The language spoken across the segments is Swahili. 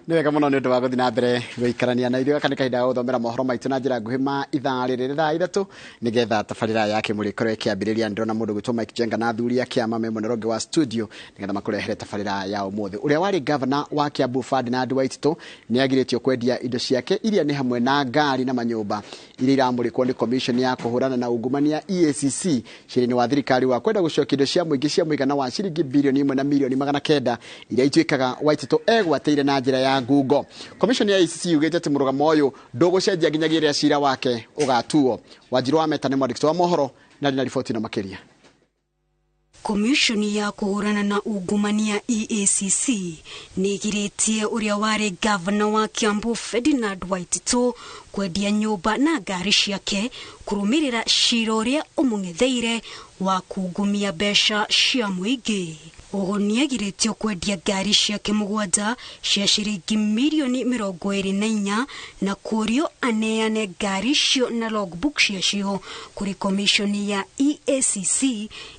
Nĩ wega mũno nĩ ũndũ wa gũthiĩ na mbere gũikarania na ithuĩ kana kahinda ga gũthomera mohoro maitũ na njĩra nguhĩ ma ithaa rĩrĩ thaa ithatũ nĩgetha tabarĩra ya Kimũrĩ ĩkorwo ĩkĩambĩrĩria. Ndĩrona mũndũ gwĩtwo Mike Jenga na athuri a Kĩama me mwena ũngĩ wa studio nĩgetha makũrehere tabarĩra ya ũmũthĩ. Ũrĩa warĩ governor wa Kiambu Ferdinand Waititu nĩ agirĩtio kwendia indo ciake iria nĩ hamwe na ngari na manyũmba iria iramũrĩkwo nĩ commission ya kũhũrana na ungumania EACC ciĩrĩ-inĩ wa thirikari wa kwenda gũcokia indo cia mũingĩ cia mũigana wa ciringi birioni 1 na mirioni 900 iria ituĩkaga Waititu egwatĩire na njĩra ya ngungo. Commission ya EACC yugĩte atĩ mũrũgamo ũyũ ndũgũcenjia nginyagia rĩrĩa cira wake ũgatuo. Wanjiru wa Meta nĩ mwandĩki wa mohoro na rĩna riboti na makĩria. Komishoni ya kũhũrana na ungumania EACC nĩgirĩtie ũrĩa warĩ governor wa Kiambu Ferdinand Waititu kwendia nyũmba na ngari ciake kũrũmĩrĩra cira ũrĩa ũmũng'etheire wa kungumia mbeca cia mũingĩ. Oho nĩagirĩtio kwendia ngari ciake mũgwanja cia ciringi mirioni 24 na kũrio aneane ngari icio na logbook ciacio kũrĩ komishoni ya EACC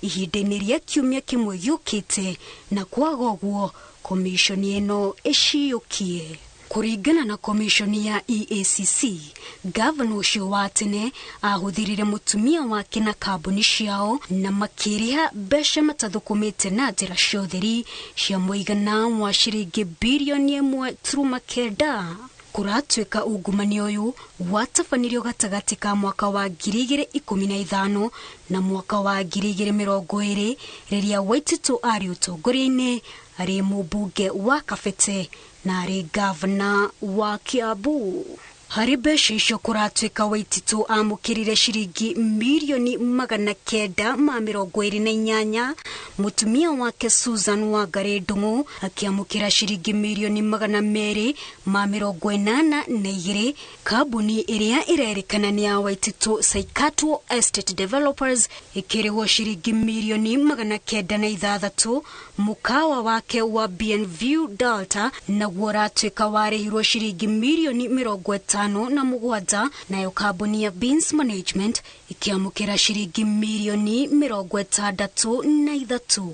ihinda-inĩ rĩa kiumia kĩmwe gĩũkĩte, na kwaga ũguo komishoni ĩno ĩciyũkie. Kũringana na komishoni ya EACC, governor ũcio wa tene ahũthĩrire mũtumia wake na kambuni ciao na makĩrĩha mbeca matathũkũmĩte na njĩra cia ũtheri cia mũigana wa ciringi birioni 1.9. Kũratuĩka ungumania ũyũ watabanirio gatagatĩ ka mwaka wa 2015 na mwaka wa 2020 rĩrĩa Waititu arĩ ũtongoria-inĩ arĩ mũmbunge wa Kabete na arĩ governor wa Kiambu. Harĩ mbeca icio kũratuĩka Waititu amũkĩrire ciringi mirioni 928, mũtumia wake Susan Wangari Ndung'u akĩamũkĩra ciringi mirioni 282, kambuni ĩrĩa ĩrerĩkana nĩ ya Waititu Saikato Estate Developers ĩkĩrĩhwo ciringi mirioni 906, mũkawa wake wa BNView Delta naguo ũratuĩka warĩhirwo ciringi mirioni 50 na mũgwanja, nayo kambuni ya Beans Management ikiamũkĩra ciringi mirioni 63.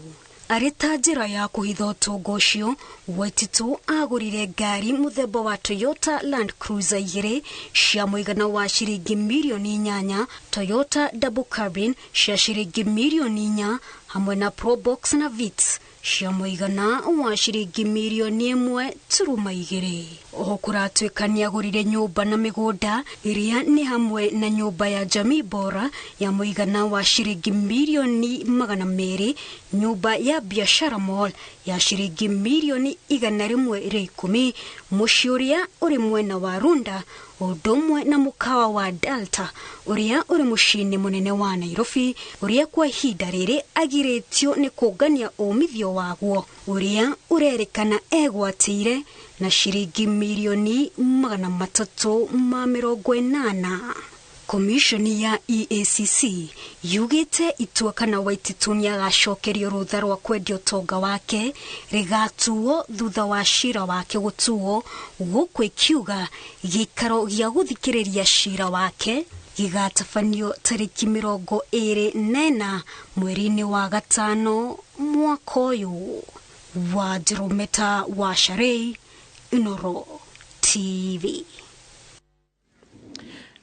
Arĩ ta njĩra ya kũhitha ũtonga ũcio, Waititu agũrire ngari mũthemba wa Toyota Land Cruiser 2 cia mũigana wa ciringi mirioni 8, Toyota Double Cabin cia ciringi mirioni 4, hamwe na Probox na Vitz cia mũigana wa ciringi mirioni 1.2. Oho kũratuĩka nĩagũrire nyũmba na mĩgũnda iria nĩ hamwe na nyũmba ya Jamii Bora ya mũigana wa ciringi mirioni 200, nyũmba ya Biashara Mall ya ciringi mirioni 110, mũciĩ ũrĩa ũrĩ mwena wa Runda, ũndũ ũmwe na mũkawa wa Delta ũrĩa ũrĩ mũciĩ-inĩ mũnene wa Nairobi, ũrĩa kwa ihinda rĩrĩ agirĩtio nĩ kũngania umithio waguo ũrĩa ũrerĩkana egwatĩire na ciringi mirioni 380. Komishoni ya EACC yugĩte itua kana Waititu nĩagacokerio rũtha rwa kwendia ũtonga wake rĩgatuo thutha wa cira wake gũtuo, gũkũ ikiuga gĩikaro gĩa gũthikĩrĩria cira wake gĩgatabanio tarĩki 24 mweri-inĩ wa gatano mwaka ũyũ. Wanjiru Meta wa Sharei, Inooro TV.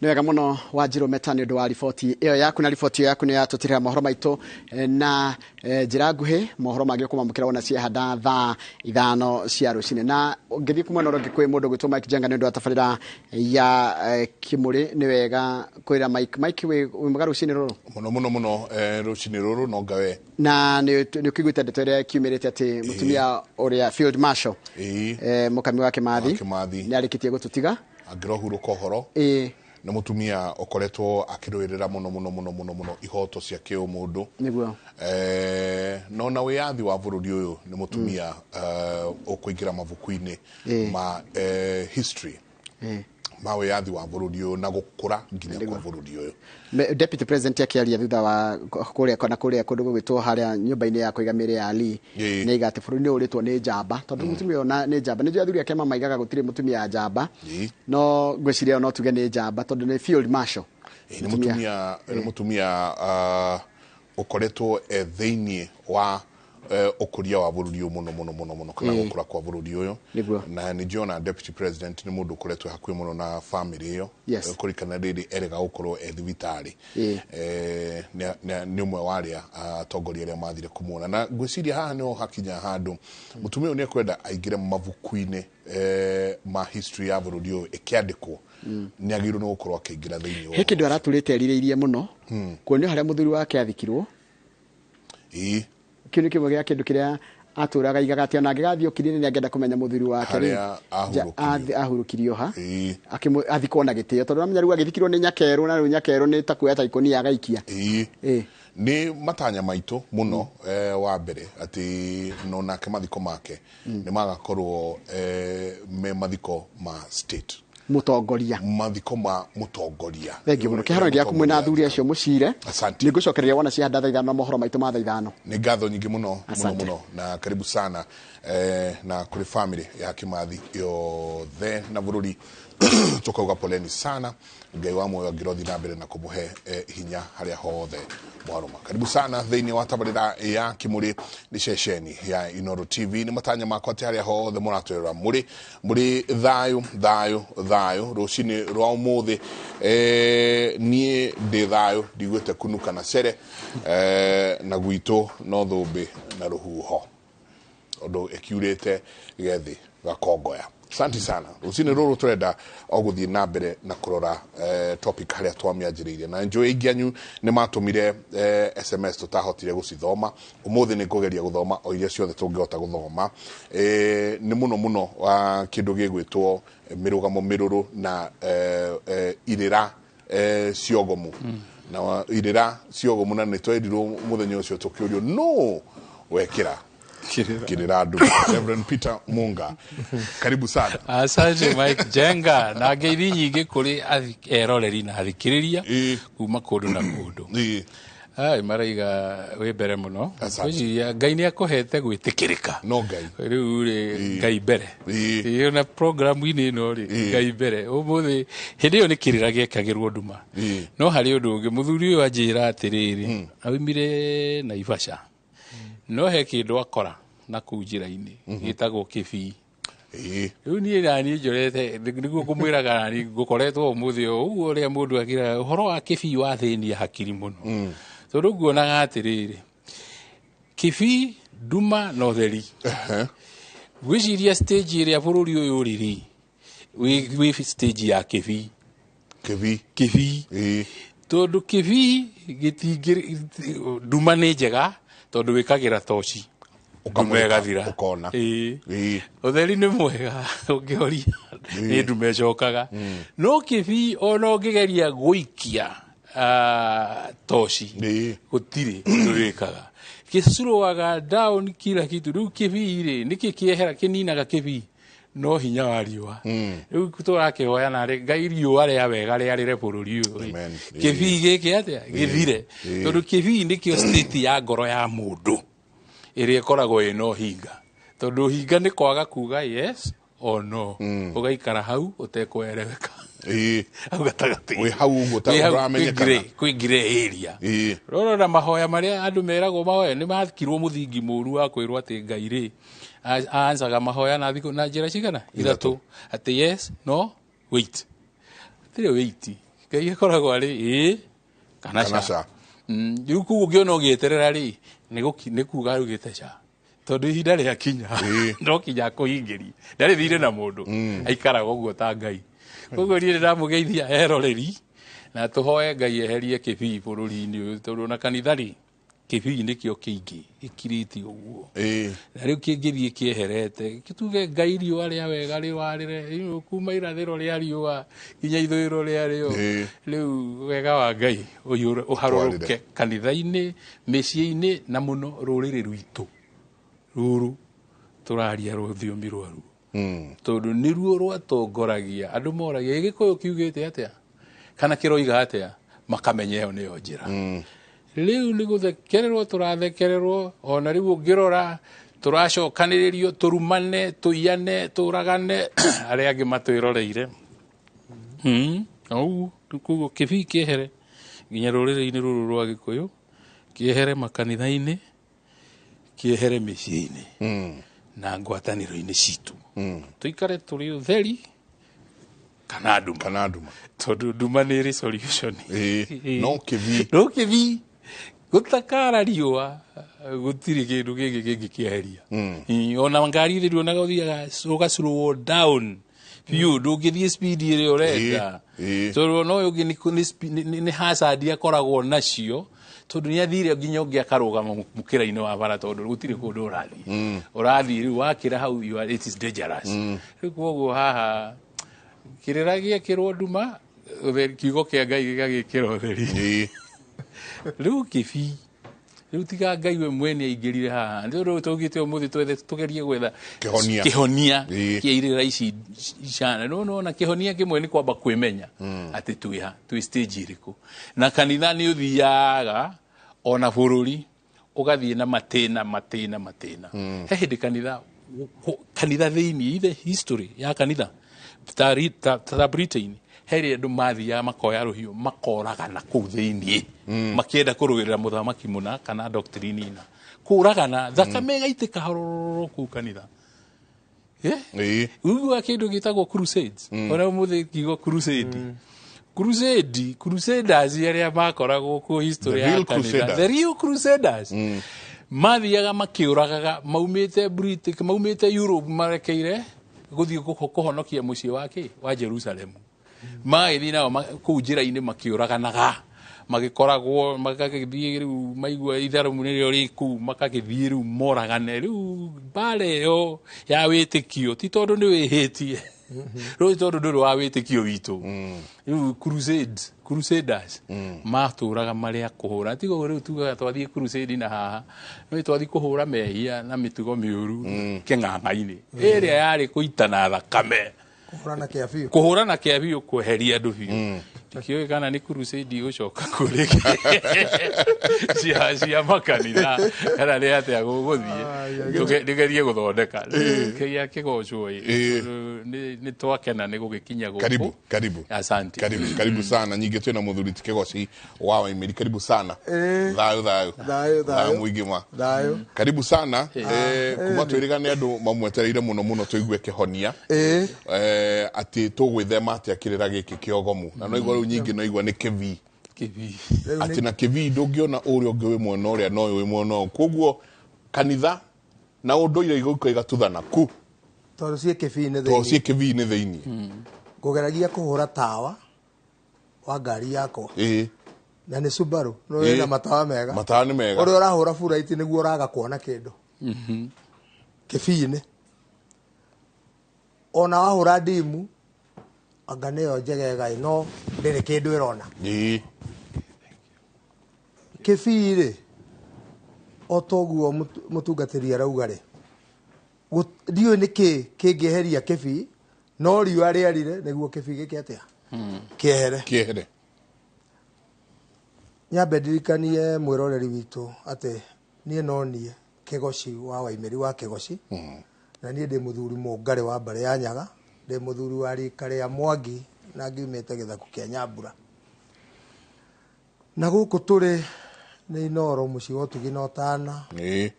Nĩ wega mũno Wanjiru Meta nĩ ũndũ wa riboti ĩyo yaku, na riboti ĩyo yaku nĩ yatũtirĩra mohoro maitũ na njĩra nguhĩ. Mohoro mangĩ kũmamũkĩra wona ciehanda thaa 5 cia rũcinĩ, na ngĩthiĩ kuma na rũngĩ kwĩ mũndũ gwĩtwo Mike Jenga nĩ ũndũ wa tabarĩra ya Kimũrĩ. Nĩ wega kwĩra Mike wĩ mwega rũcinĩ rũrũ mũno rũcinĩ rũrũ no ngawe, na nĩ ũkĩiguĩte ndeto ĩrĩa kiumĩrĩte atĩ mũtumia ũrĩa Field Marshal mũkami wa Kĩmathi nĩ arĩkĩtie gũtũtiga angĩrohurũka ũhoro na mutumia okoretwo akirwirira muno ihoto cia kiumundu niguo no na wiathi wa bururi uyu ni mutumia ukuingira mavuku-ini ma history ma wiathi wa bururi uyu na gukura nginya kwa bururi uyu. Deputy President akiaria thutha wa kuria kundu gwitwo haria nyumba-ini ya kuigamire ya Ali nĩ igate bururi uritwo ni njamba tondu mutumia ona ni njamba. Nĩ athuri ake maigaga gutire mutumia ya njamba no ngwiciria no tuge ni njamba tondu ni Field Marshal. Ni mutumia ukoretwo thĩinĩ wa ukuria wa bururi uyu muno kana gukura kwa bururi uyu na ni Jona deputy president ni mundu kuretwe hakwi muno na family iyo kurikana riri erega gukorwo thibitari ni umwe waria atongoria aria mathire kumuna na gwiciria haha no hakinya handu mutumia ni kwenda aingire mavuku-ini ma history ya bururi uyu ikiandikwo ni agiru no gukorwo akiingira thiini he kindu araturite rirĩirie muno kuonio haria muthuri wake athikirwo kĩu nĩ kĩmwe gĩa kĩndũ kĩrĩa atũraga igaga atĩ ona angĩgathiĩ okirine nĩ angĩenda kũmenya mũthuri wake ahurukirio ha athikwo na gĩtĩo tondũ namenya rĩu agĩthikirwo nĩ Nyakerũ na rĩu Nyakerũ nĩ ta kuoya ta ikonia agaikia ni matanya maitu muno wa mbere ati no nake mathiko make ni magakorwo me mathiko ma state mutongoria mathiko ma mutongoria thengi muno kiharo gĩaku mwena athuri acio mucire ni ngucokereria wona cia ndatha ithano mohoro maitu ma ithano ni ngatho nyingi muno na karibu sana na kuri family ya Kimathi yothe na bururi tukauga poleni sana ngai wa moyo ngirothi na mbere na kumuhe hinya haria hothe mwaruma karibu sana thiini wa tabarira ya Kimuri ni ceceni ya Inooro TV ni matanya makwa ati haria hothe muratwira muri thayo rucini rwa umuthi nie ndi thayo ndigwete kunuka na cere na gwitu no thumbi na ruhuho ondo ekiurete gethi gakongoya Santi sana. Usine roro turenda oguthie na mbere na kurora topic haria twamianjiriire na enjoy ingianyu ni matumire SMS tutahotire gucithoma umuthi ni kugeria guthoma o iria ciothe tungihota guthoma ni muno wa kindu gigwitwo mirugamo miruru na irira ciogomu na irira ciogomu na ni twendirwo muthenya ucio tukiurio no wekira Kiriradu Reverend Peter Munga karibu sana asante Mike Jenga na ngeiri nyingi kuri eroreri na athikiriria kuma kundu na kundu ai maraiga we mbere muno kujiria ngai ni akuhete gwitikirika no ngai riu ri ngai mbere iyo na program ini no ri ngai mbere umuthi hindi yo ni kirira giekagirwo nduma no hari undu ungi muthuri uyu anjira atiriri awimire na Ivasha no he kindu akora na kujira-ini gitagwo kibii riu ni nani njorete niguo kumwiraga nani gukoretwo umuthi uguo ria mundu agira uhoro wa kibii wa thinia hakiri muno tondu nguonaga atiriri kibii nduma no theri gwiciria stage iria bururi uyu riri wi stage ya kibii tondu kibii gitingiri nduma ni njega tondu wikagira toci ukamwega thira ukona utheri ni mwega ungihoria ni ndume cokaga no kibii ona ungigeria guikia toci gutiri ndurikaga gicurwaga down kila kitu riu kibii ri niki kiehera kininaga kibii no hinya wa riua riu turakihoya na ngai riua ria wega riarire bururi uyu kibii giki atia githire tondu kibii nikio state ya ngoro ya mundu iria koragwo ino hinga tondu hinga ni kwaga kuga yes or no ugaikara hau utekwereweka au gatagati we hau ugutamenya kwingire area roro na mahoya maria andu meragwo mahoya ni mathikirwo muthingi muru wa kwirwo ati ngai ri anzaga mahoya na thiko na njira cigana ithatu ati yes no wait tire wait ngai koragwo ari kana cha riu kuguo ngiona ugieterera ri ni kuga rugite cha tondu ihinda ria kinya no kinya kuhingiri ndari thire na mundu aikaraga uguo ta ngai koguo ri ndamugeithia eroreri na tuhoe ngai eherie kibii bururi-ini uyu tondu na kanithari kibii nikio kiingi ikiriti uguo na riu kingithie kieherete kituge ngai riua ria wega riwarire kuma irathiro ria riua kinya ithwiro ria rio riu wega wa ngai uyu uharuruke kanitha-ini micii-ini na muno ruriri rwitu ruru turaria ruthiumi rwaru tondu niruo rwatongoragia andu moragia gikuyu kiugite atia kana kiroiga atia makamenye yo niyo njira riu ni guthekererwo turathekererwo ona riu ungirora turacokaniririo turumane tuyane turagane aria angi matwiroreire au tukugo kibii kiehere nginya ruriri-ini ruru rwa Gikuyu kiehere makanitha-ini kiehere mĩciĩ-inĩ na ngwatanĩro-inĩ citũ tũikare tũrĩ ũtheri kana nduma tondũ nduma nĩ ĩrĩ solution no kĩbii gũtakara riũa gũtirĩ kĩndũ gĩkĩ kĩngĩ kĩaheria ona ngari rĩrĩ ona gũthiaga ũga slow down biũ ndũngĩthiĩ speed ĩrĩa ũrenda tondũ no ũyũ ũngĩ nĩ hazard akoragwo nacio tondũ nĩ athire nginya ũngĩ akarũgama mũkĩra-inĩ wa bara tondũ gũtirĩ kũndũ ũrathiĩ rĩu wakĩra hau it is dangerous rĩu koguo haha kĩrĩra gĩekĩrwo nduma kiugo kĩa Ngai gĩgagĩkĩra ũtheri rĩu kĩbii rĩu tiga Ngai we mwene aingĩrire haha rĩu tũgĩte ũmũthĩ tũgerie gwetha kĩhonia kĩa irĩra ici icana na kĩhonia kĩmwe nĩ kwamba kwĩmenya atĩ twĩ stage irĩkũ na kanitha nĩ ũthiaga ona bũrũri ũgathiĩ na matĩna he hĩndĩ kanitha thĩinĩ ithe history ya kanitha ta Britain heri andũ mathiaga makoya rũhiũ makoragana kũu thĩinĩ makĩenda kũrũĩrĩra mũthamaki mũna kana doctrine ina kũragana thakame ĩgaitĩka hororo kũu kanitha ũiguaga kĩndũ gĩtagwo crusades ona ũmũthĩ kiugo crusaders arĩa makoragwo kũu history ya kanitha the real crusaders mathiaga makĩũragaga maumĩte Europe marekeire gũthiĩ kũhonokia mũciĩ wa Jerusalem magĩthiĩ nao kũu njĩra-inĩ makĩũraganaga magĩkoragwo magagĩthiĩ rĩu maigua itharũmu nĩrĩo rĩ kũu magagĩthiĩ rĩu moragane rĩu mbara ĩyo ya wĩtĩkio ti tondũ nĩ wĩhĩtie rĩu tondũ ndũrĩ wa wĩtĩkio witũ rĩu crusaders matũraga marĩa kũhũra tigo rĩu tugaga twathiĩ crusade na haha no twathiĩ kũhũra mehia na mĩtugo mĩũru kĩng'ang'a-inĩ ĩrĩa yarĩ kũitana thakame kũhũrana kĩa biũ kweheria andũ biũ tikĩũĩ kana nĩ crusade gũcoka kũrĩ cia makanitha kana nĩ atĩa gũgũthiĩ ndĩgerie gũthondeka kĩrĩa kĩgocwo nĩ twakena nĩ gũgĩkinya gũkũ asante karibu sana nyingĩ twĩna mũthuri ti Kĩgoci wa Waimĩri karibu sana thayo mũingĩ karibu sana kuma twĩrĩgane andũ mamwetereire mũno tũigue kĩhonia atĩ tũgwĩthema atĩa kĩrĩra gĩkĩ kĩogomu na no igua rĩu nyingĩ no igua nĩ kĩbii atĩ na kĩbii ndũngĩona ũrĩa ũngĩ wĩ mwena ũrĩa no wĩ mwena ũyũ koguo kanitha na ũndũire igũka igatuthana ku tondũ ciĩ kĩbii-inĩ thĩinĩ ngũgeragia kũhũra tawa wa ngari yakwa na nĩ Subaru no wĩna matawa mega ũrĩa ũrahũra furaiti nĩguo ũraga kuona kĩndũ kĩbii-inĩ ona wahũra ndimu anga nĩyo njegega no ndĩrĩ kĩndũ ĩrona kĩbii-rĩ o toguo mũtungatĩri arauga-rĩ ndiũĩ nĩkĩ kĩngĩeheria kĩbii no riũa rĩarire nĩguo kĩbii gĩkĩ atĩa kĩehere nyambe ndirikanie mwĩroreri witũ atĩ niĩ no niĩ Kĩgoci wa Waimĩri wa Kĩgoci na niĩ ndĩ mũthuri mũngarĩ wa mbarĩ ya Nyaga ndĩ mũthuri wa rika rĩa Mwangi na ngiumĩte gĩthaku kĩa Nyambura na gũkũ tũrĩ nĩ Inoro mũciĩ wa ũtugi na ũtana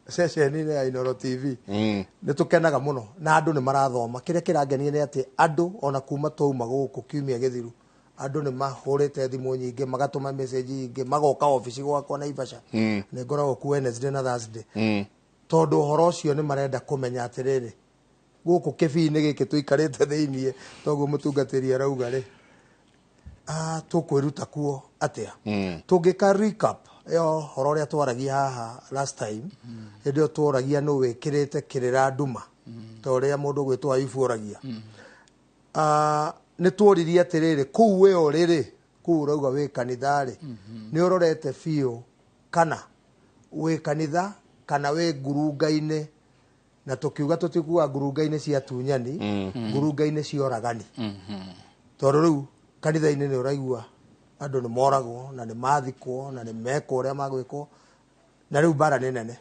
ceceni-inĩ ya Inoro TV nĩ tũkenaga mũno na andũ nĩ marathoma kĩrĩa kĩrangenia nĩ atĩ andũ ona kuma twauma gũkũ kiumia gĩthiru andũ nĩ mahũrĩte thimũ nyingĩ magatũma message nyingĩ magoka ofici gwakwa Naivasha nĩ ngoragwo ku Wednesday na Thursday tondũ ũhoro ũcio nĩ marenda kũmenya atĩrĩrĩ gũkũ kĩbii-inĩ gĩkĩ tũikarĩte thĩinĩ toguo mũtungatĩri arauga-rĩ tũkwĩruta kuo atĩa tũngĩka recap yo horo ũrĩa twaragia haha last time hĩndĩ ĩyo tworagia nũ wĩkĩrĩte kĩrĩra nduma ta ũrĩa mũndũ gwĩtwo Ayubu oragia nĩ tworirie atĩrĩrĩ kũu we ũrĩrĩ kũu ũrauga wĩ kanitha-rĩ nĩ ũrorete biũ kana wĩ kanitha kana wĩ ngurunga-inĩ na tũkiuga tũtikuga ngurunga-inĩ cia tunyani ngurunga-inĩ cia oragani tondũ rĩu kanitha-inĩ nĩ ũraigua andũ nĩ moragwo na nĩ mathikwo na nĩ mekwo ũrĩa magwĩkwo na rĩu mbara nĩ nene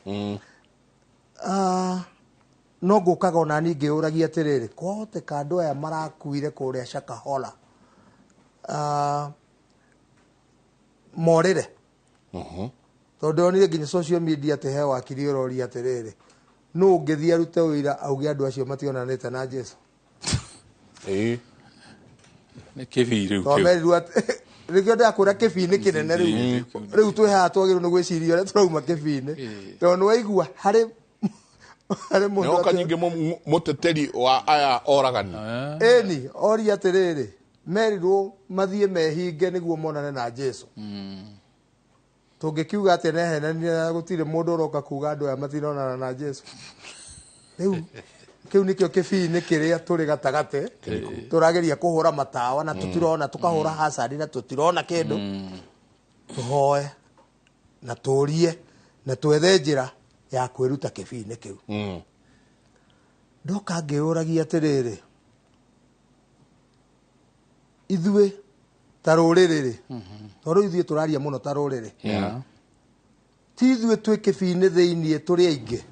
no ngũkaga ona ningĩ ũragia atĩrĩrĩ kwahoteka andũ aya marakuire kũrĩa Shakahola morĩre tondu onire nginya social media te he wakiri urori atiriri no ngithia arute wira auge andu acio mationanite na Jesu ni kibi riu to meri ruat rikio ndakura kibi-ini kinene riu twi haha twagirwo ni gwiciria uria turauma kibi-ini tondu waigua hari mundu no kanyingi muteteri wa aya oragani eni ori atiriri merirwo mathie mehinge niguo monane na Jesu tungikiuga ati nehenania gutire mundu uroka kuga andu aya matinonana na Jesu riu kiu nikio kibi-ini kiria turi gatagate turageria kuhura matawa na tutirona tukahura hasadi na tutirona kindu tuhoe na turie na twethe njira ya kwiruta kibi-ini kiu ndoka ngiuragia atiriri ithue ta ruriri tondu ithue turaria muno ta ruriri ti ithue twi kibi-ini thiini turi aingi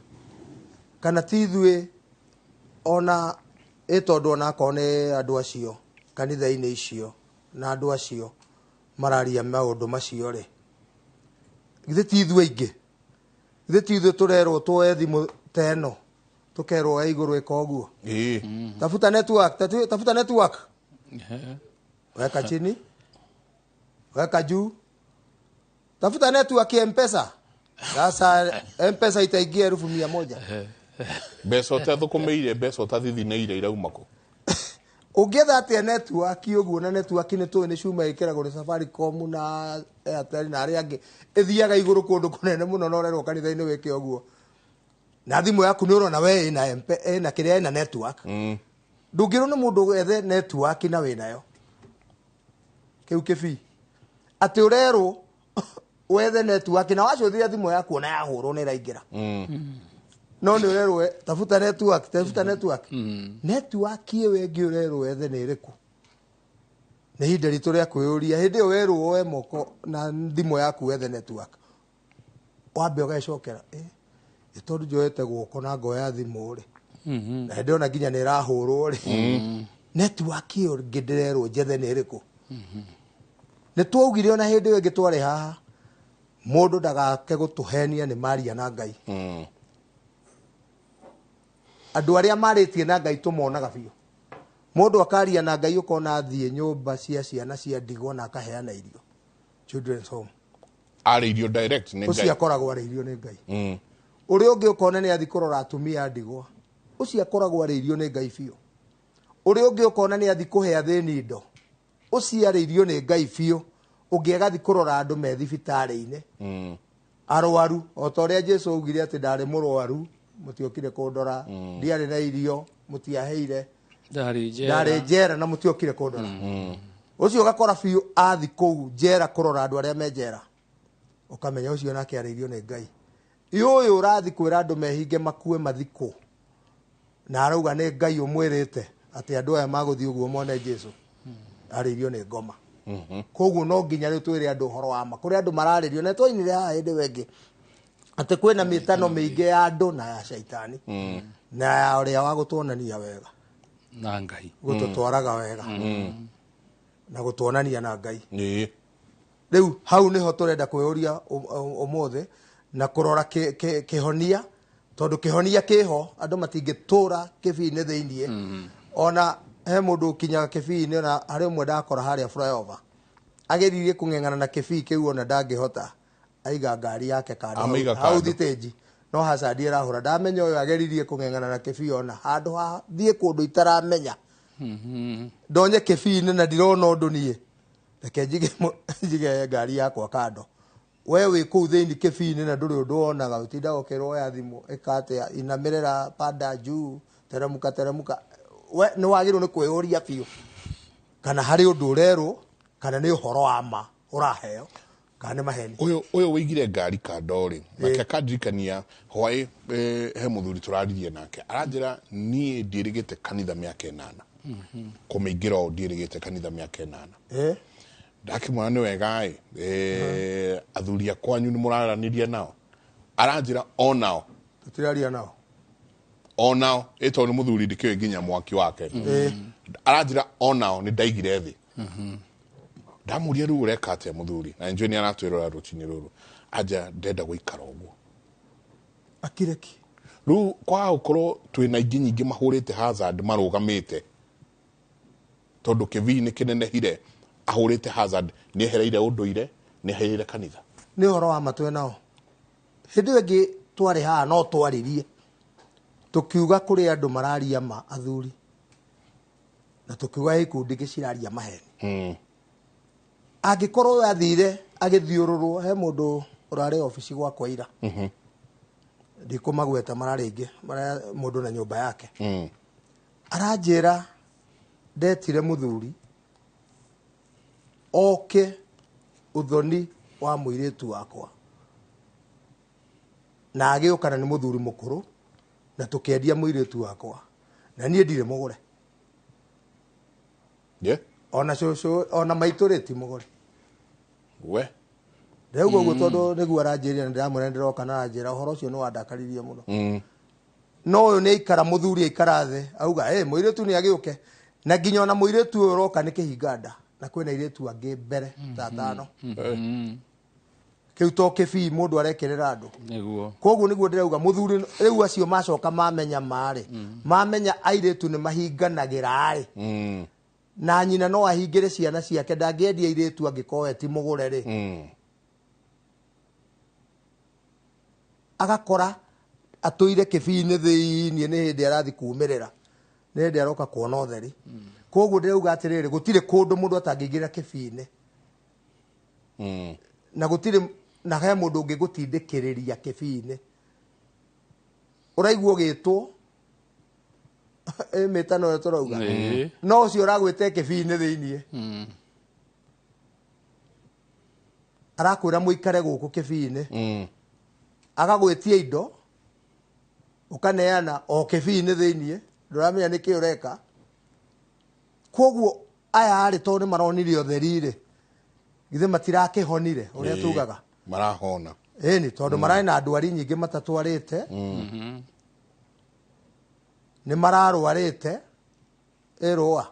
kana ti ithue ona tondu ona kone andu acio kanitha-ini icio na andu acio mararia maundu macio ri githe ti ithue aingi githe ti ithue turerwo twoe thimu teno tukerwo ya iguru ika uguo tafuta network weka chini weka juu tafuta network ya M-Pesa sasa M-Pesa itaingia 1,100 beso ta thukumeire beso ta thithineire iraumako ungetha atia network uguo na network ni tu ni cuma ikiragwo ni Safaricom na Airtel na ari angi ithiaga iguru kundu kunene muno no rerwo kanitha-ini wike uguo na thimu yaku ni urona we ina MP na kiria ina network ndungirwo ni mundu ethe network na winayo kiu kibi ati urerwo wethe network na wacuthia thimu yaku na yahurwo ni raingira no ni urerwo tafuta network network iwe ngi urerwo wethe ni iriku ni hinda ritu ria kwiuria hindi yo werwo we moko na thimu yaku wethe network wambe ugacokera tondu njoete guoko na ngoya thimu ri na ndona nginya ni rahurwo ri network iyo ngidirerwo njethe ni iriku ni twaugire ona hindi yo ngitware haha mundu ndagake gutuhenia ni maria na Ngai andu aria maritie na Ngai tumonaga biu mundu akaria na Ngai ukona thie nyumba cia ciana cia ndigwa na akaheana irio children's home ari irio direct ni Ngai ucia koragwo ari irio ni Ngai uri ungi ukona ni athi kurora atumia ndigwa ucia koragwo ari irio ni Ngai biu uri ungi ukona ni athi kuhe athini indo ucia ari irio ni Ngai biu ungi agathi kurora andu me thibitari-ini arwaru otoria Jesu augire ati ndari murwaru mutiokire kundora ndiari na irio mutiaheire ndari njera na mutiokire kundora ucio ugakora biu athi kuu njera kurora andu aria me njera ukamenya ucio nake ari irio ni Ngai uyu urathi kwira andu mehinge makue mathiku na arauga ni Ngai umwirite ati andu aya maguthi uguo mone Jesu ari irio ni ngoma koguo no nginya riu twire andu horo wa ma kuri andu mararirio na twainire haha hindi wengi ati kwina mitano miingi ya andu na ya shaitani na ya uria wa gutuonania wega na Ngai gututwaraga wega na gutuonania na Ngai riu hau niho turenda kwiuria umuthi na kurora kihonia tondu kihonia kiho andu matingitura kibi-ini thiini ona he mundu kinyaga kibi-ini na hari umwe ndakora haria flyover ageririe kung'eng'ana na kibi kiu ona ndangihota aiga ngari yake kando hau thiteji no hasadi irahura ndamenya uyu ageririe kung'eng'ana na kibi ona handu ha thie kundu itaramenya ndonye kibi-ini na ndirona undu nie reke njige ngari yakwa kando we wi kuu thiini kibi-ini na nduri undu wonaga utindaga ukiroya thimu ikate inamirira pada juu teremuka we ni wagirwo ni kwiuria biu kana hari undu urerwo kana ni uhoro wa ma uraheo kana maheni uyu wigire ngari kando ri nake akandirikania hwai he muthuri turaririe nake aranjira nie ndirigite kanitha miaka 8 kumingira o ndirigite kanitha miaka 8 ndakimwana ni wega athuri akwanyu ni muraraniria nao aranjira onao tutiraria nao onao eto ni muthuri ndikiwe nginya mwaki wake aranjira onao ni ndaigire thi ndamuria ru ureka atia muthuri na njwe ni aratwirora rucini ruru aja ndenda guikara uguo akireki riu kwa ukorwo twina ingi nyingi mahurite hazard marugamite tondu kivi ni kinenehire ahurite hazard ni ehereire unduire ni ehereire kanitha ni horo wa matwe nao hindi wengi twari ha no twaririe tukiuga kuri andu mararia ma athuri na tukiuga ikundi giciraria maheni angikorwo athire agithiururwo he mundu urari ofisi gwakwa ira ndikumagweta mararingi mara mundu na nyumba yake aranjira ndetire muthuri oke uthoni wa muiritu wakwa na agiukana ni muthuri mukuru na tukiendia muiritu wakwa na nie ndire mugure ona shosho ona maitureti mugure we rĩu guo tondu niguo aranjĩria ndiramwĩra ndiroka na njĩra ũhoro ũcio nĩ wandakaririe mũno no ũyũ nĩ aikara mũthuri aikara thĩ auga mũirĩtu nĩ agĩũke na nginya ona mũirĩtu ũyũ ũroka nĩ kĩhinganda na kwĩna airĩtu angĩ mbere ta tano kĩu to kĩbii mũndũ arekerera andũ koguo nĩguo ndĩrauga mũthuri rĩu acio macoka mamenya marĩ mamenya airĩtu nĩ mahinganagĩra rĩ na nyina no ahingĩre ciana ciake ndangĩendia airĩtu angĩkorwo ti mũgũre rĩ agakora atũire kĩbii-inĩ thĩinĩ nĩ hĩndĩ arathi kumĩrĩra nĩ hĩndĩ aroka kuona ũtheri koguo ndĩrauga atĩrĩrĩ gũtirĩ kũndũ mũndũ atangĩingĩra kĩbii-inĩ na gũtirĩ na he mũndũ ũngĩgũtindĩkĩrĩria kĩbii-inĩ ũraigua ũgĩtwo mĩtano ĩyo tũrauga no ũcio ũragwĩte kĩbii-inĩ thĩinĩ arakwĩra mũikare gũkũ kĩbii-inĩ agagwĩtia indo ũkaneana o kĩbii-inĩ thĩinĩ ndũramenya nĩkĩ ũreka koguo aya arĩ tondũ nĩ maronire ũtheri rĩ githĩ matirakĩhonire ũrĩa tugaga marahona ĩni tondũ mararĩ na ndwari nyingĩ matatwarĩte nĩ mararwarĩte ĩrũa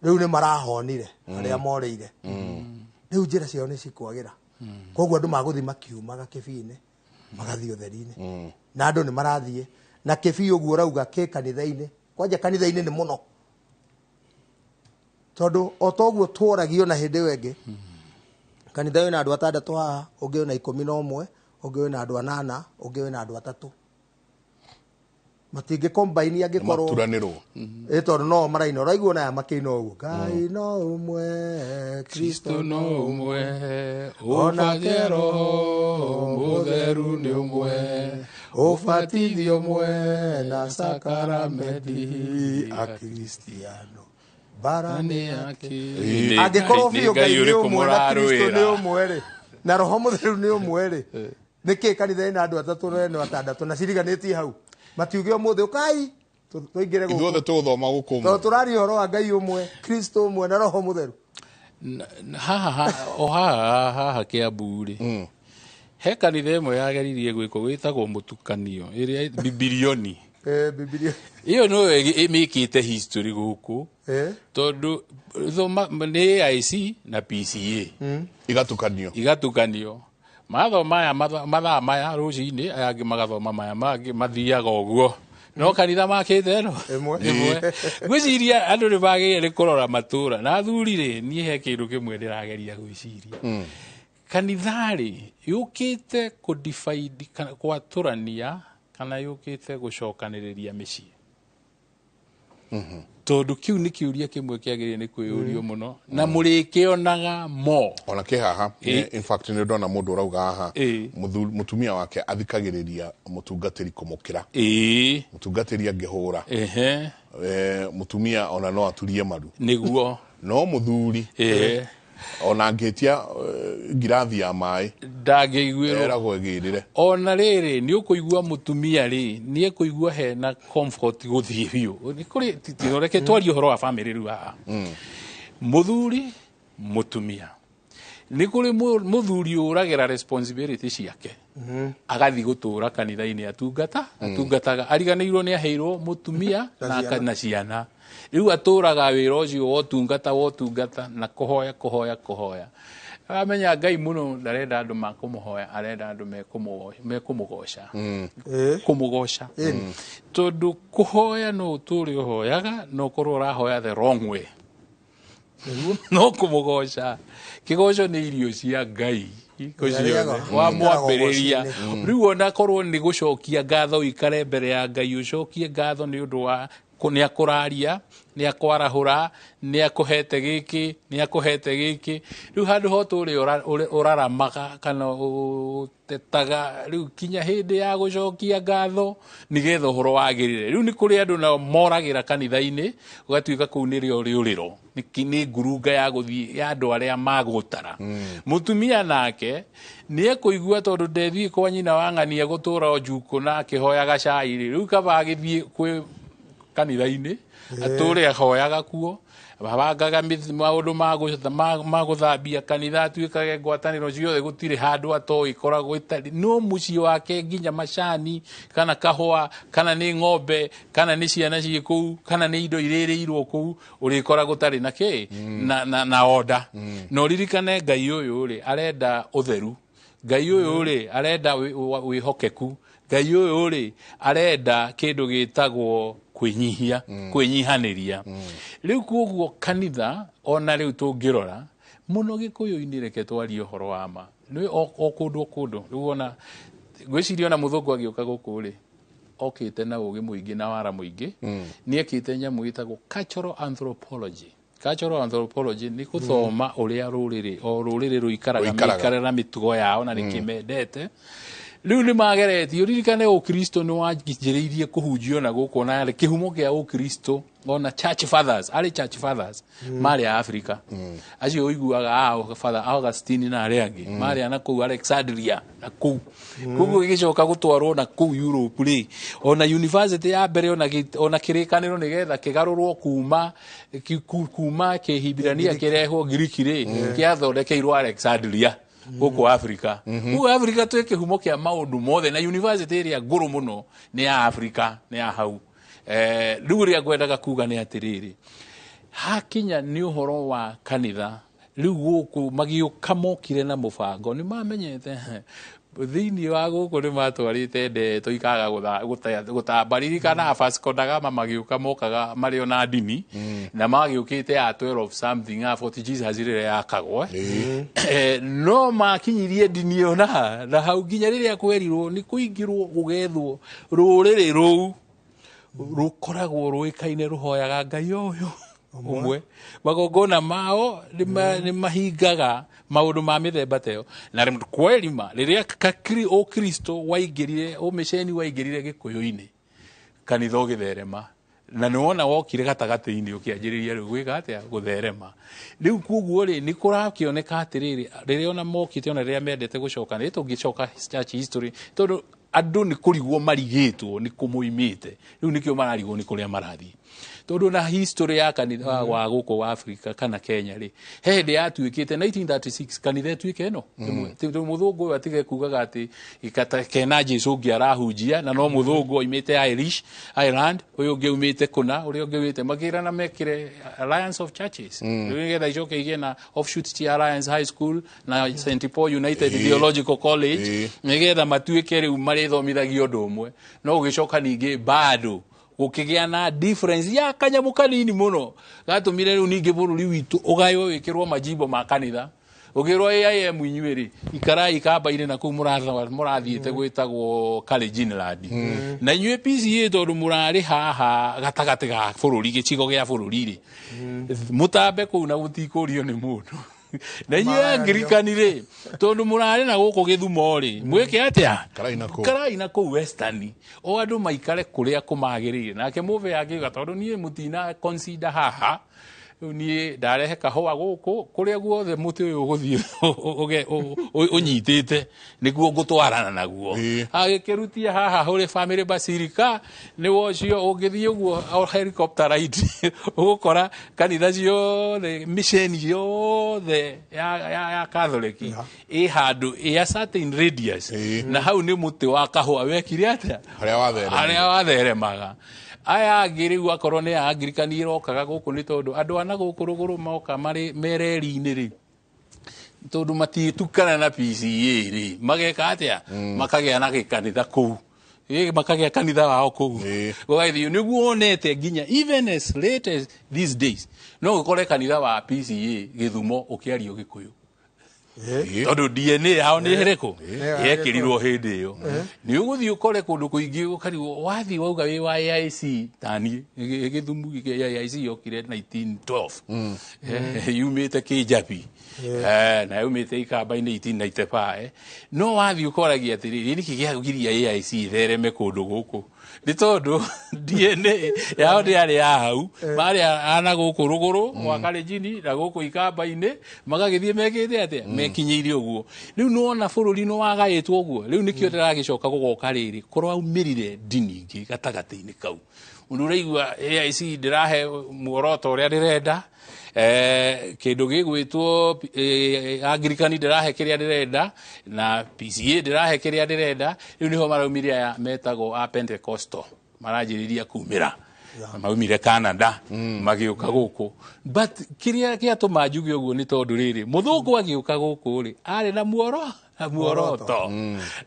rĩu nĩ marahonire arĩa morĩire rĩu njĩra ciao nĩ cikwagĩra koguo andũ magũthiĩ makiumaga kĩbii-inĩ magathiĩ ũtheri-inĩ na andũ nĩ marathiĩ na kĩbii ũguo ũrauga kĩ kanitha-inĩ kwanja kanitha-inĩ nĩ mũno tondu o toguo tworagio na hindi wenge kanitha wina andu 6 haha ungi wina 11 ungi wina andu 8 ungi wina andu 3 matingi combine angikorwo maturanirwo tondu no maraina uraigua na makina uguo Ngai no umwe Kristo no umwe onake Roho Mutheru ni umwe ubatithio umwe na sakramenti akristiano barani yake angikorwo biũ Ngai nĩ ũmwe na Kristo nĩ ũmwe rĩ na Roho Mutheru nĩ ũmwe rĩ nĩkĩ kanitha ĩna andũ 3 na 6 na ciriganĩtie hau matiuge ũmũthĩ ũkai tũingĩre gũkũ ithuothe tũthoma gũkũ tondũ tũraria ũhoro wa Ngai ũmwe Kristo ũmwe na Roho Mutheru haha Kiambu rĩ he kanitha ĩmwe yageririe gwĩkwo gwĩtagwo mũtukanio ĩrĩa bibilioni iyo no ĩmĩkĩte history gũkũ tondu nĩ AIC na PCA igatukanio mathoma mathaa maya rũcinĩ aya angĩ magathoma maya mangĩ mathiaga ũguo no kanitha makĩte no ĩmwe gwĩciria andũ nĩ bagĩrĩire kũrora matũra na athuri rĩ niĩ he kĩndũ kĩmwe ndĩrageria gwĩciria kanitha rĩ yũkĩte kũ-divide gwatũrania kana yũkĩte gũcokanĩrĩria mĩciĩ tondu kiu nĩ kĩũria kĩmwe kĩagĩrĩire nĩ kwĩyũrio mũno na mũrĩkĩonaga mo ona kĩhaha in fact nĩ ndona mũndũ ũrauga haha mũtumia wake athikagĩrĩria mũtungatĩri kũmũkĩra mũtungatĩri angĩhũra mũtumia ona no aturie maru nĩguo no mũthuri ona angĩtia ngirathi ya maĩ ndangĩiguĩrwo egĩrĩre ona rĩrĩ nĩ ũkũigua mũtumia rĩ nĩ ekũigua hena comfort gũthiĩ biũ nĩ kũrĩ tĩreke twarie ũhoro wa family rĩu haha mũthuri mũtumia nĩ kũrĩ mũthuri ũragĩra responsibility ciake agathiĩ gũtũũra kanitha-inĩ atungataga ariganĩirwo nĩ aheirwo mũtumia na ciana rĩu atũraga wĩra ũcio wotungata na kũhoya amenya Ngai muno ndarenda andu makumuhoya arenda andu mekumugoca kumugoca tondu kuhoya no turi uhoyaga no korwo urahoya the wrong way no kumugoca kigoco ni irio cia Ngai wa mwambĩrĩria rĩu ona korwo nĩ gũcokia ngatho ikare mbere ya Ngai ucokie ngatho nĩ ũndũ wa nĩ akũraria nĩ akwarahũra nĩ akũhete gĩkĩ nĩ akũhete gĩkĩ rĩu handũ ho tũrĩ ũraramaga kana ũtetaga rĩu kinya hĩndĩ ya gũcokia ngatho nĩgetha ũhoro wagĩrĩre rĩu nĩ kũrĩ andũ nao moragĩra kanitha-inĩ ũgatuĩka kũu nĩrĩo rĩũrĩro nĩ ngurunga ya gũthiĩ ya andũ arĩa magũtara mũtumia nake nĩ ekũigua tondũ ndethiĩ kwa nyina wa ng'ania gũtũra o Njuku na akĩhoyaga cai rĩu kaba agĩthiĩ kwĩ kanitha-inĩ atũre ahoyaga kuo babangaga maũndũ ma gũthambia kanitha atuĩkage ngwatanĩro ciothe gũtirĩ handũ atoĩ ikoragwo itarĩ no mũciĩ wake nginya macani kana kahũa kana nĩ ng'ombe kana nĩ ciana ciĩ kũu kana nĩ indo irĩrĩirwo kũu ũrĩkora gũtarĩ na kĩ na oda no ririkane Ngai ũyũ rĩ arenda ũtheru Ngai ũyũ rĩ arenda wĩhokeku Ngai ũyũ rĩ arenda kĩndũ gĩtagwo kwĩnyihia kwĩnyihanĩria rĩu koguo kanitha ona rĩu tũngĩrora mũno gĩkũyũ-inĩ reke twarie ũhoro wa ma nĩ o kũndũ rĩu ona ngwĩciria ona mũthũngũ agĩũka gũkũ rĩ okĩte na ũgĩ mũingĩ na wara mũingĩ nĩ ekĩte nyamũ ĩtagwo cultural anthropology nĩ gũthoma ũrĩa rũrĩrĩ rũikaraga mĩikarĩra mĩtugo yao na nĩkĩmendete rĩu nĩ mageretie ũririkane ũkristo nĩ wanjĩrĩirie kũhunjio na gũkũ na kĩhumo kĩa ũkristo ona church fathers marĩ a Africa acio ũiguaga Father Augustine na arĩa angĩ marĩ na kũu Alexandria na kũu koguo gĩgĩcoka gũtwarwo na kũu Europe rĩ ona university ya mbere ona kĩrĩkanĩro nĩgetha kĩgarũrwo kuma kĩhibirania kĩrehwo Ngiriki rĩ kĩathondekeirwo Alexandria gũkũ Africa gũkũ Africa twĩ kĩhumo kĩa maũndũ mothe na university ĩrĩa ngũrũ mũno nĩ ya Africa nĩ ya hau rĩu ũrĩa ngwendaga kuga nĩ atĩrĩrĩ hakinya nĩ ũhoro wa kanitha rĩu gũkũ magĩũka mokire na mũbango nĩ mamenyete thĩinĩ wa gũkũ nĩ matwarĩte ndeto ikaga gũtamba ririkana Vasco da Gama magĩũka mokaga marĩ ona ndini na magĩũkĩte ya 12 something Fort Jesus rĩrĩa yakagwo no makinyirie ndini ona na hau nginya rĩrĩa kwerirwo nĩ kũingĩrwo gũgethwo rũrĩrĩ rũu rũkoragwo rũĩkaine rũhoyaga Ngai ũyũ ũmwe magongona mao nĩ mahingaga maũndũ ma mĩthemba teyo na kwerima rĩrĩa ũkristo waingĩrire ũmĩceni waingĩrire gĩkũyũ-inĩ kanitha ũgĩtherema na nĩ wona wokire gatagatĩ-inĩ ũkĩanjĩrĩria rĩu gwĩka atĩa gũtherema rĩu koguo rĩ nĩ kũrakĩoneka atĩrĩrĩ rĩrĩa ona mokĩte ona rĩrĩa mendete gũcoka nĩ tũngĩcoka church history tondũ andũ nĩ kũrigwo marigĩtwo nĩ kũmoimĩte rĩu nĩkĩo mararigwo nĩ kũrĩa marathiĩ tondu na history ya kanitha wa guku wa Africa kana Kenya ri hĩndĩ yatuĩkĩte 1936 kanitha ĩtuĩke ĩno tondu mũthũngũ ũyũ atige kugaga atĩ ikata kena Jesu ũngĩ arahunjia na no mũthũngũ oimĩte Irish Ireland ũyũ ũngĩ umĩte kuna ũrĩa ũngĩ wĩte makĩra na mekire Alliance of Churches nĩgetha icoke igĩe na offshoot cia Alliance High School na St Paul United Theological College nĩgetha matuĩke rĩu marĩthomithagio ũndũ ũmwe no ũgĩcoka ningĩ bado gũkĩgĩa na difference ya kanyamu kanini mũno gatũmire rĩu ningĩ bũrũri witũ ũgayo wĩkĩrwo majimbo ma kanitha ũgĩrwo AIM inyuĩ-rĩ ikarai kamba-inĩ na kũu mũrathiĩte gwĩtagwo Kalenjinland na inyuĩ PCA tondũ mũrarĩ haha gatagatĩ ga bũrũri gĩcigo gĩa bũrũri-rĩ mũtambe kũu na gũtikũrio nĩ mũndũ na inyuĩ Angirikani-rĩ tondũ mũrarĩ na gũkũ Gĩthumo-rĩ mwĩke atĩa karai na kũu Western o andũ maikare kũrĩa kũmagĩrĩire nake mũbe angĩuga tondũ niĩ mũtina consider haha niĩ ndarehe kahũa gũkũ kũrĩa guothe mũtĩ ũyũ ũgũthiĩ ũnyitĩte nĩguo ngũtwarana naguo agĩkĩrutia haha ũrĩ family basilica nĩwo ũcio ũngĩthiĩ ũguo helicopter ride ũgũkora kanitha ciothe mission yothe ya Catholic ĩ handũ ĩ certain radius na hau nĩ mũtĩ wa kahũa wekire atĩa harĩa watheremaga aya ngĩrĩu akorwo nĩ Angirikani irokaga gũkũ nĩ tondũ andũ ana gũkũ rũgũrũ moka marĩ mereri-inĩ rĩ tondu matitukana na PCA ri mageka atia makagea na gikanitha kuu makagea kanitha wao kuu gogaithio niguo onete nginya even as late as these days no gukore kanitha wa PCA Githumo ukiario Gikuyu tondu DNA yao nĩ ĩrĩkũ yekĩrirwo hĩndĩ ĩyo nĩ ũgũthiĩ ũkore kũndũ kũingĩ ũkarigwo wathiĩ wauga wĩ wa AIC taniĩ Gĩthumu gĩa AIC yokire 1912 yumĩte Kĩnjabi na yumĩte Ikamba-inĩ 1895 no wathiĩ ũkoragia atĩrĩrĩ nĩkĩ gĩagiria AIC ĩthereme kũndũ gũkũ nĩ tondu DNA yao ndĩarĩ ya hau marĩ ana gũkũ rũgũrũ gwa Kalenjin na gũkũ Ikamba-inĩ magagĩthiĩ mekĩte atĩa mekinyĩire ũguo rĩu nĩwona bũrũri nĩ wagaĩtwo ũguo rĩu nĩkĩo ndĩragĩcoka gũgoka rĩrĩ korwo aumĩrire ndini ingĩ gatagatĩ-inĩ kau ũndũ ũraigua AIC ndĩrahe muoroto ũrĩa ndĩrenda kĩndũ gĩgwĩtwo Anglikani ndĩrahe kĩrĩa ndĩrenda na PCA ndĩrahe kĩrĩa ndĩrenda rĩu nĩho maraumire aya metagwo a Pentecostal maranjĩrĩria kumĩra maumire Canada magĩũka gũkũ but kĩrĩa gĩatũma njuge ũguo nĩ tondũ rĩrĩ mũthũngũ agĩũka gũkũ rĩ arĩ na muoroto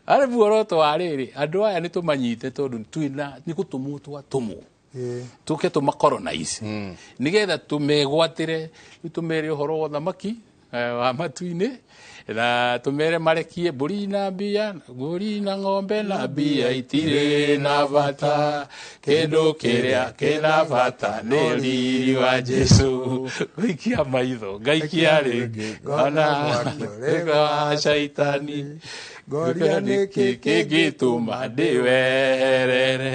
arĩ muoroto wa rĩrĩ andũ aya nĩ tũmanyite tondũ twĩna nĩ gũtũmwo twatũmwo tuke tũmacolonize nĩgetha tũmegwatĩre tũmere ũhoro wa thamaki wa matu-inĩ na tũmere marekie mbũri na mbia mbũri na ng'ombe na mbia itirĩ na bata kĩndũ kĩrĩa kĩna bata nĩ riri wa Jesu gũikia maitho ngaikia rĩngĩ ngona wa caitani Goria nĩkĩ kĩngĩtũma ndĩwerere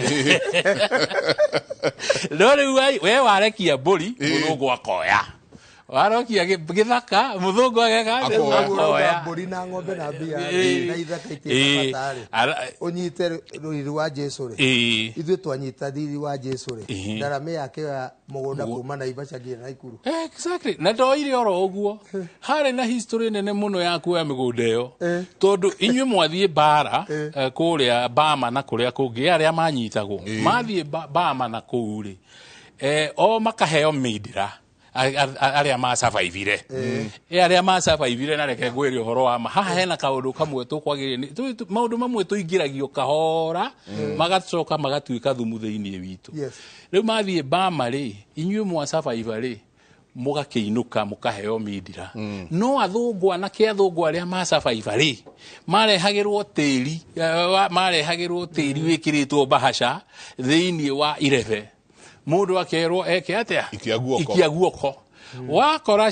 no rĩu we warekia mbũri mũthũngũ akoya warokia gĩthaka mũthũngũ ageka akoya mbũri na ng'ombe na mbia na ithaka itirĩ ũnyite riri wa Jesu rĩ ithuĩ twanyita riri wa Jesu rĩ ndarame yake ya mũgũnda kuma Naivasha nginya Naikuru exactly na ndoire oro ũguo harĩ na history nene mũno ya kuoya mĩgũnda ĩyo tondũ inyuĩ mwathiĩ bara kũrĩa Bama na kũrĩa kũngĩ arĩa manyitagwo mathiĩ Bama na kũu rĩ o makaheo mindira arĩa masurvivire arĩa masurvivire na reke ngwĩre ũhoro wa haha hena kaũndũ kamwe tũkwagĩrĩire maũndũ mamwe tũingĩragio kahora magacoka magatuĩka thumu thĩinĩ witũ rĩu mathiĩ Bama rĩ inyuĩ mwa survivor rĩ mũgakĩinũka mũkaheo mindira no athũngũ anake athũngũ arĩa ma survivor rĩ marehagĩrwo tĩri wĩkĩrĩtwo bahasha thĩinĩ wa irebe mũndũ akerwo eke atia ikia guoko wakora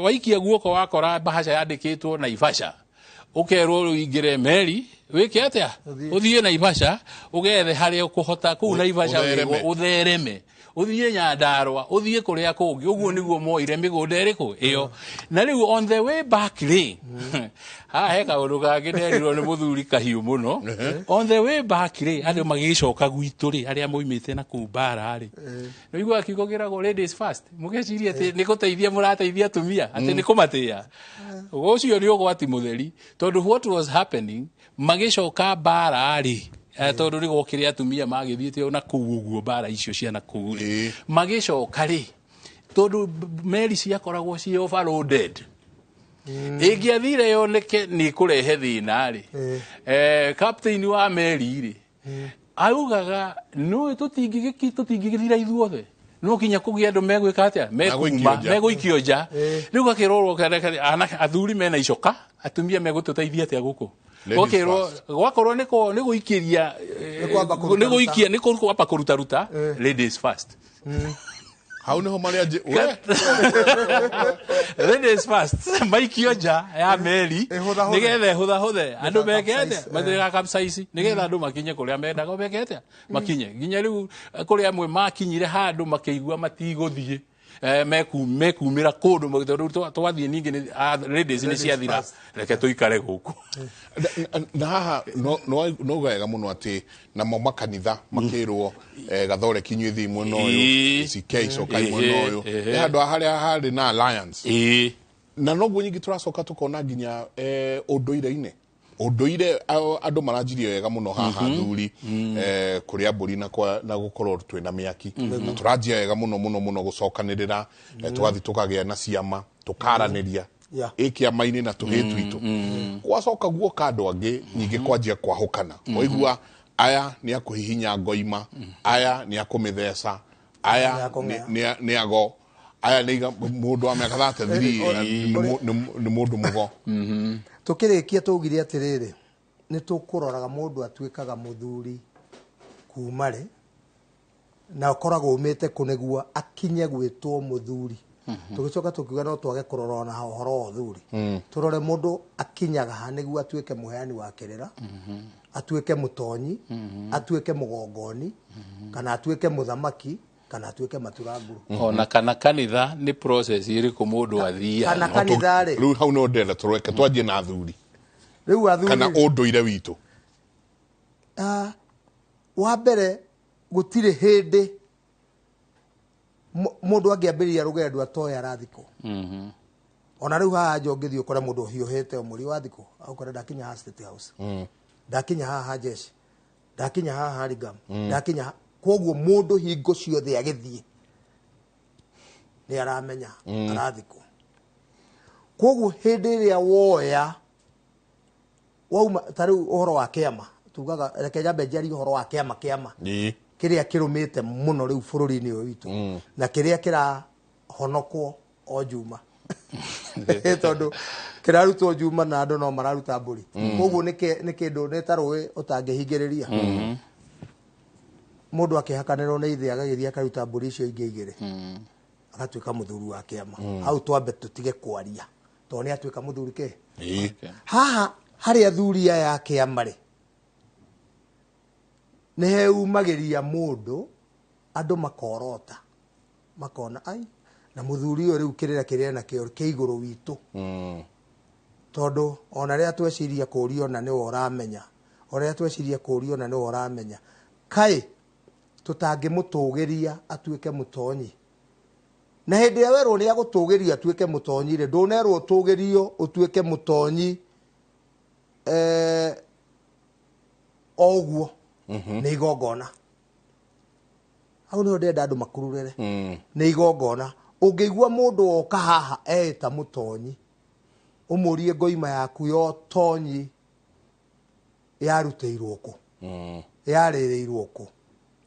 waikia guoko wakora bahasha yandĩkĩtwo Naivasha ukerwo ingĩre meri wĩke atia ũthiĩ Naivasha ũgethe harĩa ũkũhota kũu Naivasha ũthereme ũthiĩ Nyandarua ũthiĩ kũrĩa kũngĩ ũguo nĩguo moire mĩgũnda ĩrĩkũ ĩyo na rĩu on the way back rĩ haha he kaũndũ kangĩ nderirwo nĩ mũthuri kahiũ mũno on the way back rĩ andũ magĩcoka gwitũ rĩ arĩa moimĩte na kũu bara rĩ nĩiguo akiugo kĩragwo ladies first mũgeciria atĩ nĩ gũteithia mũrateithia atumia atĩ nĩ kũmatĩĩa ũcio nĩ ũgwati mũtheri tondũ what was happening magĩcoka bara rĩ tondũ nĩ gũkĩrĩ atumia magĩthiĩte na kũu ũguo bara icio cia na kũu rĩ magĩcoka rĩ tondũ meri ciakoragwo ci overloaded ĩngĩathire yoneke nĩ kũrehe thĩna rĩ captain wa meri rĩ augaga no tũtingĩgĩthira ithuothe no kinya kũgĩa andũ megwĩka atĩa megũikio nja rĩu gakĩrorwo athuri mena icoka atumia megũtũteithia atĩa gũkũ gwakorwo nĩ gũikĩria nĩ kwamba kũrutaruta ladies first hau niho marĩa ladies first maikio nja ya meri nĩgetha hũthahũthe andũ mekete mathĩga kapsaici nĩgetha andũ makinye kũrĩa mendaga mekete makinye nginya rĩu kũrĩa amwe makinyire handũ makĩigua matigũthiĩ mekumĩra kũndũ twathiĩ ningĩ ladies nĩ ciathira reke tũikare gũkũ na haha no wega mũno atĩ namo makanitha makĩrwo gathoreki inyuĩ thiĩ mwena ũyũ CK icoka mwena ũyũ handũ harĩa harĩ na alliance na noguo nyingĩ tũracoka tũkona nginya ũndũire-inĩ andũ maranjirie wega mũno haha thuri kũrĩa mbũri na gũkorwo twĩna mĩaki na tũranjia wega mũno gũcokanĩrĩra tũgathiĩ tũkagĩa na ciama tũkaranĩria ikiama-ini na tuhitu itu gwacoka guoka andu angi nyingi kwanjia kwahukana waigua aya ni akuhihinya ngoima aya ni akumitheca aya ni ago aya ni mundu wa miaka 33 ni mundu mugo tukirikia tugire atiriri ni tukuroraga mundu atuikaga muthuri kumare na ukoragwo umite kunegua akinye gwitwo muthuri tugicoka tukiuga no twage kurora na horo uthuri turore mundu akinyaga ha niguo atuike muheani wa kirira atuike mutonyi atuike mugongoni kana atuike muthamaki kana atuike maturanguru ona kana kanitha ni process iriku mundu athia kana kanitha ri riu hau no ndenda tureke twanjie na athuri riu athuri kana unduire witu wa mbere gutire hindi mundu angiambiriria rugendo atoya rathiko ona riu haha njongithio kore mundu hiuhite muri wa thiko aukore ndakinya ha State House ndakinya haha jeshi ndakinya haha Haringam ndakinya koguo mundu hingo ciothe agithie ni aramenya arathiko koguo hindi iria woya wauma tariu uhoro wa kiama tugaga reke jambe njari uhoro wa kiama kiria kirumite muno riu bururi-ini uyu witu na kiria kira honokwo o juma tondu kirarutwo juma na andu no mararuta mburi koguo ni kindu ni tarui utangihingiriria mundu akihakanirwo ni ithe agagithia akaruta mburi icio ingi igiri agatuika muthuri wa kiama au twambe tutige kwaria to ni atuika muthuri ke haha hari athuri aya kiama ri ni heumagiria mundu andu makorota makona ai na muthuri uyu riu kirira kiria na kio kiiguru witu tondu ona ria tweciria kurio na ni uramenya oria tweciria kurio na ni uramenya kai tutangimutugiria atuike mutonyi na hindi ya werwo ni agutugiria atuike mutonyi ri ndunerwo tugirio utuike mutonyi oguo ni igongona au ni ndenda andu makururere ni igongona ungeigua mundu oka haha eta mutonyi umurie ngoima yaku yo tonyi yaruteirwo ku yarereirwo ku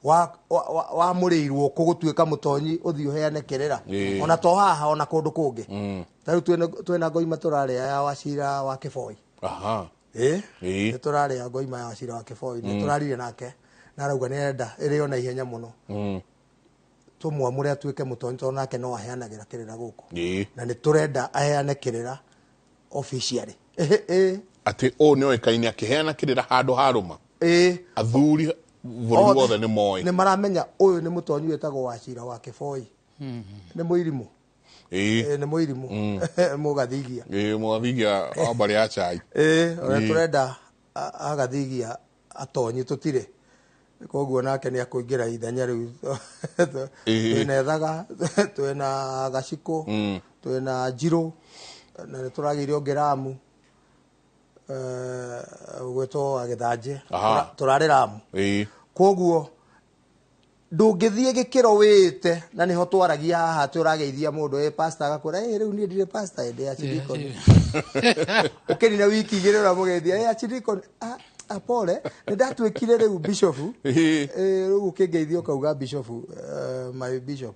wa mureirwo ku gutuika mutonyi uthi uheane kirira ona to haha ona kundu kungi tariu twena ngoima turare ya Wachira wa Kiboi ni turare ngoima ya Wachira wa Kiboi ni turarire nake na rauga nenda iri ona ihenya muno tumwamure atuike mutonyi to nake no aheanagira kirira guku na ni turenda aheane kirira officially ati o ni oikaini akiheana kirira handu haruma athuri bururi wothe ni moi ni maramenya uyu ni mutonyi wetagwo Wachira wa Kiboi ni muirimu ni muirimu mugathigia mugathigia abari ya chai ona turenda agathigia atonyi tutire koguo nake ni akuingira ithenya riu twina ethaga twina gaciko twina njiro na ni turagire ongeramu gwetwo agithanje turare ramu koguo ndungithie gikiro wite na niho twaragia haha turageithia mundu pastor agakora riu ni ndire pastor ende ya chidikoni ukeni na wiki igire ura mugeithia ya chidikoni apole ndatwikire riu bishop riu ukigeithio kauga bishop my bishop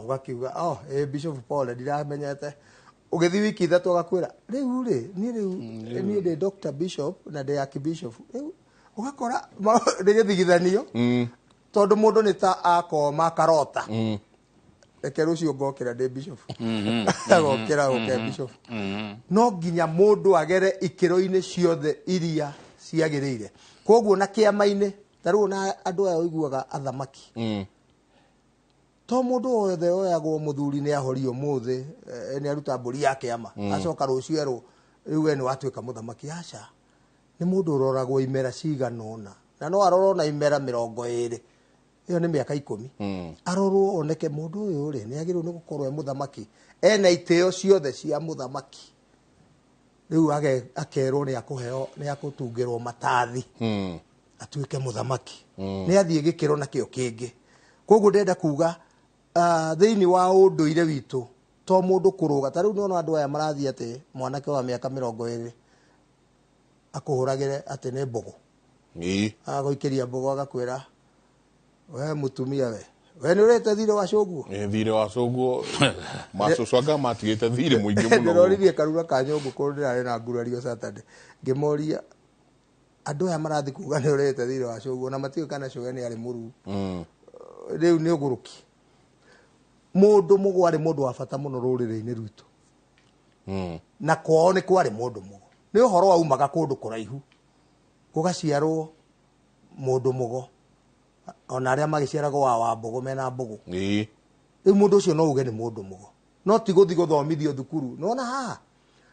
ugakiuga bishop Paul ndiramenyete ugethi wiki ithatu agakwira riu ni de Dr Bishop na de Archbishop ugakora ndigithigithanio tondu mundu ni ta akoma karota reke rucio ngokira de Bishop agokira uke Bishop no nginya mundu agere ikiro-ini ciothe iria ciagirire koguo na kiama-ini tariu na andu aya uiguaga athamaki to mundu wothe oyagwo muthuri ni ahorio muthi ni aruta mburi ya kiama acoka rucio ero riu ni watuika muthamaki aca ni mundu uroragwo imera ciganona na no arorwo na imera 20 iyo ni miaka 10 arorwo oneke mundu uyu ri ni agirwo ni gukorwo e muthamaki ena iteo ciothe cia muthamaki riu akerwo ni akuheo ni akutungirwo matathi atuike muthamaki ni athie gikiro na kio kingi koguo ndenda kuga thiini wa unduire witu to mundu kuruga ta riu nona andu aya marathi ati mwanake wa miaka 20 akuhuragire ati ni mbogo agoikiria mbogo agakwira we mutumia we ni urete thire wa cunguo thire wa cunguo macocanga matigite thire muingi muno ndorithie karura ka nyungu kuru ndirari na ngurario Saturday ngimoria andu aya marathi kuga ni urete thire wa cunguo na matiyo kana cunguo ni ari muru riu ni uguruki mundu mugo ari mundu wa bata muno rurire-ini rwitu na kwao ni kwari mundu mugo ni uhoro waumaga kundu kuraihu gugaciarwo mundu mugo ona aria magiciaragwo wa mbogo mena mbogo riu mundu ucio no uge ni mundu mugo no ti guthi guthomithio thukuru nona haha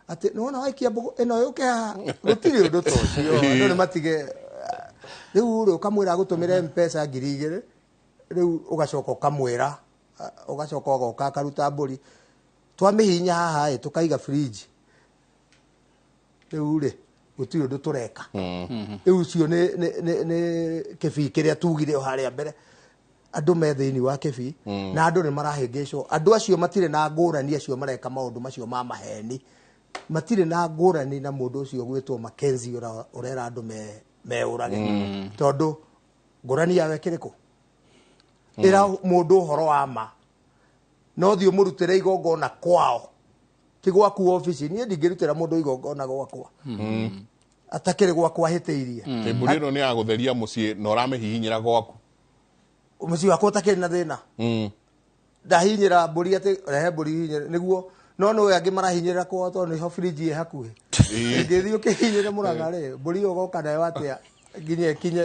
ati nona waikia mbogo ino yuke haha gutiri undu ta ucio andu ni matige riu uri ukamwira gutumire mpesa 2,000 riu ugacoka ukamwira ugacoka ugoka akaruta mburi twamihinya haha tukaiga fridge riu ri gutiri undu tureka riu cio ni kibi kiria tugire haria mbere andu me thiini wa kibi na andu ni marahingicwo andu acio matire na ngurani acio mareka maundu macio ma maheni matire na ngurani na mundu ucio gwitwo Mackenzie urera andu meurage tondu ngurani yawe kiriku ira mundu horo wa ma no thio murutire igongona kwao ti gwaku office ni ndingirutira mundu igongona gwakwa atakire gwakwa hiteirie mburi ino ni agutheria mucii no ramihihinyira gwaku mucii wakwa utakire na thina ndahinyira mburi ati rehe mburi hinyira niguo no no angi marahinyira kwao to ni ho fridge hakuhi ngithio ukihinyira murangare mburi ugoka nayo atia nginya kinye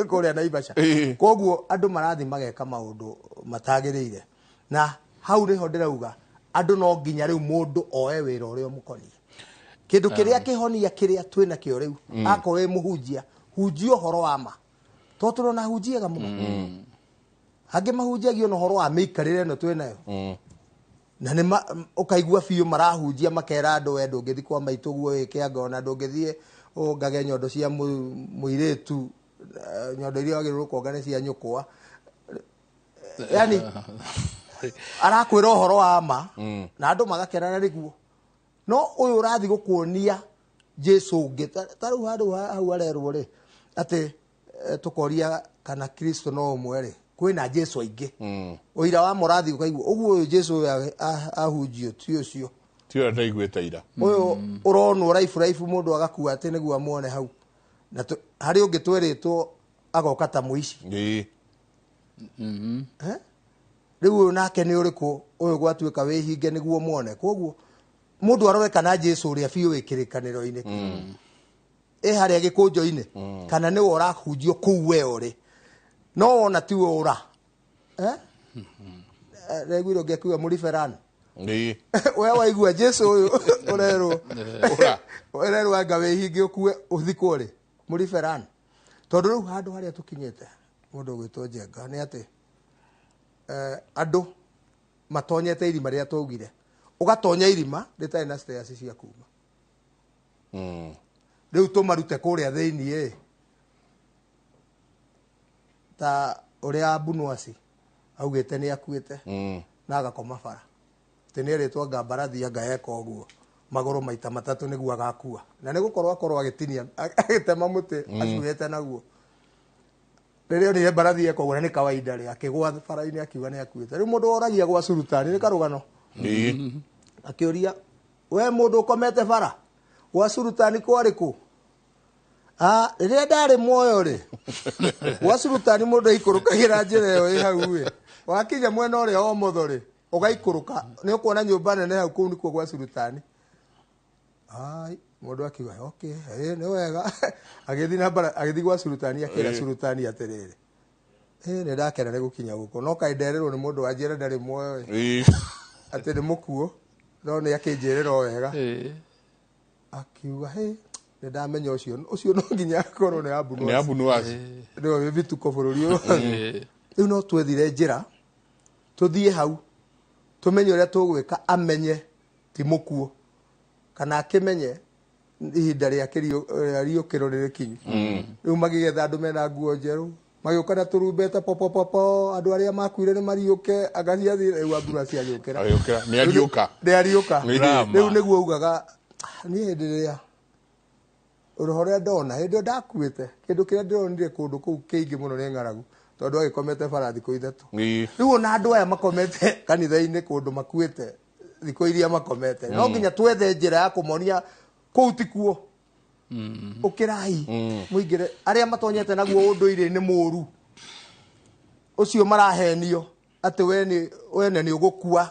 kuria Naivasha koguo andu marathi mageka maundu matagirire na hau riho ndirauga andu no nginya riu mundu oe wira uria mukonie kindu kiria kihonia kiria twina kio riu akowe muhunjia hunjio horo wa ma to turona hunjiaga muno hangi mahunjiagio no horo wa mikarire no twinayo na ni ukaigua biu marahunjia makera andu wendo ngithi kwa maitu guo wikianga ona ndungithie ngage nyondo cia muiretu nyondo iria wagirwo kuongane cia nyukwa yani arakwira uhoro wa ma na andu magakerana riguo no uyu urathi gukuonia Jesu ungi taru handu hau arerwo ri ati tukoria kana Kristo no umwe ri kwina Jesu aingi uira wa murathi ukaigua uguo uyu Jesu ahunjio ti ucio tio ndaiguite ira uyu uronwo raifu mundu agakua ati niguo muone hau na hari ungi twiritwo agoka ta muici riu nake ni uriku uyu gwatuika wihinge niguo muone koguo mundu aroreka na Jesu uria biu wikirikaniro-ini haria gikunjo-ini kana ni wora hunjio kuu we uri no ona ti ura reguiro ngekuwa muriferani we waigua Jesu uyu urerwo anga wihinge ukue uthikwo ri muriferani tondu riu handu haria tukinyite mundu gwitwo Njenga ni ati andu matonyete irima ria twaugire ugatonya irima ritari na stairs cia kuma riu tumarute kuria thiini ta uria Bunwasi augite ni akuite na agakoma bara teniritwo ngambarathi anga eka uguo maguru maita matatu niguo agakua na nigukorwo akorwo agitinia agitema muti acuete naguo ririo ni mbarathi eka uguo ni kawaida ri akigwa bara-ini akiuga ni akuite riu mundu oragia gwa surutani ni karugano akiuria we mundu ukomete bara gwa surutani kwariku riria ndari muoyo ri gwa surutani mundu ikurukagira njira iyo hau wakinya mwena uria o motho ri ugaikuruka ni ukuona nyumba nene hau kuu nikuo gwa surutani mundu akiuga okay ni wega agithi na bara agithi gwa surutani akira surutani atiriri ni ndakena ni gukinya guko no kai ndererwo ni mundu wanjira ndari muoyo ati ni mukuo no ni akinjirira wega akiuga ni ndamenya ucio no nginya akorwo ni Bunwasi ni vituko bururi uyu riu no twethire njira tuthie hau tumenye uria tugwika amenye ti mukuo kana akimenye ihinda ria riukiro riri kinyu riu magigetha andu mena nguo njeru magĩũka na turumbeta popopopo andũ arĩa makuire nĩ mariũke agaciathi rĩu ambulance agĩũkĩra nĩ ariũka rĩu nĩguo ugaga niĩ hĩndĩ ĩrĩa ũrĩa ndona hĩndĩ ndakuĩte kĩndũ kĩrĩa ndĩronire kũndũ kũu kĩingĩ mũno nĩ ng'aragu tondũ agĩkomete bara thikũ ithatũ rĩu ona andũ aya makomete kanitha-inĩ kũndũ makuĩte thikũ iria makomete no nginya twethe njĩra ya kũmonia kũu ti kuo ũkĩrai mũingĩre arĩa matonyete naguo ũndũire-inĩ mũũru ũcio marahenio atĩ we nĩ ũgũkua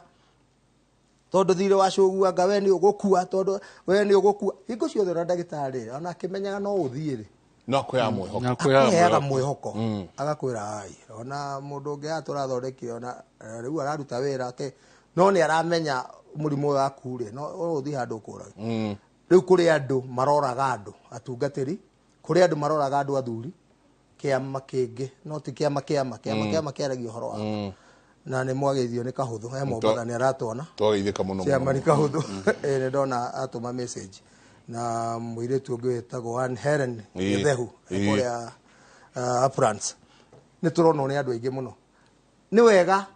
tondũ thirĩ wa cũguanga we nĩ ũgũkua tondũ we nĩ ũgũkua hingo ciothe ũrĩa ndagĩtarĩ ona akĩmenyaga no ũthiĩ-rĩ no akwĩyaga mwĩhoko agakwĩra ai ona mũndũ ũngĩ tũrathondekire ona rĩu araruta wĩra no nĩ aramenya mũrimũ ũyũ waku-rĩ no ũthiĩ handũ ũkũrage rĩu kũrĩ andũ maroraga andũ atungatĩri kũrĩ andũ maroraga andũ athuri kĩama kĩngĩ no ti kĩama kĩaragia ũhoro wa na nĩ mwagĩithio nĩ Kahũthũ Mombatha nĩ aratwona twageithĩka mũno kĩama nĩ Kahũthũ nĩ ndona atũma message na mũirĩtu ũngĩ wĩtagwo Ann Helen Gĩthehu kũrĩa France nĩ tũrona nĩ andũ aingĩ mũno nĩ wega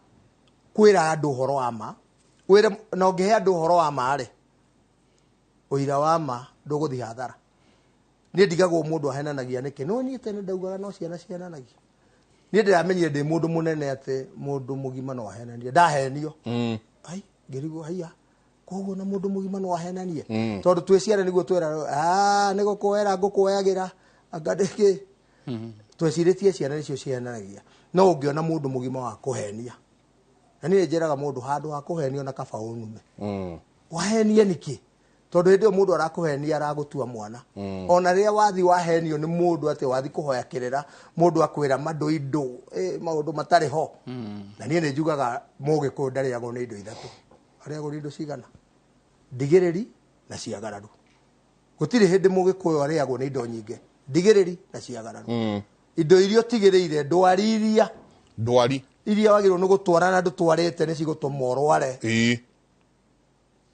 kwĩra andũ ũhoro wa ma na ũngĩhe andũ ũhoro wa ma-rĩ ũira wa ma ndũgũthiĩ hathara niĩ ndigagwo mũndũ ahenanagia nĩkĩ no niĩ tene ndaugaga no ciana cihenanagia niĩ ndĩramenyire ndĩ mũndũ mũnene atĩ mũndũ mũgima no ahenanie ndahenio ai ngĩrigwo haiya koguo na mũndũ mũgima no ahenanie tondũ twĩ ciana nĩguo twĩra nĩ gũkũera ngũkũyagĩra anga ndĩkĩ twecirĩtie ciana nĩcio cihenanagia no ũngĩona mũndũ mũgima wa kũhenia na niĩ njĩraga mũndũ handũ ha kũhenio na kaba ũnume wahenie nĩkĩ tondũ hĩndĩ ĩyo mũndũ arakũhenia aragũtua mwana ona rĩrĩa wathi wahenio nĩ mũndũ atĩ wathi kũhoya kĩrĩra mũndũ akwĩra mandũ indo maũndũ matarĩ ho na niĩ nĩ njugaga Mũgĩkũyũ ndarĩagwo nĩ indo ithatũ arĩagwo nĩ indo cigana ndigĩrĩri na ciagararu gũtirĩ hĩndĩ Mũgĩkũyũ arĩagwo nĩ indo nyingĩ ndigĩrĩri na ciagararu indo iria ũtigĩrĩire ndwari iria wagĩrĩirwo nĩ gũtwara na ndũtwarĩte nĩ cigũtũma ũrware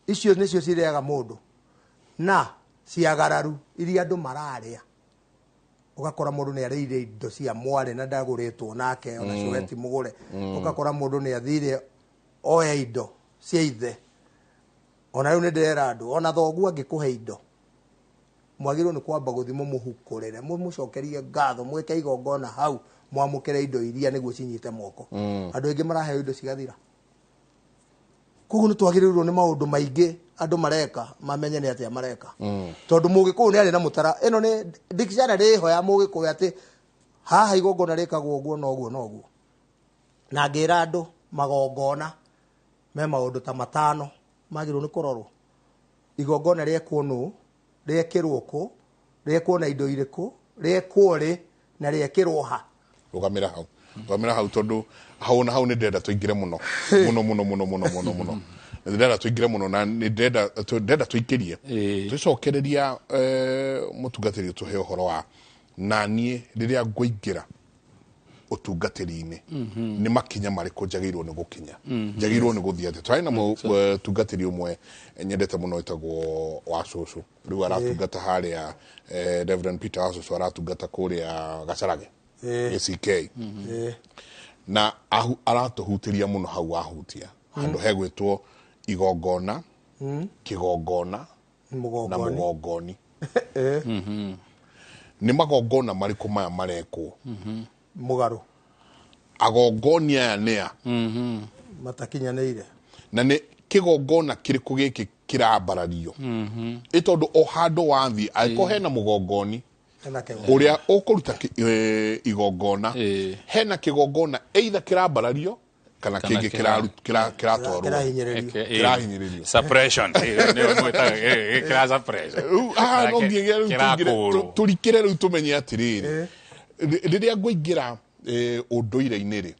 icio nĩcio cirĩaga mũndũ na ciagararu iria andũ mararĩa ũgakora mũndũ nĩ arĩire indo cia mwarĩ na ndagũrĩtwo nake ona cio ti mũgũre ũgakora mũndũ nĩ athire oya indo cia ithe ona rĩu nĩ ndĩrera andũ ona thoguo angĩkũhe indo mwagĩrĩirwo nĩ kwamba gũthimwo mũhukũrĩre mũcokerie ngatho mwĩke igongona hau mwamũkĩre indo iria nĩguo cinyite moko andũ aingĩ maraheo indo cigathira koguo nĩ twagĩrĩirwo nĩ maũndũ maingĩ andũ mareka mamenye nĩ atĩa mareka tondũ Mũgĩkũyũ nĩ arĩ na mũtara ĩno nĩ dictionary ĩho ya Mũgĩkũyũ atĩ haha igongona rĩkagwo ũguo na ũguo na ũguo na ngĩra andũ magongona me maũndũ ta matano magĩrĩirwo nĩ kũrorwo igongona rĩekwo nũ rĩekĩrwo kũ rĩekwo na indo irĩkũ rĩekwo rĩ na rĩekĩrwo ha rũgamĩra hau tondũ hau nĩ ndĩrenda tũingĩre mũno ndĩrenda tũingĩre mũno na ndĩrenda tũingĩrie tũcokereria mũtungatĩri ũtũhe ũhoro wa na niĩ rĩrĩa ngũingĩra ũtungatĩri-inĩ nĩ makinya marĩkũ njagĩrĩirwo nĩ gũkinya njagĩrĩirwo nĩ gũthiĩ atĩ twarĩ na mũtungatĩri ũmwe nyendete mũno wĩtagwo wa cũcũ rĩu aratungata harĩa Reverend Peter wa cũcũ aratungata kũrĩa Gacarage ACK na aratũhutĩria mũno hau ahutia handũ hegwĩtwo igongona kĩgongona na mũgongoni nĩ magongona marĩkũ maya marekwo mũgarũ agongoni aya nĩa matakinyanĩire na nĩ kĩgongona kĩrĩkũ gĩkĩ kĩrambarario tondũ o handũ wathiĩ angĩkorwo hena mũgongoni ũrĩa ũkũruta igongona hena kĩgongona either kĩrambarario kana kĩngĩ kĩratwarwo kĩrahinyĩrĩrio suppression tũrikĩre rĩu tũmenye atĩrĩrĩ rĩrĩa ngũingĩra ũndũire-inĩ rĩ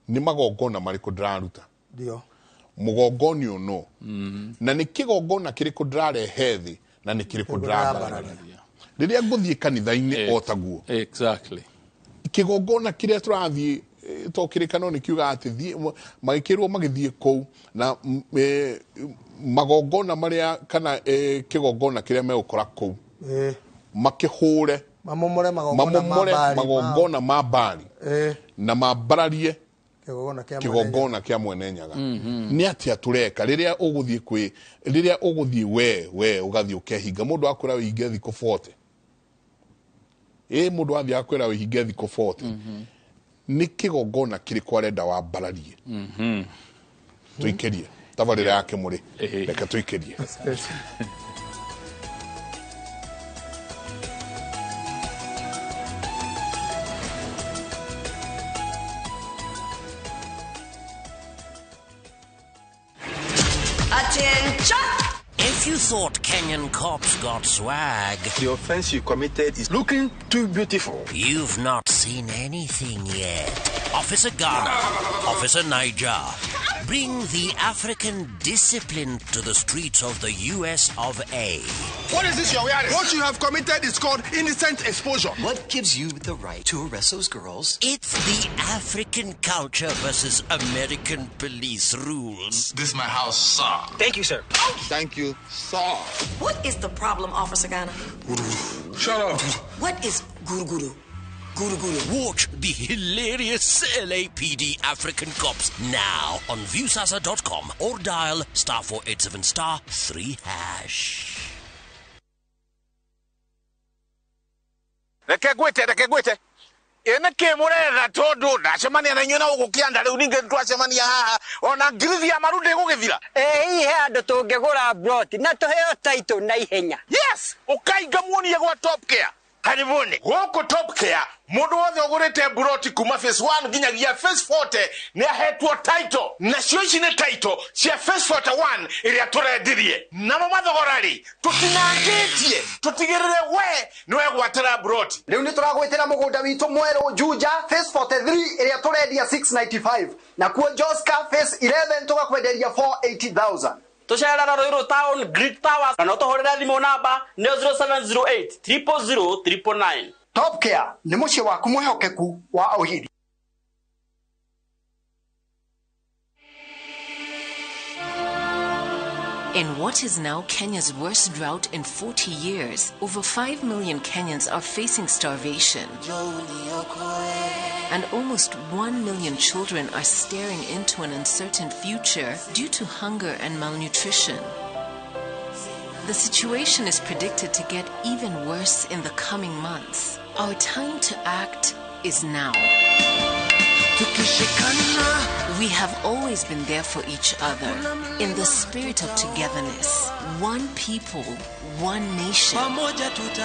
nĩ magongona marĩkũ ndĩraruta mũgongoni ũno na nĩ kĩgongona kĩrĩkũ ndĩrarehe thĩ na nĩ kĩrĩkũ ndĩrambararia rĩrĩa ngũthiĩ kanitha-inĩ o taguo kĩgongona kĩrĩa tũrathiĩ to kĩrĩkano nĩ kiuga atĩ magĩkĩrwo magĩthiĩ kũu na magongona marĩa kana kĩgongona kĩrĩa megũkora kũu makĩhũre mamomore magongona ma Mbari na mambararie kigongona kia Mwenenyaga ni atia tureka riria uguthie we ugathie ukehinga mundu akwira wihinge thiko 40 mundu athie akwira wihinge thiko 40 ni kigongona kiriku arenda wa mbararie tuikerie tabarira yake muri reka tuikerie If you thought Kenyan cops got swag, the offense you committed is looking too beautiful. You've not seen anything yet. Officer Ghana, Officer Niger, bring the African discipline to the streets of the US of A. What is this you're wearing? What you have committed is called indecent exposure. What gives you the right to arrest those girls? It's the African culture versus American police rules. This is my house, sir. Thank you, sir. Thank you, sir. What is the problem, Officer Ghana? Shut up. What is guru guru? Guru guru. Watch the hilarious LAPD African Cops now on viewsasa.com or dial *487 *3#. Reke gwite ene ke muretha tondu ndacemania na inyuĩ na ũgũkĩanda rĩu ningĩ twacemania haha ona ngirithi ya marundi gũgĩthira hihi he andũ tũngĩgũra broti na tũheo taitũ na ihenya. Yes, ũkainga muonie gwa Top Care. Karibuni gũkũ Top Care mundu wothe ũgũrĩte buroti kuma phase 1 nginyagia phase 40 nĩ ahetwo title nacio ici nĩ title cia phase 41 iria tũrendirie namo mathogorari tũtinangĩtie tũtigĩrĩre we nĩwe gwatĩra buroti. Rĩu nĩ tũragwĩtĩra mũgũnda witũ mwerũ Juja phase 43 iria tũrendia 695 na kuo Joska phase 11 tũgakwenderia 480,000. Tucerera Ruiru Town Grid Towers na tũhũrĩre thimũ namba 0708 000 999. Top Care nĩ mũciĩ waku mwĩhokeku wa ũgitĩri. In what is now Kenya's worst drought in 40 years, over 5 million Kenyans are facing starvation. And almost 1 million children are staring into an uncertain future due to hunger and malnutrition. The situation is predicted to get even worse in the coming months. Our time to act is now. We have always been there for each other in the spirit of togetherness. One people, one nation.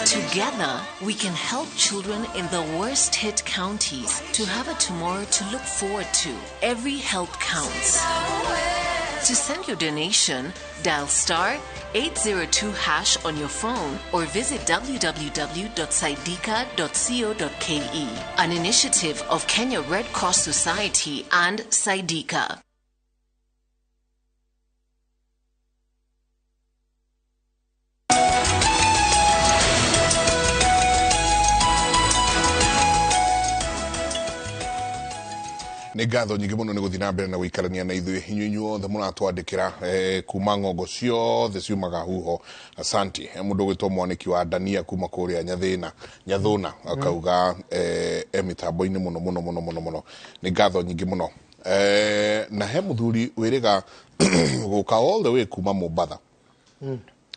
Together, we can help children in the worst hit counties to have a tomorrow to look forward to. Every help counts. To send your donation, dial *802# on your phone or visit www.sidika.co.ke. An initiative of Kenya Red Cross Society and Sidika. nĩ ngatho nyingĩ mũno nĩ gũthiĩ na mbere na gũikarania na ithuĩ inyuĩ othe mũratwandĩkĩra kuma ng'ongo ciothe ciumaga huho. Asanti mũndũ gwĩtwo mwanĩki wa Dania kuma kũrĩa Nyathũna akauga mĩtambo-inĩ mũno nĩ ngatho nyingĩ mũno. Na he mũthuri wĩrĩga gũka all the way kuma Mombatha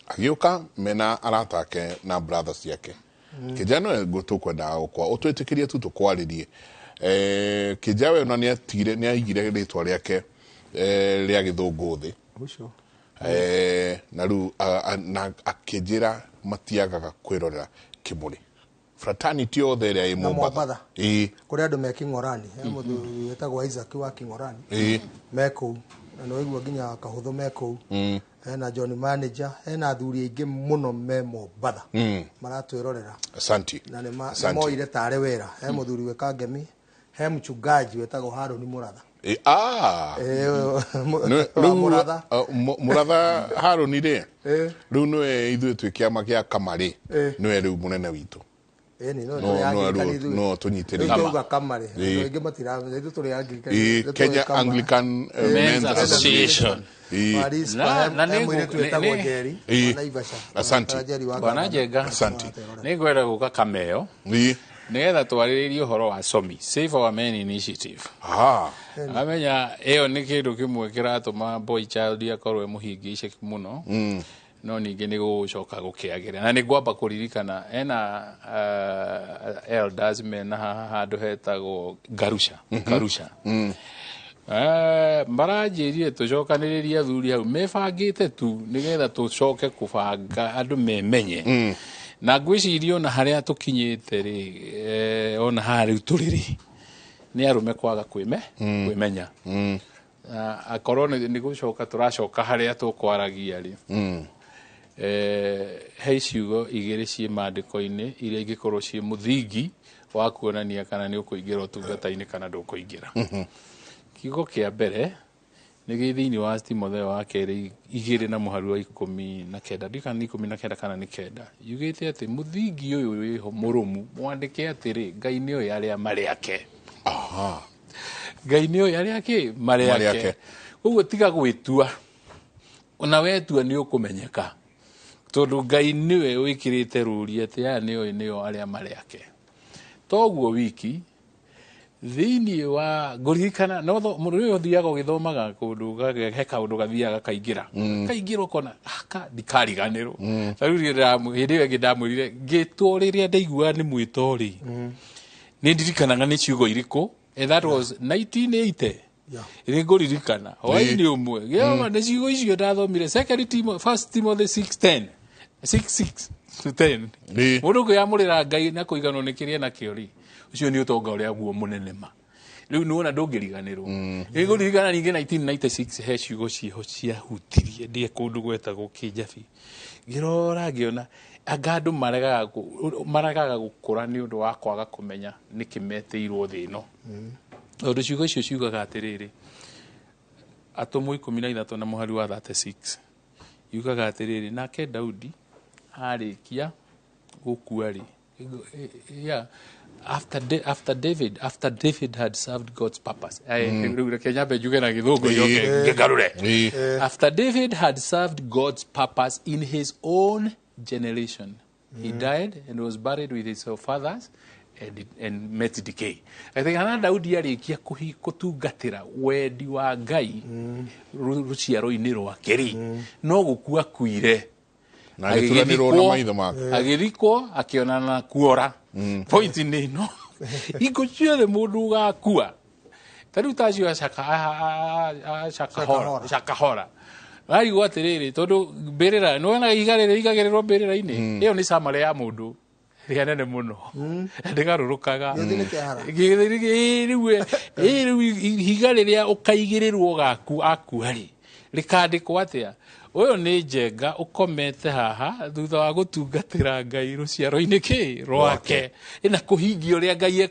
agĩũka mena aratake na brothers yake kijana tũkwendaga gũkwa ũtwĩtĩkĩrie tu tũkwarĩrie. Kijawe na nĩ aigire rĩtwa rĩake rĩa gĩthũngũ thĩ na rĩu akĩnjĩra matiagaga kwĩrorera kĩmũrĩ fraternity othe ĩrĩa ĩ Mombatha kũrĩ andũ me King'orani mũthuri wĩtagwo Isaac wa King'orani me kũu na no igua nginya Kahũthũ me kũu na John Manager na athuri aingĩ mũno me Mombatha maratwĩrorera. Asanti na nĩ moire tarĩ wĩra he mũthuri wĩ Kangemi he mchungaji wetagwo Haroni Muratha Muratha Haroni rĩ rĩu nĩwe ithuĩ twĩ kĩama gĩa Kamarĩ nĩwe rĩu mũnene witũ no tunyitire kamare ingi matira ndio tuli Anglican Kenya Anglican Men's Association asante bwana Njenga asante nigwera guka kameo nigetha twarĩrĩrie ũhoro wa SOMI, Save Our Men Initiative. Amenya ĩyo nĩ kĩndũ kĩmwe kĩratũma boy child akorwo mũhingi iceki mũno no ningĩ nĩ gũcoka gũkĩagĩra na nĩ ngwamba kũririkana ena elders mena handũ hetagwo Garusha maranjĩrire tũcokanĩrĩrie athuri hau mebangĩte tu nĩgetha tũcoke kũbanga andũ memenye na ngwĩciria ona harĩa tũkinyĩte rĩ ona harĩa tũrĩ nĩ arume kwaga kwĩmenya akorwo nĩ gũcoka tũracoka harĩa tũkwaragia rĩ he iciugo igĩrĩ ciĩ maandĩko-inĩ iria ingĩkorwo ciĩ mũthingi wa kuonania kana nĩ ũkũingĩra ũtungata-inĩ kana ndũkũingĩra. Kiugo kĩa mbere nĩ gĩ thĩinĩ wa Timotheo wa kerĩ 2:19 ndikana 19 kana nĩ 9 yugĩte atĩ mũthingi ũyũ wĩho mũrũmu mwandĩke atĩrĩ Ngai nĩ oĩ arĩa marĩ ake. Ngai nĩ oĩ arĩa ake marĩ ake. Ũguo tiga gwĩtua ona wetua nĩ ũkũmenyeka tondũ Ngai nĩwe wĩkĩrĩte rũũri atĩ aya nĩo arĩa marĩ ake. Toguo wiki thĩinĩ wa ngũririkana no mũndũ ũyũ ũthiaga ũgĩthomaga kũndũ he kaũndũ gathiaga kaingĩra ũkona aka ndikariganĩrwo rĩu hĩndĩ ĩyo ĩngĩ ndamwĩrire ngĩtwo rĩrĩa ndaiguaga nĩ mwĩto-rĩ nĩ ndirikanaga nĩ ciugo irĩkũ that was 1980 nĩ ngũririkana hwaĩ-inĩ ũmwe gĩoma nĩ ciugo icio ndathomire 1 Timothy 6:10 mũndũ kwĩyamũrĩra Ngai na kũiganwo nĩ kĩrĩa nakĩo-rĩ ucio ni utonga uria guo munenema riu nuona ndungiriganirwo niguririkana ningi 1996 he ciugo ciho ciahutirie ndie kundu gwetagwo Kijabi ngirora ngiona angandu maragaga gukura ni undu wa kwaga kumenya nikimeteirwo thi no undu ciugo icio ciugaga atiriri atomo 13 na muhari wa 36 yugaga atiriri nake Daudi arikia gukuari after David had served God's purpose. After David had served God's purpose in his own generation, he died and was buried with his fathers and met decay. I think Daudi arikia kutungatira wendi wa Ngai ruciaro-inĩ rwake no gukua kuire agithikwo akionana na kuora point ni no iko ciothe mundu gakua tariu tacio shakahora ari gwatiriri tondu mbirira nona igagirirwo mbirira-ini iyo ni samare ya mundu ria nene muno ndigarurukaga riu higa riria ukaigirirwo gaku akuari rikandikwo atia uyu ni Njenga ukomete haha thutha wa gutungatira Ngai ruciaro-ini ki rwake ina kuhingia uria Ngai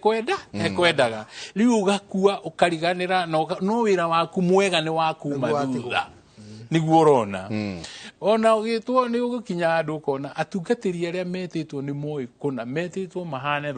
ekwendaga riu ugakua ukariganira no wira waku mwega ni waku mathutha niguo urona ona ugitwo ni ugukinya andu ukona atungatiri aria metitwo ni moi kuna metitwo mahane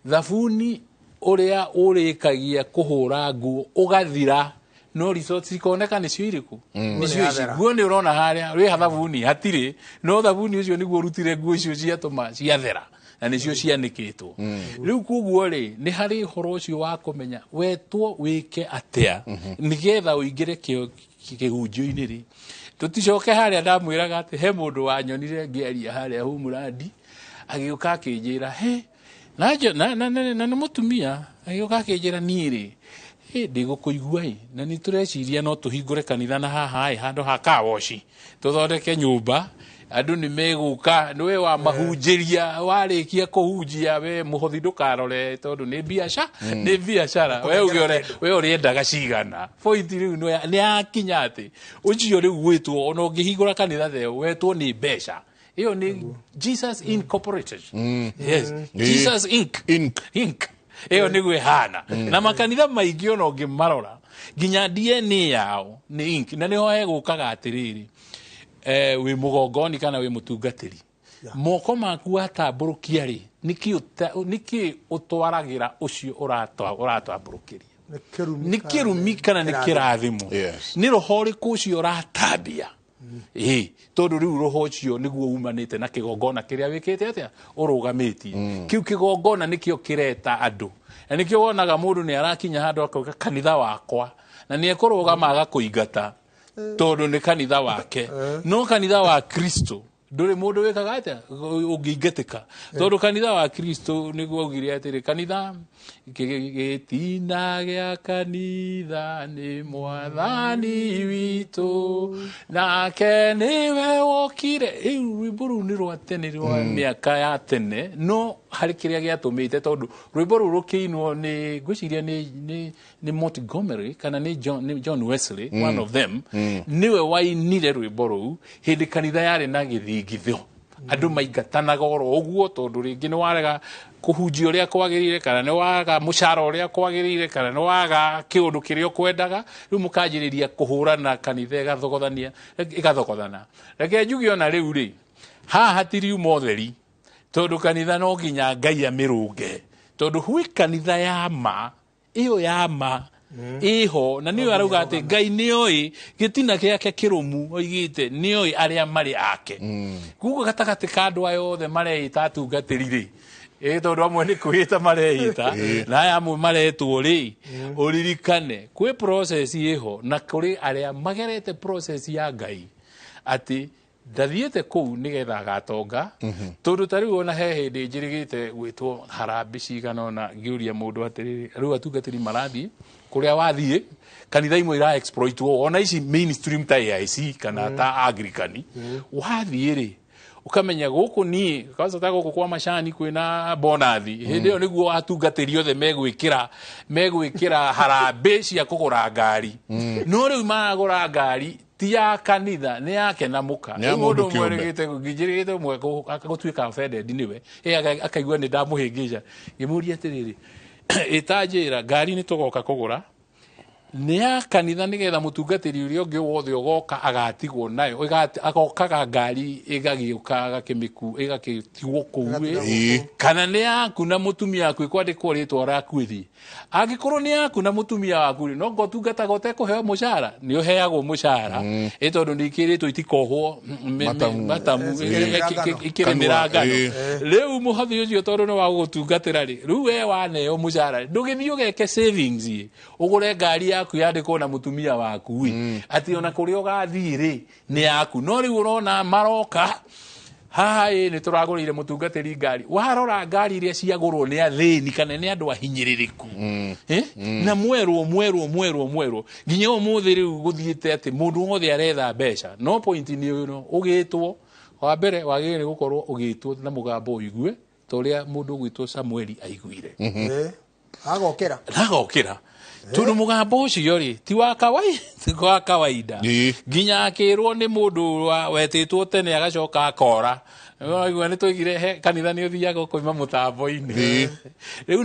thabuni uria urikagia kuhura nguo ugathira no results ikoneka ni cio iriku ni cio ici guo ni urona haria wi thabuni hatiri no thabuni ucio niguo rutire nguo icio ciatuma ciathera na ni cio cianikitwo riu kuguo ri ni hari horo ucio wa kumenya wetwo wike atia nigetha uingire kihunjio-ini ri tuticoke haria ndamwiraga ati he mundu wanyonire ngiaria haria humurandi agiuka akinjira he na mutumia agiuka akinjira niiri ndigukuigua na ni tureciria no tuhingure kanitha na haha handu hakawoci tuthondeke nyumba andu ni meguka niwe wa mahunjiria warikia kuhunjia we muhothi ndukarore tondu ni biashara we uriendaga cigana point riu ni akinya ati ucio riu gwitwo ona ungihingura kanitha theo wetwo ni mbeca iyo ni Jesus Incorporated yes Jesus Inc. Eyo niguo hana na makanitha maingĩ ona ũngĩmarora nginya DNA yao nĩ ink na nĩho egũkaga atiriri wĩ mũgongoni kana wĩ mũtungatĩri moko maku atambũrũkia rĩ niki utwaragira ucio uratwambũrũkĩria nĩ kĩrumi kana nĩ kĩrathimo nĩ roho rĩkũ ũcio ũratambia tondũ rĩu roho ũcio nĩguo umanĩte na kĩgongona kĩrĩa wĩkĩte atĩa ũrũgamĩtie kĩu kĩgongona nĩkĩo kĩreta andũ na nĩkĩo wonaga mũndũ nĩ arakinya handũ akauga kanitha wakwa na nĩ ekũrũgama agakũingata tondũ nĩ kanitha wake no kanitha wa Kristo ndũrĩ mũndũ wĩkaga atĩa ũngĩingatĩka tondũ kanitha wa Kristo nĩguo augire atĩrĩ kanitha gĩtina gĩa kanitha nĩ mwathani witũ nake nĩwe wokire rwĩmbo rũu nĩ rwa tene rwa mĩaka ya tene no harĩ kĩrĩa gĩatũmĩte tondũ rwĩmbo rũu rũkĩinwo nĩ ngwĩciria nĩ Montgomery kana nĩ John Wesley one of them niwe wainire rwĩmbo rũu hĩndĩ kanitha yarĩ na gĩthingithio andũ maingatanaga oro ũguo tondũ rĩngĩ nĩ warega kũhunjia ũrĩa kwagĩrĩire kana nĩ waga mũcara ũrĩa kwagĩrĩire kana nĩ waga kĩũndũ kĩrĩa ũkwendaga rĩu mũkanjĩrĩria kũhũrana kanitha ĩgathogothana reke njuge ona rĩu rĩ haha hatiriuma ũtheri tondũ kanitha no nginya Ngai amĩrũnge tondũ hwi kanitha ya ma ĩyo ya ma iho na niyo arauga ati Ngai nĩoĩ gĩtina gĩake kĩrũmu oigĩte nĩoĩ arĩa marĩ ake kuko gatagati ka andũ aya othe mareita atungatĩri rĩ tondũ amwe nĩ kwĩta mareita na aya amwe maretwo rĩ ũririkane kwĩ process iho na kũrĩ arĩa magerete process ya Ngai ati ndathiĩte kũu nĩgetha agatonga tondũ tarĩu ona he hĩndĩ njĩrĩgĩte gwĩtwo harambĩ cigana ona ngĩũria mũndũ atĩrĩrĩ rĩu atungatĩri marathiĩ kũrĩa wathiĩ kanitha imwe ira exploitwo ona ici mainstream ta AIC kana ta Anglicani wathiĩ rĩ ukamenya gũkũ niĩ kaza ta gũkũ kwa macani kwĩna bonathi hĩndĩ ĩyo nĩguo atungatĩri othe megwĩkĩra harambĩ cia kũgũra ngari no rĩu maragũra ngari ti ya kanitha nĩ yake na mũka mũndũ mwerĩgĩte ngĩnjĩrĩgĩte ũmwe agũtuĩka offended nĩwe akaigua nĩ ndamũhĩngĩca ngĩmũria atĩrĩrĩ ĩtanjĩra ngari nĩ tũgoka kũgũra nĩ ya kanitha nĩgetha mũtungatĩri ũrĩa ũngĩ wothe ũgoka agatigwo nayo agokaga ngari ĩgagĩũka ĩgagĩtigwo kũu kana nĩ yaku na mũtumia waku ĩkwandĩkwo rĩtwa rĩaku ĩthiĩ angĩkorwo nĩ yaku na mũtumia waku no ngotungataga ũtekũheo mũcara nĩ ũheagwo mũcara tondũ nĩ ikĩrĩtwo itikohwo matamu ikĩrĩmĩra ngano rĩu mũhothi ũcio tondũ nĩ wa gũgũtungatĩra rĩ rĩu we waneo mũcara ndũgĩthiĩ ũgeke savings ũgũre ngari yaku yandĩkwo na mũtumia waku ati ona kũrĩa ũgathiĩ rĩ nĩ yaku no rĩu ũrona maroka haha nĩ tũragũrĩire mũtungatĩri ngari warora ngari iria ciagũrwo nĩ athĩni kana nĩ andũ ahinyĩrĩrĩku na mwerwo nginya ũmũthĩ rĩu gũthiĩte atĩ mũndũ wothe aretha mbeca no point nĩ ũno ũgĩtwo wa mbere wagĩrĩire gũkorwo ũgĩtwo na mũgambo ũigue ta ũrĩa mũndũ ũgwĩtwo Samueli aiguire agokĩra tondũ mũgambo ũcio rĩ ti wa kawaida nginya akĩrwo nĩ mũndũ wetĩtwo tene agacoka akora nĩ tũigire kanitha nĩ ũthiaga ũkoima mũtambo-inĩ rĩu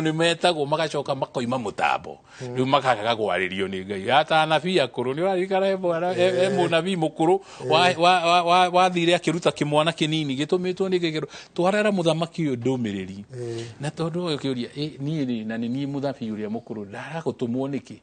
nĩ metagwo magacoka makoima mũtambo rĩu makaga gwarĩrio nĩ Ngai ata nabii akũrũ nĩ ũrarikana he mũnabii mũkũrũ wathire akĩruta kĩmwana kĩnini gĩtũmĩtwo nĩ Ngai twarera mũthamaki ũyũ ndũmĩrĩri na tondũ ũyũ kĩũria niĩ na nĩ mũthamaki ũrĩa mũkũrũ ndagũtũmwo nĩkĩ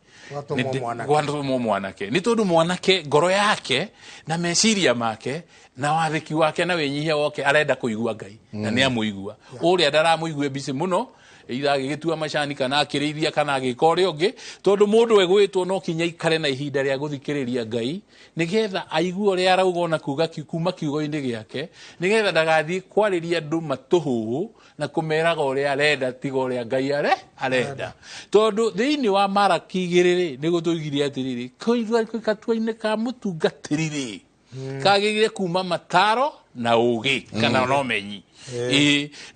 gwatũmwo mwanake nĩ tondũ mwanake ngoro yake na meciria make na wathĩki wake na wĩnyihia wake arenda kũigua Ngai na nĩ amũigua ũrĩa ndaramũigua mbici mũno either agĩgĩtua macani kana akĩrĩithia kana agĩka ũrĩa ũngĩ tondũ mũndũ egwĩtwo no kinya ikare na ihinda rĩa gũthikĩrĩria Ngai nĩgetha aigue ũrĩa arauga ona kuga kuma kiugo-inĩ gĩake nĩgetha ndagathiĩ kwarĩria andũ matũhũhũ na kũmeraga ũrĩa arenda tiga ũrĩa Ngai arenda tondũ thĩinĩ wa Maraki 2 nĩ gũtũigire atĩrĩrĩ katua-inĩ ka mũtungatĩri kagĩgire kuma mataro na ũgĩ kana no menyi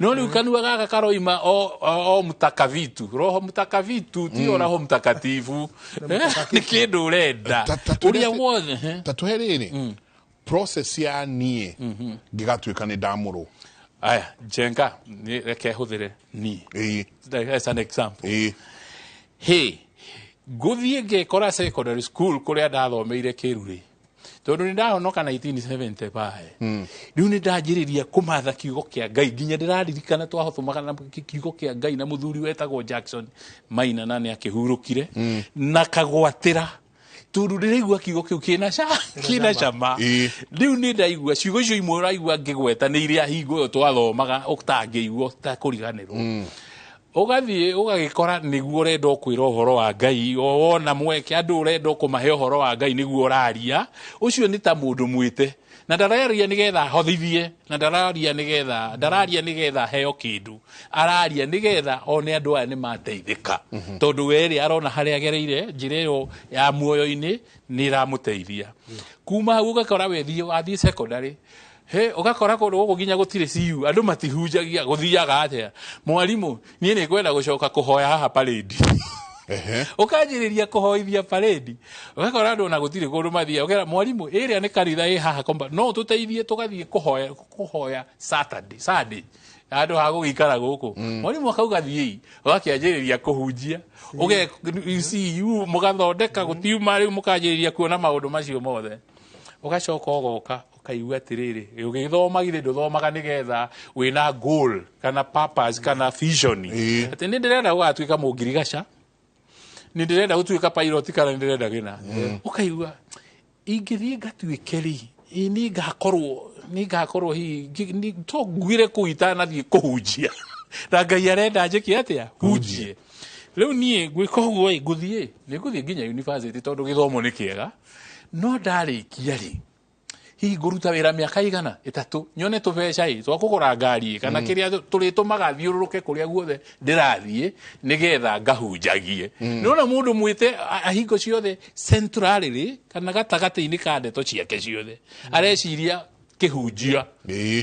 no rĩu kanua gaka karoima o mtakavitu roho mtakavitu ti roho mtakatifu nĩ kĩndũ ũrenda ũrĩa wothe ta tũhe rĩrĩ process ya niĩ ngĩgatuĩka nĩ ndamũrũ aya Njenga reke hũthĩre niĩ as an example ngũthiĩ ngekora secondary school kũrĩa ndathomeire Kĩrurĩ tondu ni ndahonoka 1970 pae riu ni ndanjiriria kumatha kiugo kia Ngai nginya ndiraririkana twahothomaga na kiugo kia Ngai na muthuri wetagwo Jackson Maina na ni akihurukire na kagwatira tondu ndiraigua kiugo kiu kina cama riu ni ndaigua ciugo icio imwe uraigua ngigweta ni iria hingo yo twathomaga utangiigua utakuriganirwo ugathie ugagikora niguo urenda kwira uhoro wa Ngai wona mweke andu urenda kumahe uhoro wa Ngai niguo uraria ucio ni ta mundu mwite na ndararia nigetha hothithie na ndararia nigetha heo kindu araria nigetha one andu aya ni mateithika tondu weri arona hari agereire njira yo ya muoyo-ini ni ramuteithia kuma hau ugakora wethie wathie secondary ugakora kundu guku nginya gutire ciu andu matihunjagia guthiaga atia mwalimu nie ni kwenda gucoka kuhoya haha parade ukanjiriria kuhoithia parade ugakora andu na gutire kundu mathia ugera mwalimu iria ni kanitha i haha komba no tuteithie tugathie kuhoya Saturday andu ha gugikara guku mwalimu akauga thii ugakianjiriria kuhunjia uge ciu mugathondeka gutiuma riu mukanjiriria kuona maundu macio mothe ugacoka ugoka kaigua tiriri ugithomagire nduthomaga nigetha wina goal kana purpose kana vision ati ni ndirenda gutwika mungirigaca ni ndirenda gutwika pilot kana ni ndirenda gina ukaigua ingithie ngatwikeri ni ngakorwo hi ni to gwire kuitana thie kuhunjia na Ngai arenda njiki atia hunjie riu nie gwika uguo nguthie ni nguthie nginya university tondu githomo ni kiega no ndarikia ri hi nguruta wira miaka igana 3 nyone tubeca twakugura ngari kana kiria turitumaga thiururuke kuria guothe ndirathie nigetha ngahunjagie nona mundu mwite ahingo ciothe centrally kana gatagati-ini ka ndeto ciake ciothe areciria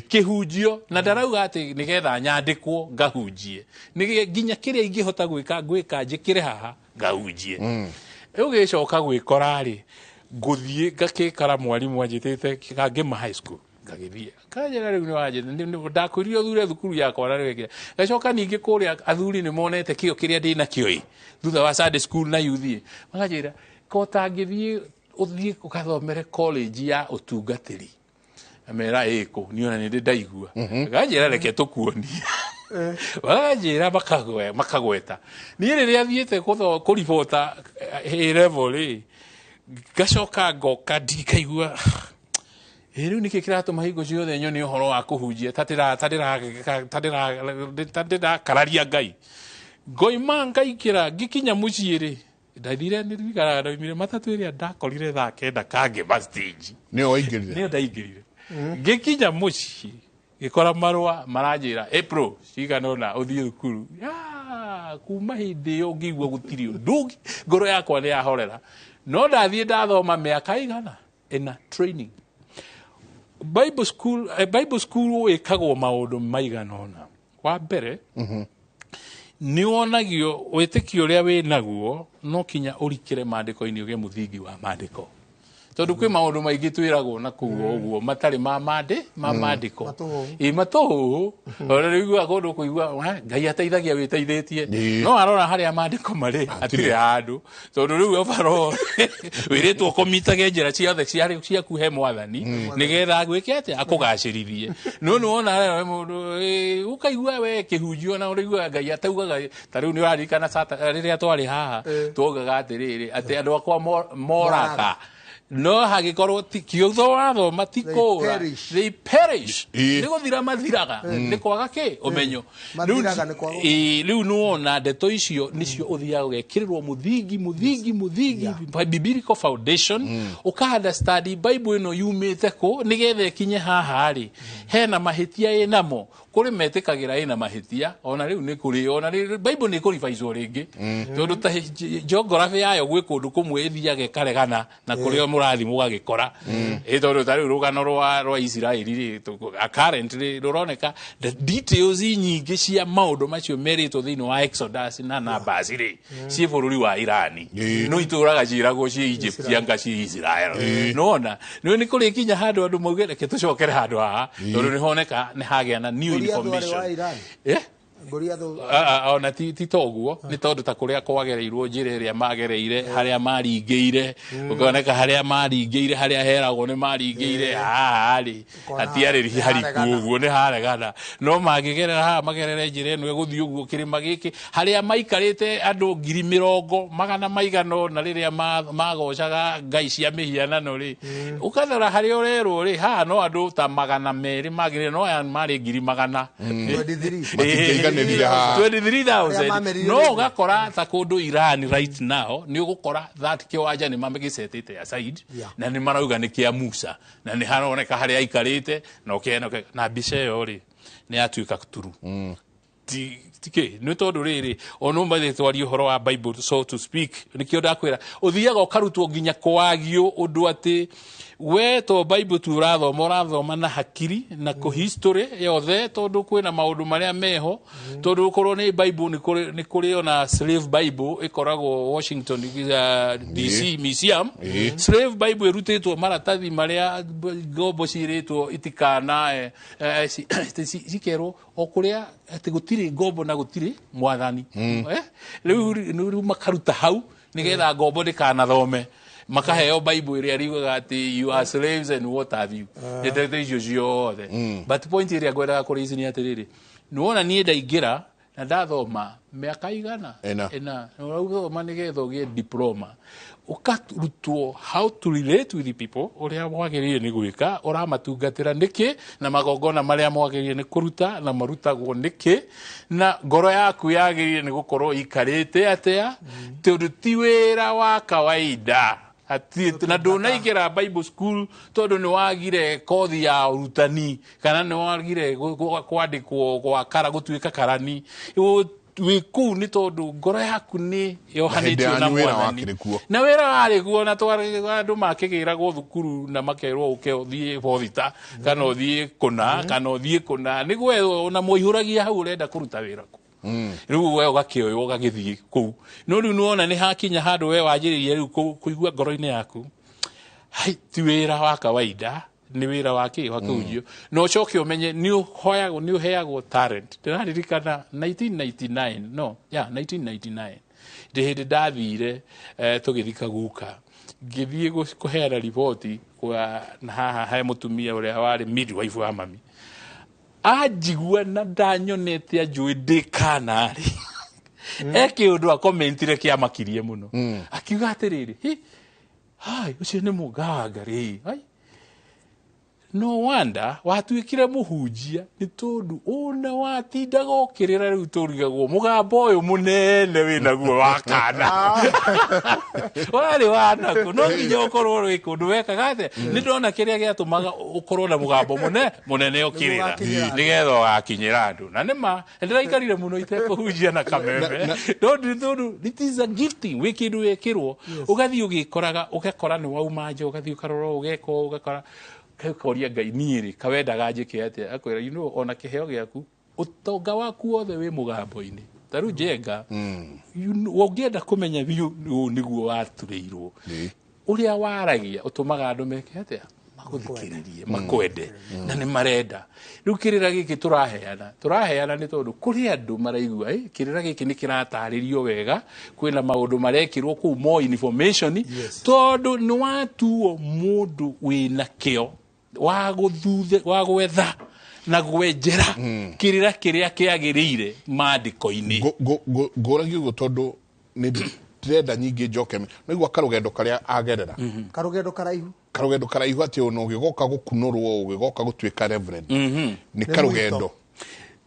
kihunjio na ndarauga ati nigetha nyandikwo ngahunjie nginya kiria ingihota gwika njikire haha ngahunjie ugicoka gwikora ri nguthie ngakikara mwalimu anjitite kangima high school ngagithie kanjera riu ni wanje ndakuririo thure thukuru yakwa na riwekira gacoka ningi kuria athuri ni monete kio kiria ndina kio thutha wa Sunday school na youth maganjira ko tangithie uthie ukathomere college ya utungatiri amera eko niona ni ndaigua ganjira reke tukuonia wajira makagweta ni riria thiete kuribota A level gacoka ngoka ndikaigua riu niki kiratuma hingo ciothe nyone uhoro wa kuhunjia tatira kararia Ngai ngoima ngaikira ngikinya mucii ri ndathire ni rwigara ndaumire matatu iria ndakorire thaa kenda kange stage nio waingirire nio ndaingirire ngikinya mucii gikora marua maranjira April ciganona uthie thukuru kuma hindi yo ngigua gutiri undu ngoro yakwa ni yahorera no ndathie ndathoma miaka igana ina training Bible school ikagwo maundu maigana ona wa mbere ni wonagio witikio ria winaguo no kinya urikire mandiko-ini uge muthingi wa mandiko tondu kwi maundu maingi twiragwo na kuo uguo matari mandiko matuhu ora rigua kundu kuigua Ngai ateithagia witeithĩtie no arora haria mandiko mari atire handu tondu riu obaro wiritwo komitage njira ciothe cia kuhe mwathani nigetha gwike ati akugacirithie no wona mundu ukaigua we kihunjio na urigua Ngai ataugaga ta riu ni urarikana riria twari haha twogaga atiriri ati andu akwa moraka no hagikorwo tikio wathoma tikura they perish nigo thira mathiraga ni kwaga ki umenyo riu nuona ndeto icio nicio uthiaga ugekirirwo muthingi biblical foundation ukahanda study Bible ino yumite ko nigethe kinye haha ri hena mahitia inamo kuri metikagira ina mahitia ona riu ni kuri ona Bible ni kuri faizwo ringi tondu ta geography yayo gwi kundu kumwe ithiage karegana na kuri murathi mugagikora tondu ta riu rugano rwa Israeli ri currently ruroneka the details nyingi cia maundu macio merito thini wa Exodus na Numbers ri cie bururi wa Irani no ituraga jiragwo cie Egypt yanga cie Israel nona ni kuri kinya handu andu maugere ke tucokere handu haha tondu ni honeka ni hagia na new information ona ti toguo ni tondu ta kuria kwagereirwo njira iria magereire haria maringĩire ukoneka haria maringĩire haria heragwo ni maringĩire ari atiarĩri hariku uguo ni haregana no magigerera ha magerere njira ĩno ĩgũthiĩ ũguo kĩrĩma gĩkĩ haria maikarĩte andũ 20,000 magana maigano na rĩrĩa magocaga ngai cia mĩhianano rĩ ukathora haria ũrerwo rĩ ha no andũ ta 200 magire no aya marĩ 100,000 23,000 no gakora ta kundu Iran right now ni ugukora that kiwanja ni mamegisetete aside na ni marauga ni kia Musa na ni haroneka haria aikarite na ukiena na mbica yo ri ni atuika turu tike ni tondu riri ono mbathi twari uhoro wa Bible so to speak nikio ndakwira uthiaga ukarutwo nginya kwagio undu ati we to Bible tu urathoma na hakiri na ko history yothe tondu kwina maundu maria meho tondu ukorwo ni Bible ni kuri ona slave Bible ikoragwo Washington DC museum slave Bible irutitwo maratathi maria gombo ciritwo itikana sikero okuria ati gutiri gombo na gutiri mwathani riu makaruta hau nigetha gombo ndikanathome makaheo Bible iria riugaga ati you are slaves and what have you ndete icio ciothe but point iria ngwendaga kũrĩci nĩ atĩrĩrĩ nĩwona niĩ ndaingĩra na ndathoma mĩaka igana ena ũrathoma nĩgetha ũgĩe diploma ukarutwo how to relate with the people uria mwagĩrĩire nĩ gwĩka ũramatungatĩra nĩkĩ na magongona marĩa mwagĩrĩire nĩ kũruta na marutagwo nĩkĩ na ngoro yaku yagĩrĩire nĩ gũkorwo ikarĩte atĩa tondũ ti wĩra wa kawaida na ndũnaingĩra Bible school tondu nĩ wagire kothi ya urutani kana nĩ wagire kwandĩkwo gwakara gũtuĩka karani wiku ni tondu ngoro yaku ni yohanĩtio na mwathani na wĩra warĩ guo na andũ makĩgĩragwo thukuru na makerwo ũke ũthiĩ bothita kana ũthiĩ kũna kana ũthiĩ kũna nĩguo ona mũihũragia hau ũrenda kũruta wĩra ku riu we ũgakĩoywo ũgagĩthiĩ kũu no rĩu nĩwona nĩ hakinya handũ we wanjĩrĩria rĩu kũigua ngoro-inĩ yaku ti wĩra wa kawaida ni wira wake wakujio no choke umenye new heagwo talent ndiraririkana 1999 ndihindi ndathire tugithika guka ngithie kuheana ripoti kwa na haha he mutumia uria wari midwife wa mami ajigua na ndanyonete ajui ndikanari eke undu akomentire kia makirie muno akiuga atiriri hai ucio ni mugangari hai no wonder watuikire muhunjia ni tondu ona watindaga ukirira riu turigagwo mugambo uyu munene winaguo wakana wari wanaku no nginya ukorwo ri kundu wekaga ate ni ndona kiria giatumaga ukorwo na mugambo munene ukirira nigetha gakinyira andu na nima ndiraikarire muno itekuhunjia na kameme tondu it is a gifting wikindu wekirwo ugathi ugikoraga ugakora ni waumanje ugathi ukarora ugeko ugakora koria ngai niĩ kawendaga njĩke atĩa akwĩra you know ona kĩheo gĩaku ũtonga waku wothe wĩ mũgambo-inĩ tarĩu njenga ũngĩenda kũmenya biũ nĩguo waturĩirwo ũrĩa waragia ũtũmaga andũ meke atĩa magũthikĩrĩrie makwende na nĩ marenda rĩu kĩrĩra gĩkĩ tũraheana nĩ tondũ kũrĩ andũ maraigua kĩrĩra gĩkĩ nĩ kĩratarĩrio wega kwĩna maũndũ marekĩrwo kũu more information tondũ nĩ watuo mũndũ wĩna kĩo wa gwetha na gwenjera kĩrĩra kĩrĩa kĩagĩrĩire maandĩko-inĩ ngũragia ũguo tondũ nĩ ndĩrenda nyingĩ njoke nĩguo karũgendo karĩa agerera karũgendo karaihu atĩ ona ũgĩgoka gũkunũrwo ũgĩgoka gũtuĩka reverend nĩ karũgendo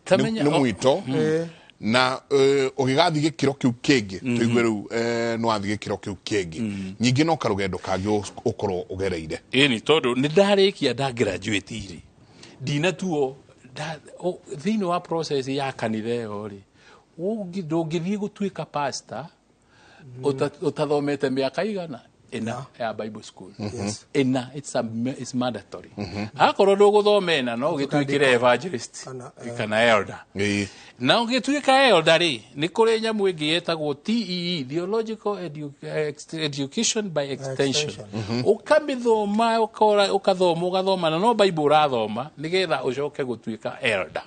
nĩ mwito na ũgĩgathiĩ gĩkĩro kĩu kĩngĩ tũigue rĩu nĩ wathiĩ gĩkĩro kĩu kĩngĩ nyingĩ no karũgendo kangĩ ũkorwo ũgereire ĩni tondũ nĩ ndarĩkia ndagraduate-irĩ ndinatuo thĩinĩ wa process ya kanitha ĩyo rĩ ndũngĩthiĩ gũtuĩka pastor utathomete miaka igana ina ya Bible school ina it's mandatory akorwo ndũgũthomena no ũgĩtuĩkire evangelist kana elder na ũgĩtuĩka elder rĩ nĩ kũrĩ nyamũ ĩngĩ yetagwo TEE theological education by extension ũkamĩthoma ũgathoma na no Bible ũrathoma nĩgetha ũcoke gũtuĩka elder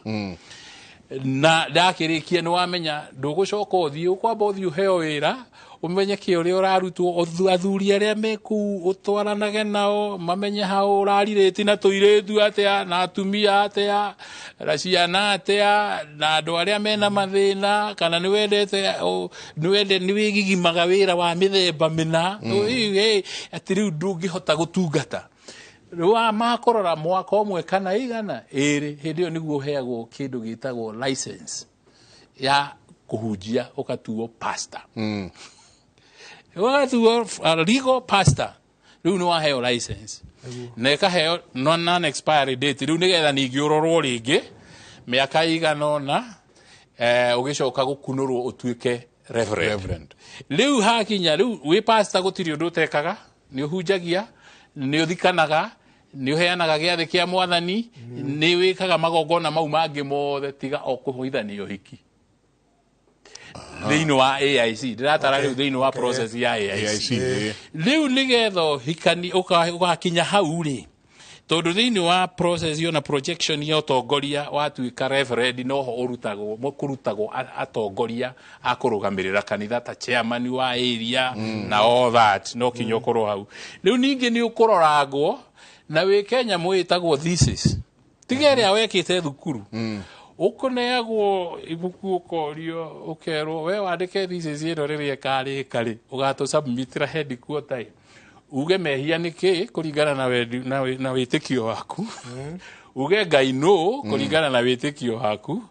na ndakirikia ni wamenya ndugucoka uthii ukwamba uthii uheo wira umenye ki uri urarutwo athuri aria meku utwaranage nao mamenye hao uraririti na tuiretu atia na atumia atia na ciana atia na andu aria mena mathina kana ni wigigimaga wira wa mithemba mina ati riu ndungihota gutungata rwa makorora mwaka omwe kana igana iri hindi yo niguo heagwo kindu gitagwo license ya kuhunjia ukatuo pastor wakatuo legal pastor riu ni waheo license na ikaheo non expiry date riu nigetha ningi urorwo ringi miaka igana ona ugicoka gukunurwo utuike reverend riu hakinya riu wi pastor gutiri undu utekaga ni uhunjagia ni uthikanaga ni uheanaga giathi kia mwathani ni wikaga magongona mau mangi mothe tiga o kuhuithania hiki thiini wa AIC ndiratara riu thiini wa process ya AIC riu nigetho hikani ugakinya hau ri tondu thiini wa process yo na projection yo tongoria watuika reverend no ho urutagwo atongoria akurugamirira kanitha ta chairman wa area na all that no kinyo korwo hau riu ningi ni ukuroragwo na we Kenya mwitagwo thesis tigere awekite thukuru ukuneagwo ibuku ukorio ukerwo we wandike thesis ino riria kari kari ugato submitira headquarter uge mehia niki kuringana na witikio waku uge Ngai no kuringana na witikio waku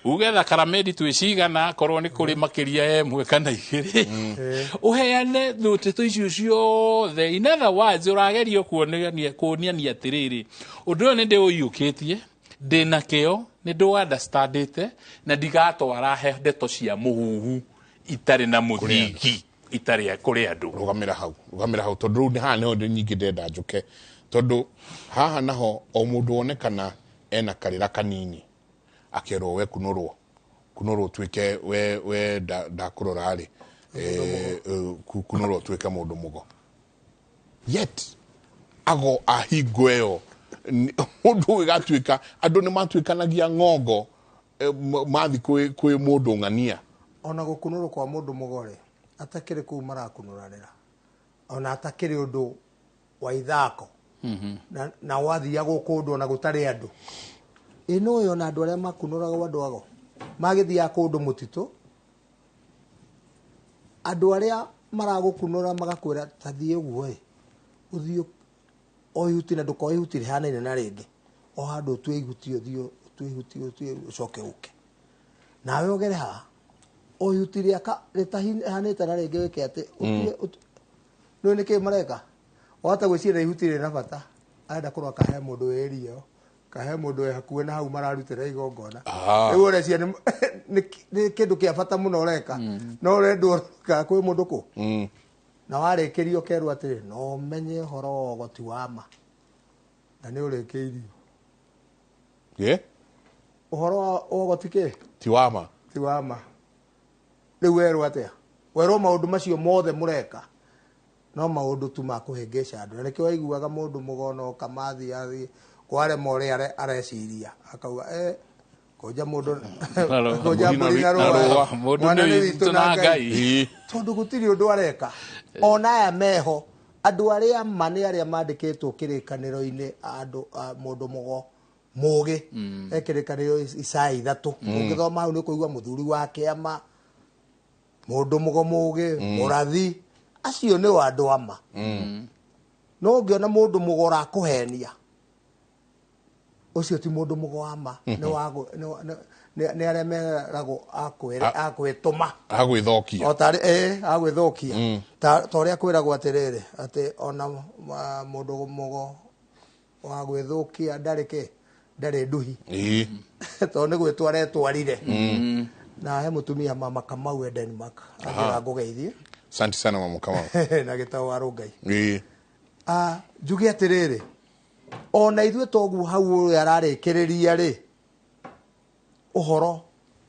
uge thakaramedi twicigana korwo ni kuri makiria emwe kana igiri uheane thuteto icio ciothe in other words uragerio kuonia atiriri undu ni ndi uyukitie ndina kio ni ndu understandite na ndigatwara he ndeto cia muhuhu itari na muthingi itari kuri andu rugamira hau tondu ni ha ne nyingi ndenda njuke tondu haha naho o mundu onekana ena karira kanini akerwo we kunurwo twike we ndakurora ari kunurwo twike mundu mugo yet ago ahingo eyo mundu wigatwika andu ni matwikanagia ngongo mathi kwi mundu ngania ona gukunurwo kwa mundu mugore atakire ku marakunurarira ona atakire undu wa ithako na wathia gukundu na gutari andu ino yo na andu aria makunuraga andu ago magithia kundu mutitu andu aria maragukunura magakwira tathie uguo uthio oyuti na nduko oyuti hana na ringi o handu twihutio thio twihutio ucoke uke nawe ogere ha oyuti aka ritahanite na ringi weke ati no nike mareka wata gwicira ihutire na bata aenda kurwa kahe mundu erio kahe mundu hakuwe na hau mararutira igongona riu urecia ni kindu kia bata muno ureka no urendwo ka kwi mundu ku na warekerio kerwa atiri no menye horo goti wama na ni urekeirio uhoro goti ke ti wama riu werwo atia werwo maundu macio mothe mureka no maundu tu makuhengesha andu niki waiguaga mundu mugono kamathi athi kware more areciria akauga koja mundu koja mulina roa mundu ni witu na Ngai tondu gutiri undu areka ona ya meho andu aria mane aria mandikitwo kirikaniro-ini andu mundu mugo mugi ekirikaniro Isaya 3 ungithoma hau ni kuigua muthuri wa kiama mundu mugo mugi murathi acio ni wandu ama no ungiona mundu mugora kuhenia ucio ti mundu mugo ama ni wago ni aremeragwo akwituma agwithokia otari agwithokia ta uria kwiragwo atiriri ati ona mundu mugo wagwithokia ndari nduhi to ni gwitwara twarire na he mutumia mama Kamau Denmark agira ngugeithie asante sana mama Kamau na gitawa Rungai njuge atiriri ona ithuĩ togu hau yararĩkĩrĩria rĩ uhoro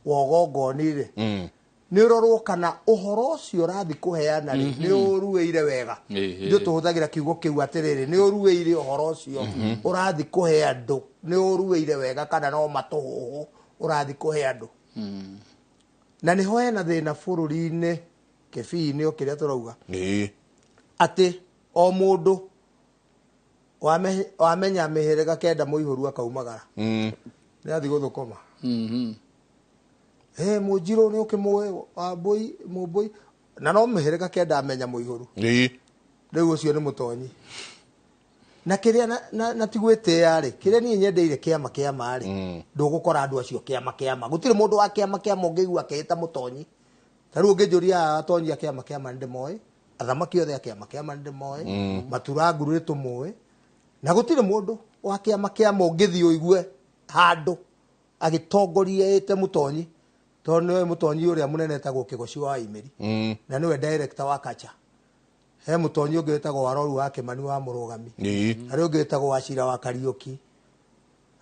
wa gongoni rĩ nĩ ũrorwo kana uhoro ũcio ũrathi kũheana rĩ nĩ ũruĩire wega ndio tũhũthagĩra kiugo kĩu atĩrĩrĩ nĩ ũruĩire uhoro ũcio ũrathi kũhe andũ nĩ ũruĩire wega kana no matũhũhũ urathi kuhe andu na niho hena thina bururi-ini kibii-ini okiria turauga ati o mundu wamenya mihirega kenda muihuru akaumagara ni athi guthukuma Mujiru ni ukimwe Wambui Mumbui na no mihirega kenda amenya muihuru riu ucio ni mutonyi na kiria na tigwite ari kiria ni nyendeire kiama ari ndugukora andu acio kiama gutire mundu wa kiama ungiigua akihita mutonyi taru ungijuria atonyi kiama ndi moe athamaki othe kiama ndi moe matura nguru tumwe na gutire mundu wa kiama ungithi uigue handu agitongoria ite mutonyi tondu mutonyi uria munene etagwo Kigoci wa Imeri na niwe director wa Kacha he mutonyi ungi etagwo Waroru wa Kimani wa Murugami ari ungi etagwo Wachira wa Kariuki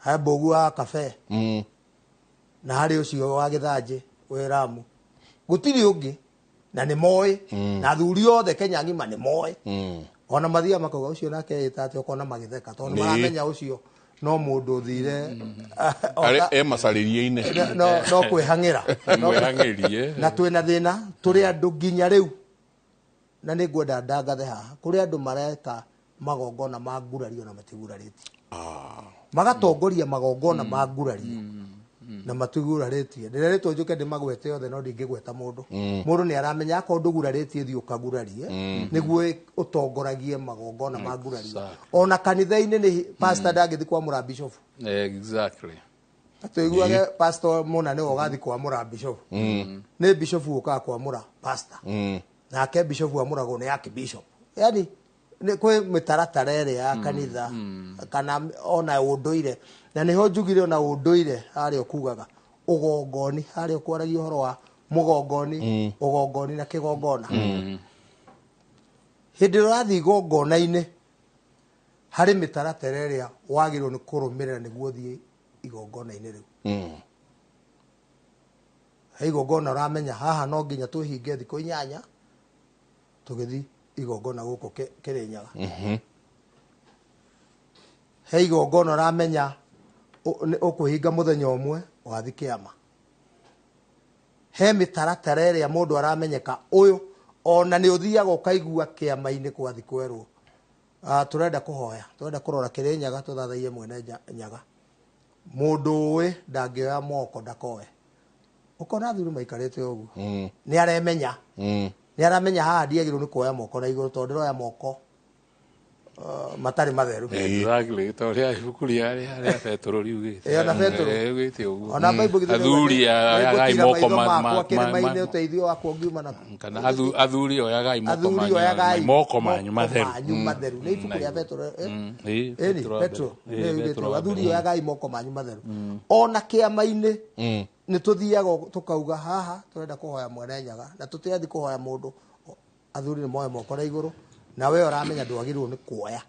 he Mbogu wa Kafe na hari ucio wa Githanje we Ramu gutiri ungi na ni moe na thuri othe Kenya ngima ni moe ona mathia makauga ucio nake etate ukona magitheka tondu maramenya ucio no mundu uthire macaririe-ini no kwihangira na twina thina turi andu nginya riu na ni ngwenda ndangathe haha kuri andu mareka magongona ma ngurario na matigurarĩtie magatongoria magongona ma ngurario na matigurarĩtie ndĩreretwo njuke ndĩmagwete othe no ndingĩgweta mundu mundu ni aramenya akorwo ndũgurarĩtie thi ũkagurarie nĩguo ũtongoragie magongona ma ngurario ona kanitha-inĩ ni pastor ndangĩthi kwamũra bishop exactly atuiguage pastor muna ni ogathi kwamũra bishop ni bishop ũkaga kwamũra pastor nake bishop amũragwo ni archbishop yani ni kwe mitaratara ĩrĩa ya kanitha kana ona ũndũire na niho njugire ona ũndũire harĩa kugaga ũgongoni harĩa kwaragia ũhoro wa mũgongoni ũgongoni na kĩgongona hĩndĩ ũrathi igongona-inĩ harĩ mĩtaratara ĩrĩa wagĩrĩirwo nĩ kũrũmĩrĩra nĩguo ũthiĩ igongona-inĩ rĩu he igongona ũramenya haha no nginya twĩhinge thikũ 8 tũgĩthi igongona gũkũ Kĩrĩnyaga he igongona ũramenya ũkwĩhinga mũthenya ũmwe wathi kĩama he mĩtaratara ĩrĩa mũndũ aramenyeka ũyũ ona nĩ ũthiaga ũkaigua kĩama-inĩ gwathi kwerwo tũrenda kũhoya tũrenda kũrora Kĩrĩnyaga tũthathaie mwene Nyaga mũndũ ũĩ ndangĩoya moko ndakoe ukona athuri maikarĩte ũguo nĩ aremenya ni aramenya haha ndiagĩrĩirwo nĩ kuoya moko na igũrũ tondũ ndoya moko matari matheru exactly toria ibuku ria Petro riugite ona Petro riugite uguo ona Bible athuri ayagai moko ma uteithio wako ngiuma na kana athuri ayagai moko manyu matheru ni ibuku ria Petro Petro athuri ayagai moko manyu matheru ona kĩama-inĩ ni tuthiaga tukauga haha turenda kuhoya mwene Nyaga na tutiathi kuhoya mundu athuri ni moe moko na iguru na we uramenya ndwagirwo ni kuoya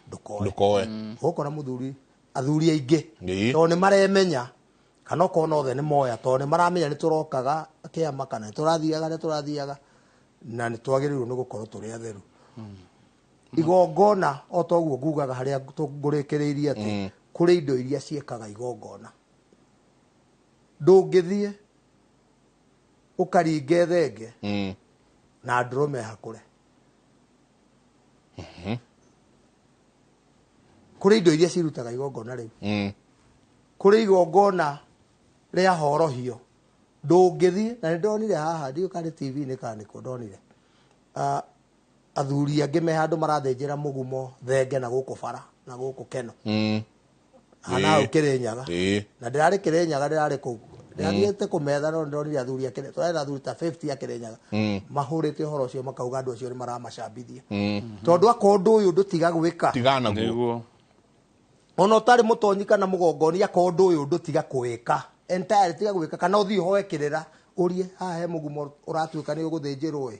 ndukoe ukona muthuri athuri aingi to ni maremenya kana ukona othe ni moya to ni maramenya ni turokaga kiama kana ni turathiaga na ni twagirirwo ni gukorwo turi atheru igongona o toguo ngugaga haria ngurikiriirie ati kuri indo iria ciekaga igongona ndũngĩthie ũkaringe thenge na ndũrũme hakũre kũrĩ indo iria cirutaga igongona rĩu kũrĩ igongona rĩa horohio ndũngĩthie na nĩndonire haha ndiũ kana TV-inĩ kana nĩkũ ndonire athuri angĩ me handũ marathĩnjĩra mũgumo thenge na gũkũ bara na gũkũ Keno ana Kĩrĩnyaga na ndĩrarĩ Kĩrĩnyaga ndĩrarĩ kũu ndĩrathiĩte kũmetha no ndonire athuri akĩrĩ tũrenda athuri ta 50 Kĩrĩnyaga mahũrĩte ũhoro ũcio makauga andũ acio nĩ maramacambithia tondũ akorwo ũndũ ũyũ ndũtiga gwĩka tigana guo ona ũtarĩ mũtonyi kana mũgongoni akorwo ũndũ ũyũ ndũtiga gwĩka entirely tiga gwĩka kana ũthiĩ ũhoe kĩrĩra ũrie haha he mũgumo ũratuĩka nĩ ũgũthĩnjĩrwo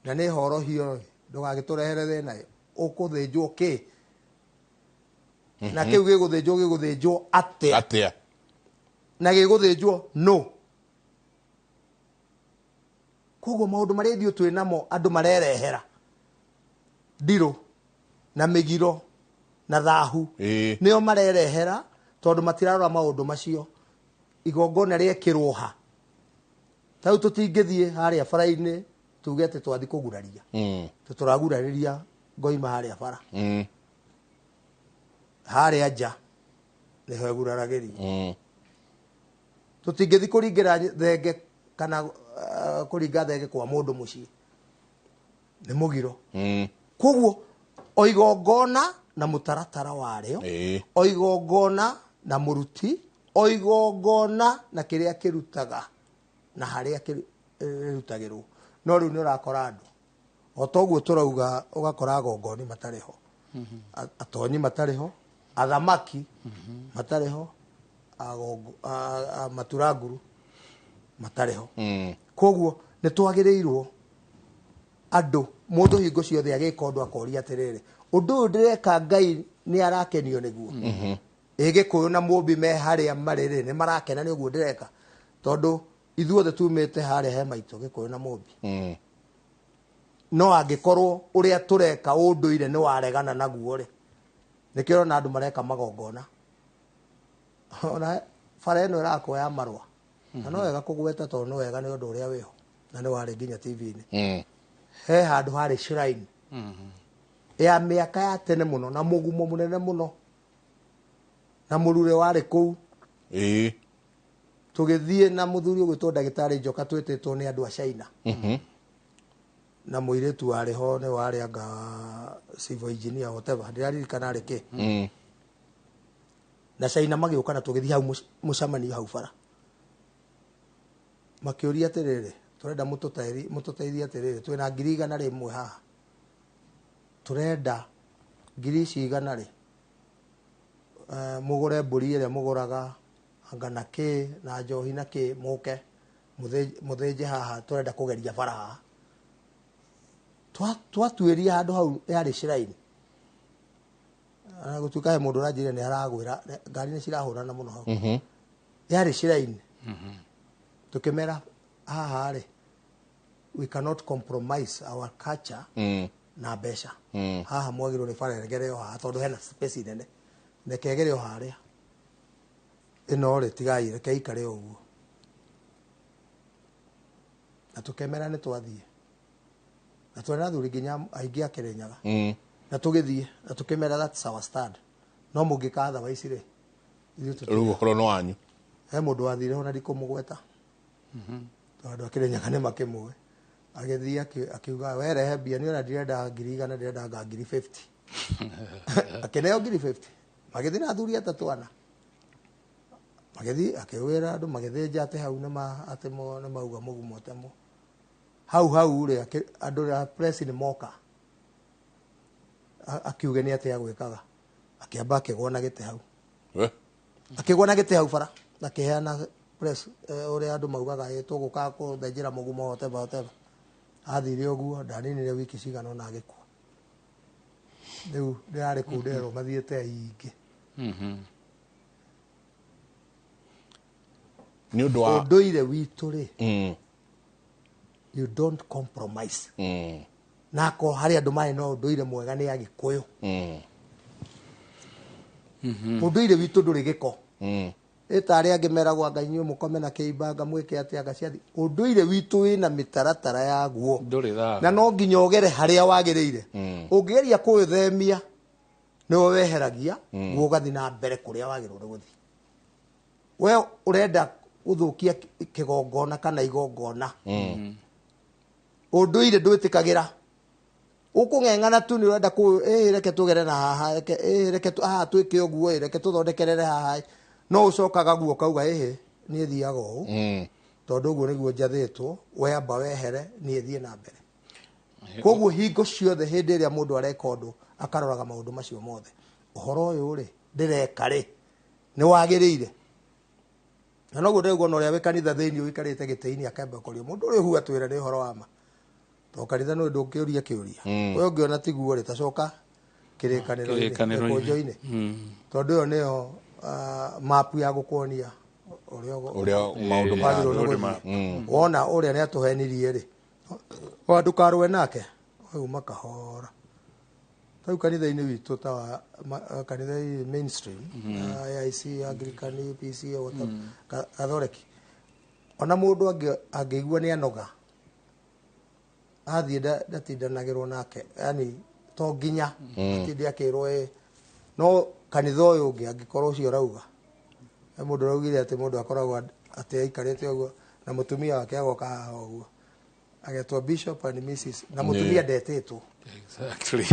na nĩ horohio ndũgagĩtũrehere thĩna ũkũthĩnjwo kĩ na kĩu gĩgũthĩnjwo atĩa na gĩgũthĩnjwo no koguo maũndũ marĩa ithuĩ twĩ namo andũ marerehera ndirũ na mĩgiro na thahu nĩo marerehera tondũ matirarora maũndũ macio igongona riekirwo ha tau tutingithie haria bara-ini tuge ati twathi kuguraria tuturagurariria ngoima haria bara haria nja niho eguraragiria tutingithi kuringira thenge kana kuringa thenge kwa mundu mucii ni mugiro koguo oigongona na mutaratara wario oigongona na muruti oigongona na kiria kirutaga na haria kirutagirwo no riu ni urakora andu otoguo turauga ugakora gongoni matariho atonyi matariho athamaki matariho maturanguru matariho koguo ni twagirirwo andu mundu hingo ciothe agika undu akoria atiriri undu uyu ndireka Ngai ni arakenio niguo Gikuyu na Mumbi me haria mariri ni marakena ni uguo ndireka tondu ithuothe tumite haria he maitu Gikuyu na Mumbi no angikorwo uria tureka unduire ni waregana naguo ri nikiro na andu mareka magongona ona bara ino irakoya marwa na no wega kugweta tondu no wega ni undu uria wiho na ni wari nginya TV-ini he handu hari shrine ya miaka ya tene muno na mugumo munene muno na murure wari kuu tugithie na muthuri ugwitwo Ndagitari Njoka twititwo ni andu a China na muiritu wari ho ni wari anga civil engineer whatever ndiraririkana ari ki na China magiuka na tugithie hau mucamanio hau bara makiuria atiriri turenda mututeithie atiriri twina 100,000 haha turenda 100,000 ri mugure mburi ire muguraga anga na ki na njohi na ki muke muthinje haha turenda kugeria bara haha twatuiria handu hau yari shrine ana gutuka he mundu ranjire ni aragwira ngari ni cirahurana muno hau yari shrine tukimera haha ri we cannot compromise our culture na besha haha mwagiro ni bara regere haha tondu hena space nene nekegere haria ino ri tigai reke ikare uguo na tukemera ni twathie na twena thuri nginya aingi akirenyaga na tugithie na tukimera that's our stand no mungikatha waicire rugo koro no anyu he mundu wathire ona ndikumugweta tondu akirenyaga ni makimwe agithie akiuga werehe mbia ni ona ndirenda 100,000 ndirenda 50,000 akeneo 50,000 magithi na thuri atatu ana magithi akiwira andu magithinja ate hau na atemo na mauga mugumo atemo hau ri andu ra press ni moka akiuge ni ate agwikaga akiamba akigwa na gite hau akigwa na gite hau bara akiheana press uri andu maugaga tuguka kuthenjira mugumo whatever athire uguo ndaninire wiki cigana na agikua riu ndirari kundero mathiete ingi ni undu wa unduire witu ri you don't compromise nako hari andu mai no unduire mwega ni Agikuyu unduire witu nduri giko itari angimeragwa Ngai nyu mukome na kiibanga mwike ati agaciathi unduire witu wina mitaratara yaguo na no nginya ogere haria wagirire ungigeria kuithemia ni weheragia gugathi na mbere kuria wagirwo guthi we urenda uthukia kigongona kana igongona unduire ndwitikagira ukung'eng'ana tu ni urenda ku reke tugere na haha reke haha twike uguo reke tuthondekerere haha no ucokaga guo kauga ni thiaga u tondu uguo niguo njathitwo we amba wehere ni thie na mbere koguo hingo ciothe hindi iria mundu areka undu akaroraga maundu macio mothe uhoro uyu ri ndireka ri ni wagirire na noguo ndiguo no ria wi kanitha thiini wikarite gitiini akamba kuria mundu uri hu atwira ni uhoro wa ma to kanitha no ndungiuria kiuria we ungiona tiguo ri tacoka kirikaniro joine tondu yo niyo mapu ya gukuonia uria maundu wona uria ni atuhenirie ri wandu karwe nake uyu makahora tau kanitha-inĩ witũ ta wa kanitha mainstream AIC Anglican PC Gathoreki ona mũndũ angĩigua nĩ anoga athiĩ ndatindanagĩrwo nake yani to nginya atinde akĩrwo no kanitha ũyũ ũngĩ angĩkorwo ũcio rauga mũndũ raugire atĩ mũndũ akoragwo atĩ aikarĩte ũguo na mũtumia wake agoka haha ũguo agetwo Bishop and Mrs na mũtumia ndetĩtwo exactly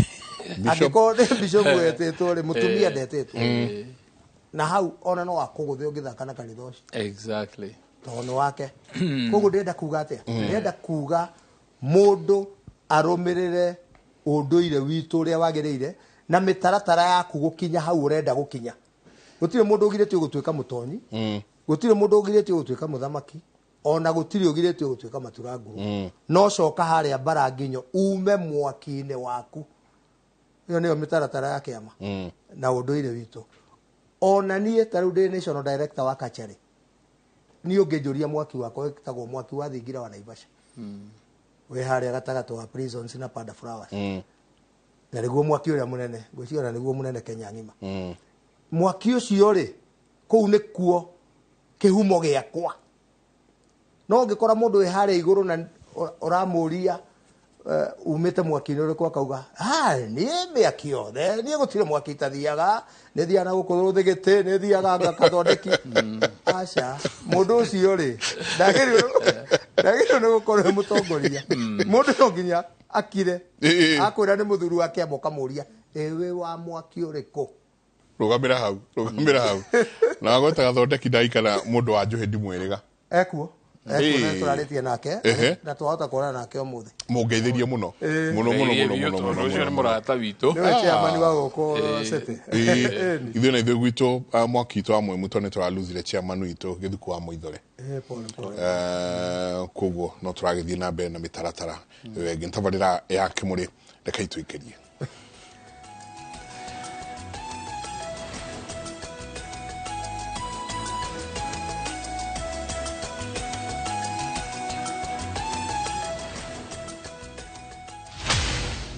angĩkorwo nĩ Bishop wetĩtwo rĩ mũtumia ndetĩtwo na hau ona no akũgũthe ũngĩthaka na kanitha ũcio exactly tono wake koguo ndenda kuga atĩa ndenda kuga mũndũ arũmĩrĩre ũndũire witũ ũrĩa wagĩrĩire na mĩtaratara yaku gũkinya hau ũrenda gũkinya gũtirĩ mũndũ ũgirĩtio gũtuĩka mũtonyi gũtirĩ mũndũ ũgirĩtio gũtuĩka mũthamaki ona gũtirĩ ũgirĩtio gũtuĩka maturanguru no coka harĩa Baranginyo ume mwaki-inĩ waku iyo nĩyo mĩtaratara ya kĩama na ũndũire witũ ona niĩ tarĩu ndĩ national director wa Kacharĩ niĩ ũngĩnjũria mwaki wakwa wĩtagwo mwaki wa thingira wa Naivasha wĩ harĩa gatagatĩ wa prisons na Panda Flowers na nĩguo mwaki ũrĩa mũnene ngwĩciria nĩguo mũnene Kenya ng'ima mwaki ũcio rĩ kũu nĩkuo kĩhumo gĩakwa no ngĩkora mũndũ wĩ harĩa igũrũ na ũramũria umĩte mwaki-inĩ ũrĩkũ akauga niĩ mĩaki yothe niĩ gũtirĩ mwaki itathiaga nĩ thiaga na gũkũ rũthigĩtĩ nĩ thiaga Gathondeki aca mũndũ ũcio rĩ ndagĩrĩirwo nĩ gũkorwo mũtongoria mũndũ no nginya akire akwĩra nĩ mũthuri wake amoka mũria wĩ wa mwaki ũrĩkũ rũgamĩra hau na wagweta Gathondeki ndaikara mũndũ wa Njuhĩ ndimwĩrĩga ekuo tũrarĩtie nake na twahota kuona nake ũmũthĩ mũngeithĩrie mũno ũcio nĩ mũrata witũ nĩwe chairman wa gũkũ city ithuĩ na ithuĩ gwitũ mwaki witũ wa Mwĩmuto nĩ tũraluzire chairman witũ Gĩthuku wa Mũithore koguo no tũragĩthiĩ na mbere na mĩtaratara ĩyo ĩngĩ tabarĩra ya Kĩmũrĩ reka itũikĩrie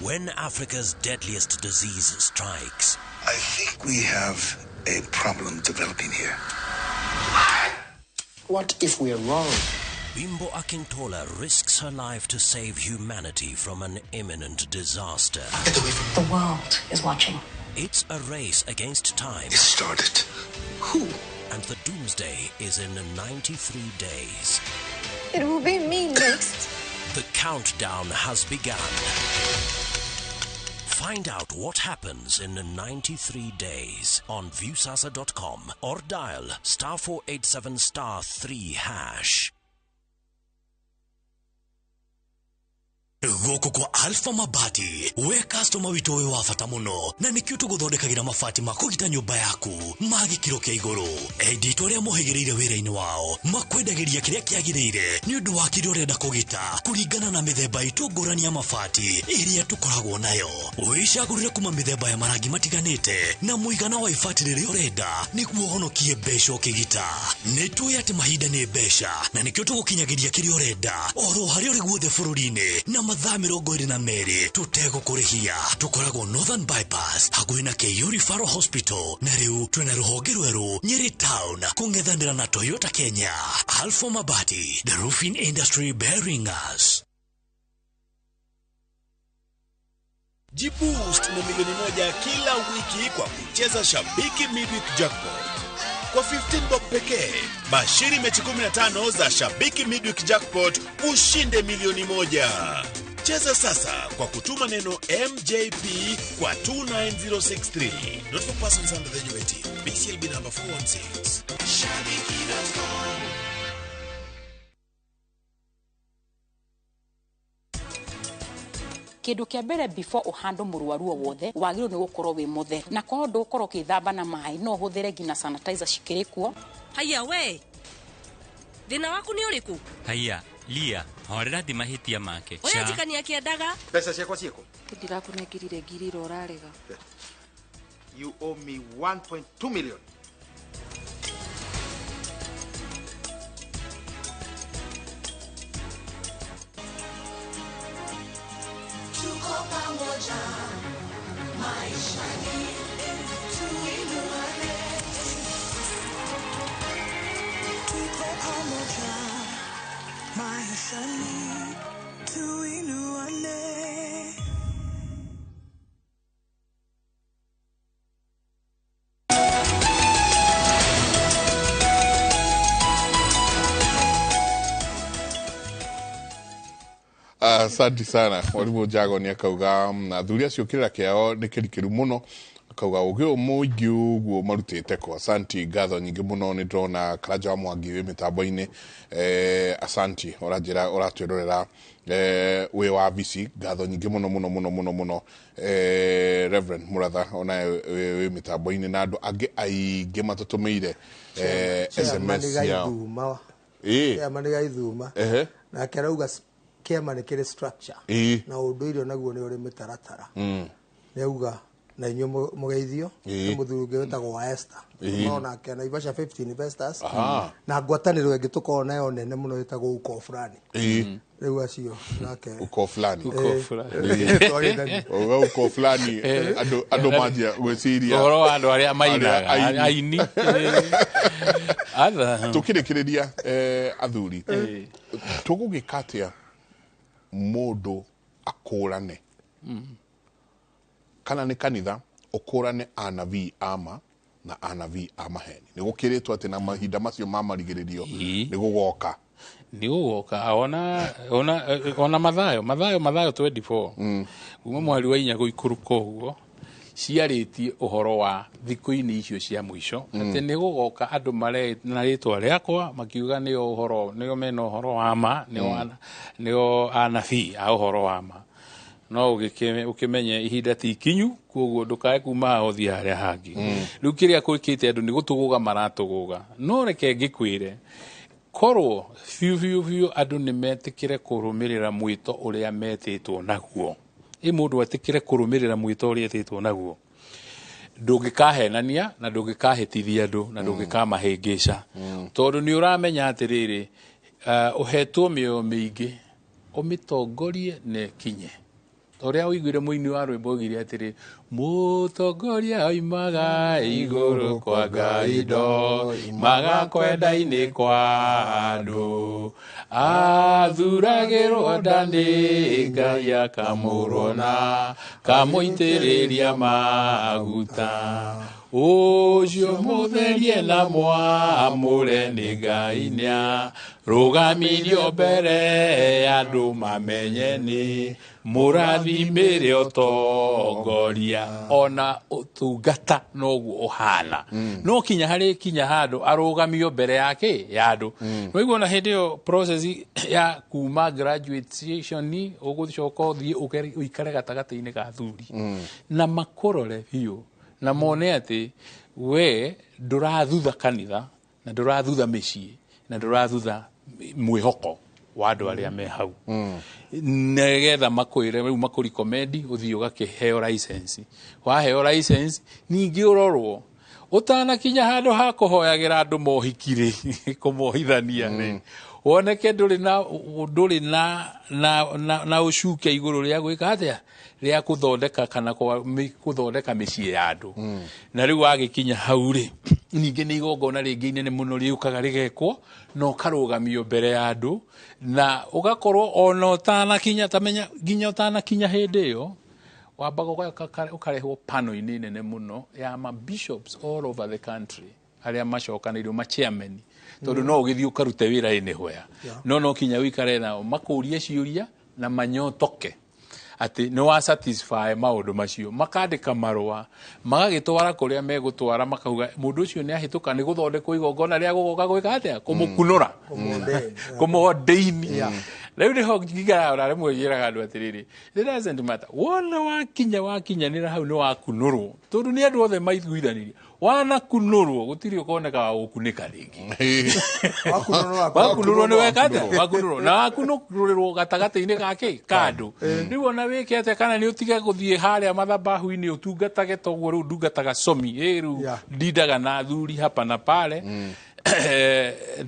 When Africa's deadliest disease strikes, I think we have a problem developing here. What if we're wrong? Bimbo Akintola risks her life to save humanity from an imminent disaster. The world is watching. It's a race against time. It started. Who? And the doomsday is in 93 days. It will be me next. The countdown has begun. Find out what happens in 93 days on viewsasa.com or dial *487*3#. Gũkũ kwa Alpha Mabati we customer witũ wĩ wa bata mũno na nĩkĩo tũgũthondekagĩra mabati ma kũgita nyũmba yaku ma gĩkĩro kĩa igũrũ enditũ arĩa mohĩgĩrĩire wĩra-inĩ wao makwendagĩria kĩrĩa kĩagĩrĩire nĩ ũndũ wa kĩrĩa ũrenda kũgita kũringana na mĩthemba itũ ngũrani ya mabati ĩrĩa tũkoragwo nayo wĩcagũrĩre kuma mĩthemba ya marangi matiganĩte na mũigana wa ibati rĩrĩa ũrenda nĩguo ũhonokie mbeca ũkĩgita nĩtũĩ atĩ mahinda nĩ mbeca na nĩkĩo tũgũkinyagĩria kĩrĩa ũrenda oro harĩa ũrĩ guothe bũrũri-inĩ na mathaa 22 tutegũkũrĩhia tũkoragwo Northern Bypass hakuhĩ na Keio Referral Hospital na rĩu twĩna rũhonge rwerũ Nyeri Town kũng'ethanĩra na Toyota Kenya. Alpha Mabati, the roofing industry bearing us. Jiboost na milioni 1 kila wiki kwa kucheza Shabiki Midweek Jackpot. Kwa 15 bob pekee, bashiri mechi 15 za Shabiki Midweek Jackpot ushinde milioni 1. Cheza sasa kwa kutuma neno MJP kwa 29063. Not for persons under the age of 18. BCLB number 416. Shabiki.com. Kĩndũ kĩa mbere before ũhando mũrwaru o wothe wagĩrĩirwo nĩ gũkorwo wĩ mũtheru na korwo ndũkorwo ũgĩthamba na maĩ no ũhũthĩre nginya sanitizer cikĩrĩ kuo. Haya we thĩna waku nĩ ũrĩkũ? Haya Lia horera thima hitia make oya njikania kĩendaga mbeca ciakwa ciĩko ndĩrakũnengirire ngiri ĩro ũrarega. You owe me 1.2 million. Tuko pamoja, Asante sana mwalimu Jago ni akauga athuri acio kirira kiao ni kirikiru muno akauga ugio muingi uguo marutite ko. Asante ngatho nyingi muno ni ndona Karaja wa Mwangi wi mitambo-ini asante orajira oratwirorera we wa VC ngatho nyingi muno Reverend Muratha ona we mitambo-ini na andu angi aingi matutumeire SMS yao maniga ithuma na kerauga kema ni kiri structure na unduire naguo ni uri mitaratara neuga na inyo mugeithio muthurunge wetagwo wa Esther nona kana Ivasha 15 investors na ngwataniro ingi tukorwo nayo nene muno wetagwo uko fulani rĩu acio nake uko fulani uko fulani andu manjia gwiciria horo wa andu aria mainaga aini tukirikiria athuri tugugikatia mundu akurane kana ni kanitha ukurane anabii ama na anabii amaheni ni gukiritwo ati na mahinda macio mamarigiririo ni gugoka ona mathayo 24 kuma mwari wa 4 guikuruka uguo ciaritie uhoro wa thiko-ini icio cia mwisho ati ni gugoka andu mare na ritwa riakwa makiuga ni uhoro ni mena uhoro wa ma ni anabii a uhoro wa ma no ukimenye ihinda ti kinyu koguo ndukae kuma othi haria hangi riu kiria kwikite andu ni gutuguga maratuguga no reke ngikwire korwo fiu andu ni metikire kurumirira mwito uria metitwo naguo mundu atikire kurumirira mwito uria etitwo naguo ndungikahenania na ndungikahitithia andu na ndungikamahingica tondu ni uramenya atiriri uhetwo mioyo mingi umitongorie ne kinye toria uiguire muini wa rwimbo gire atiri mutongoria oimaga iguru kwa Ngai ndo imaga kwenda-ini kwa andu athuragirwo ndani Ngai akamurona kamuitiriria maguta ucio mutherie na mwamure ni Ngai nia rugamirio mbere andu mamenye ni murathimire utongoria ona utungata noguo uhana no kinya hari kinya handu arugamio mbere yake ya andu no igona hindi yo process ya kuma graduation ni ugucoka uthie uikare gatagata-ini ka thuri na makorore biu na mone ati we ndurathutha kanitha na ndurathutha micii na ndurathutha mwihoko wa andu aria me hau negetha makwire riu makuricomendi uthii ugakiheo license waheo license ningi urorwo utana kinya handu ha kuhoyagira andu mohikire kumohithania ni woneke nduri na ucuke iguru ria gwika atia ria kuthondeka kana kuthondeka micii ya andu na riu agikinya hau ri ningi ni igongona ringi inene muno riukaga rigekwo no karugamio mbere ya andu na ugakorwo ona utana kinya tamenya ginya utana kinya hindi yo wambaga ukarehwo pano-ini nene muno ya ma bishops all over the country aria macokanirio ma chairman tondu no ugithii ukarute wira ini hoya no kinya wikare nao makurie ciuria na manyotoke ati no wa satisfy maundu macio makandika marua magagitwara kuria megutwara makauga mundu ucio ni ahituka ni guthondekwo igongona ria gugoka gwika atia kumukunura kumudeini riu ni ho ngigara ora rimwe yiraga andu atiriri it doesn't matter wona wakinya ni hau ni wakunurwo tondu ni andu othe maiguithanirie wanakunurwo gutiri ukoneka wa gukunika ringi wakunurwo ni wekate wakunurwo na wakunurirwo gatagati-ini gake kandu riu ona wikete kana ni utige guthie haria mathabahu-ini utungatage toguo riu ndungataga comi riu ndindaga na thuri hapa na pale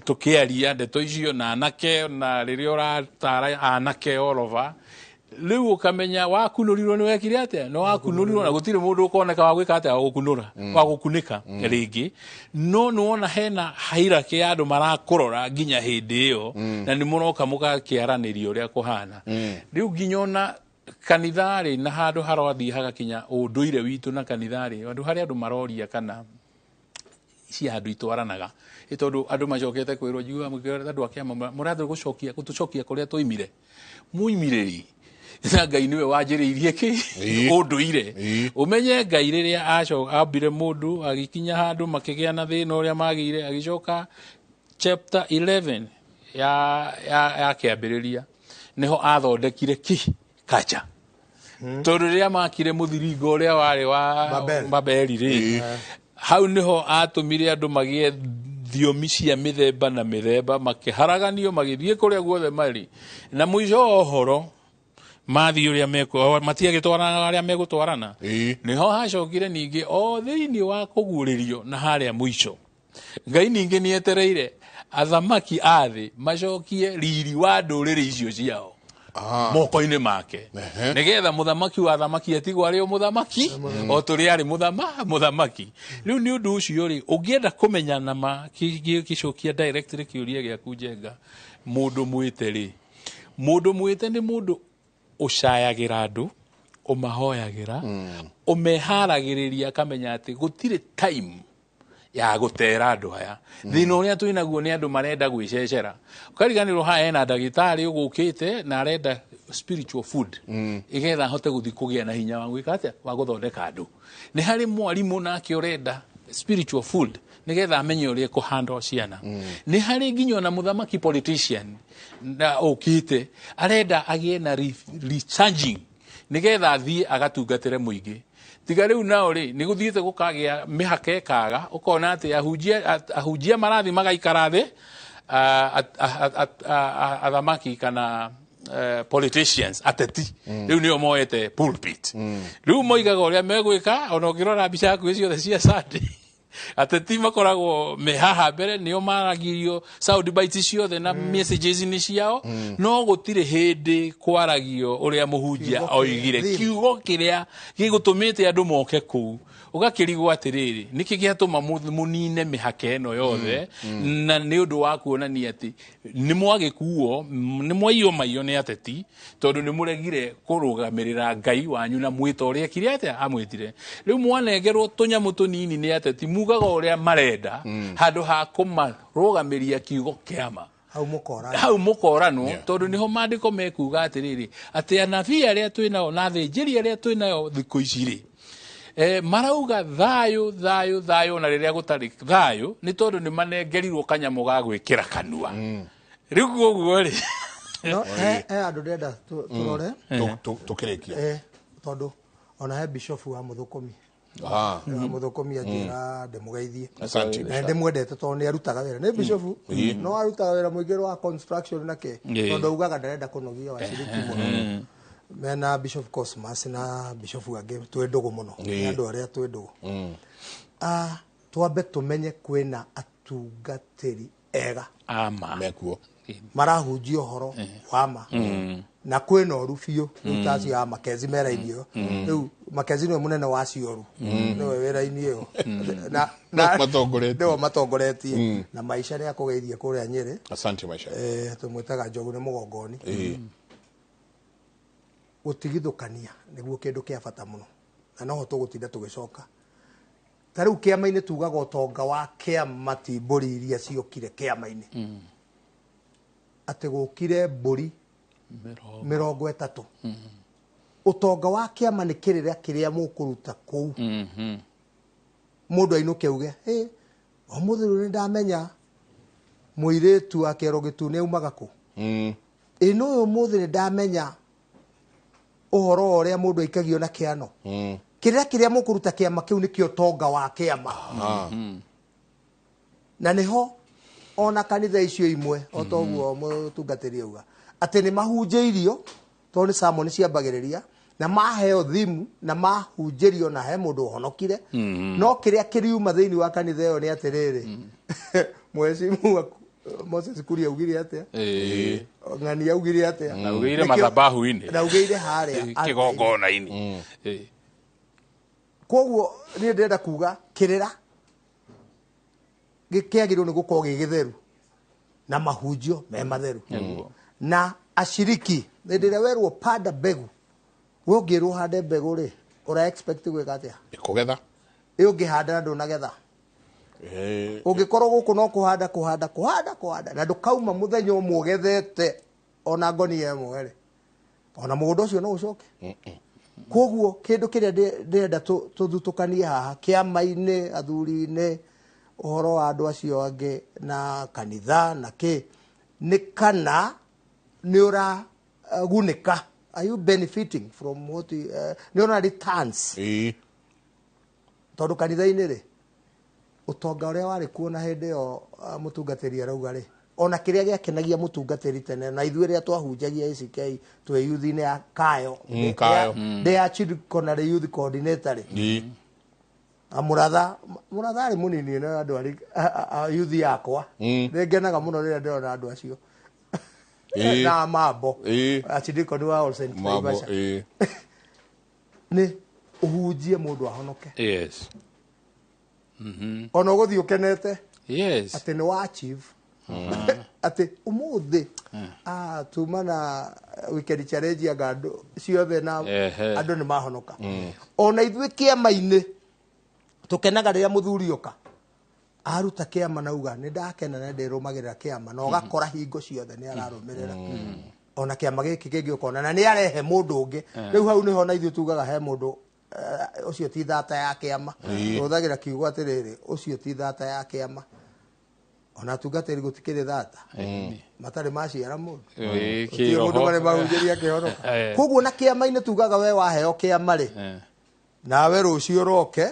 tukiaria ndeto icio na anake na riria uratara anake all over riu ukamenya wakunurirwo ni wekire atia no wakunurirwo na gutire mundu ukoneka wa gwika atia wa gukunura wa gukunika ringi no nuona hena hairaki ya andu marakurora nginya hindi iyo na ni muroka mugakiaranirio uria kuhana riu nginyona kanithari na handu harathi hagakinya unduire witu na kanithari andu hari andu maroria kana ci andu itwaranaga itondu andu macokete kwirwo jiwa mukira andu akia murathe gucokia kutucokia kuria toimire muimireri na Ngai niwe wanjĩrĩirie kĩ ũndũire umenye Ngai rĩrĩa ambire mũndũ agĩkinya handũ makĩgĩa na thĩna ũrĩa magĩire agĩcoka chapter 11 ya kĩambĩrĩria niho athondekire culture tondũ rĩrĩa makire mũthiringo ũrĩa warĩ wa Babeli rĩ hau niho atũmire andũ magĩe thiomi cia mĩthemba na mĩthemba makĩharaganio magĩthiĩ kũrĩa guothe marĩ na mũico ũhoro mathi ũrĩa matiagĩtwarana arĩa megũtwarana niho hacokire ningĩ o thĩinĩ wa kũguũrĩrio na harĩa mũico Ngai ningĩ nĩetereire athamaki a thĩ macokie riri wa ndũrĩrĩ icio ciao moko-inĩ make nĩgetha mũthamaki wa athamaki atigwo arĩ o mũthamaki o tũrĩ arĩ mũthamaki rĩu nĩ ũndũ ũcio rĩ ũngĩenda kũmenya nama gĩcokia directly kĩũria gĩaku Njenga mũndũ mwĩte nĩ mũndũ ũcayagĩra andũ ũmahoyagĩra ũmeharagĩrĩria akamenya atĩ gũtirĩ time ya gũtera andũ aya thĩna ũrĩa twĩ naguo nĩ andũ marenda gwĩcecera ũkariganĩrwo haha hena ndagĩtarĩ ũgũkĩte na arenda spiritual food igetha ahote gũthiĩ kũgĩa na hinya wa gwĩka atĩa wa gũthondeka andũ nĩ harĩ mwarimũ nake ũrenda spiritual food nigetha amenye ũrĩa kũhandle ciana nĩ harĩ nginya na mũthamaki politician na ũkĩte arenda agĩe na recharging nigetha athiĩ agatungatĩre mũingĩ tiga rĩu nao rĩ nĩ gũthiĩte gũkagĩa mĩhaka ĩkaga ũkona atĩ ahunjia marathi magaikara thĩ athamaki kana politicians ateti rĩu nĩo moete pulpit rĩu moigaga ũrĩa megwĩka ona ũngĩrora mbica yaku ciothe cia Sunday ateti makoragwo mehaha mbere nĩo maragirio sound bites ciothe na messages ni ciao no gũtirĩ hĩndĩ kwaragio ũrĩa mũhunjia oigire kiugo kĩrĩa gĩgũtũmĩte andũ moke kũu ũgakĩrigwo atĩrĩrĩ nĩkĩ gĩatũma mũnine mĩhaka ĩno yothe na nĩ ũndũ wa kuonania atĩ nĩ mwagĩkuo nĩ mwaiywo maiyo nĩ ateti tondũ nĩ mũregire kũrũgamĩrĩra Ngai wanyu na mwĩta ũrĩa kĩrĩa atĩa amwĩtire rĩu mwanengerwo tũnyamũ tũnini nĩ ateti mugaga ũrĩa marenda handũ ha kũmarũgamĩria kiugo kĩama hau mũkoranwo tondũ niho maandĩko mekuga atĩrĩrĩ atĩ anabii arĩa twĩnao na athĩnjĩri arĩa twĩnao thikũ ici rĩ marauga thayũ na rĩrĩa gũtarĩ thayũ nĩ tondũ nĩ manengerirwo kanyamũ ga gwĩkĩra kanua rĩu ũguo rĩ no andũ ndenda tũrore tũkĩrĩkia tondũ ona he bishop wa Mũthũkũmi Mũthũkũmi anjĩra ndĩmũgeithie na ndĩmwendete tondũ nĩ arutaga wĩra nĩ bishop no arutaga wĩra mũingĩ wa construction nake tondũ augaga ndarenda kũnogia waciriki mũno mena Bishop Cosmas na Bishop angĩ twĩ ndũgũ mũno nĩ andũ arĩa twĩ ndũgũ twambe tũmenye kwĩna atungatĩri ega mekuo marahunjia ũhoro wa ma na kwĩna oru biũ rĩu ta acio a Makenzi mera-inĩ ĩyo rĩu Makenzi nĩwe mũnene wa cioru nĩwe wĩra-inĩ ĩyo nĩwe matongoretie na Maisha nĩ akũgeithia kũrĩa Nyĩrĩ asante Maisha tũmwĩtaga Njogu nĩ mũgongoni gũtigithũkania nĩguo kĩndũ kĩa bata mũno na noho tũgũtinda tũgĩcoka ta rĩu kĩama-inĩ tugaga ũtonga wa kĩama ti mbũri iria ciokire kĩama-inĩ atĩ gũkire mbũri 30 ũtonga wa kĩama nĩ kĩrĩra kĩrĩa mũkũruta kũu mũndũ ainũke uge ũmũthĩ rĩu nĩndamenya mũirĩtu wa kĩero gĩtune aumaga kũ ĩno ũyũ ũmũthĩ nĩndamenya ũhoro ũrĩa mũndũ aikagio na kĩano kĩrĩa mũkũruta kĩama kĩu nĩkĩo ũtonga wa kĩama na nĩho ona kanitha icio imwe o toguo mũtungatĩri auga atĩ nĩ mahunjĩirio tondũ nĩ sermon ciambagĩrĩria na maheo thimu na mahunjĩrio na he mũndũ ũhonokire no kĩrĩa kĩriuma thĩinĩ wa kanitha ĩyo nĩ atĩrĩrĩ mwecimu Moses Kuria augire atĩa ng'ani augire atĩa na ugire mathabahu-inĩ na ugire harĩa kĩgongona-inĩ koguo niĩ ndĩrenda kuga kĩrĩra gĩkĩagĩrĩirwo nĩ gũkorwo gĩgĩtheru na mahunjio me matheru na ashiriki hĩndĩ ĩrĩa werwo panda mbegu we ũngĩrwo hande mbegu rĩ ũra expect gwĩka atĩa kũgetha ũngĩhanda na ndũnagetha ũngĩkorwo gũkũ no kũhanda na ndũkauma mũthenya ũmwe ũgethete ona ngonia ĩmwe rĩ ona mũgũnda ũcio no ũcoke koguo kĩndũ kĩrĩa ndĩrenda tũthutũkanie haha kĩama-inĩ athuri-inĩ ũhoro wa andũ acio angĩ na kanitha na kĩ nĩ kana nĩ ũragunĩka. Are you benefiting from what nĩ ũrona returns tondũ kanitha-inĩ rĩ ũtonga ũrĩa warĩ kuo na hĩndĩ ĩyo mũtungatĩri arauga rĩ ona kĩrĩa gĩakenagia mũtungatĩri tene na ithuĩ rĩrĩa twahunjagia ACK twĩ youth-inĩ ya Kayo ndĩ ya Chirikonarĩ youth coordinator rĩ Muratha arĩ mũnini na andũ arĩ youth yakwa nĩngenaga mũno rĩrĩa ndĩrona andũ acio na mambo Chirikoni wa All Saints Naivasha nĩ ũhunjie mũndũ ahonoke ona ũgũthiĩ ũkenete atĩ nĩ wa achieve atĩ ũmũthĩ tuma na weekend challenge ya andũ ciothe na andũ nĩ mahonoka ona ithuĩ kĩama-inĩ tũkenaga rĩrĩa mũthuri oka aruta kĩama nauga nĩ ndakena na ndĩrũmagĩrĩra kĩama na ũgakora hingo ciothe nĩ ararũmĩrĩra ona kĩama gĩkĩ kĩngĩ ũkona na nĩ arehe mũndũ ũngĩ rĩu hau nĩho na ithuĩ tugaga he mũndũ ũcio ti thata ya kĩama tũhũthagĩra kiugo atĩrĩrĩ ũcio ti thata ya kĩama ona tungatĩri gũtikĩrĩ thata matarĩ maciara mũndũ mũndũ marĩ mahunjĩria kĩhonoka koguo na kĩama-inĩ tugaga we waheo kĩama rĩ nawe rũciũ ũroke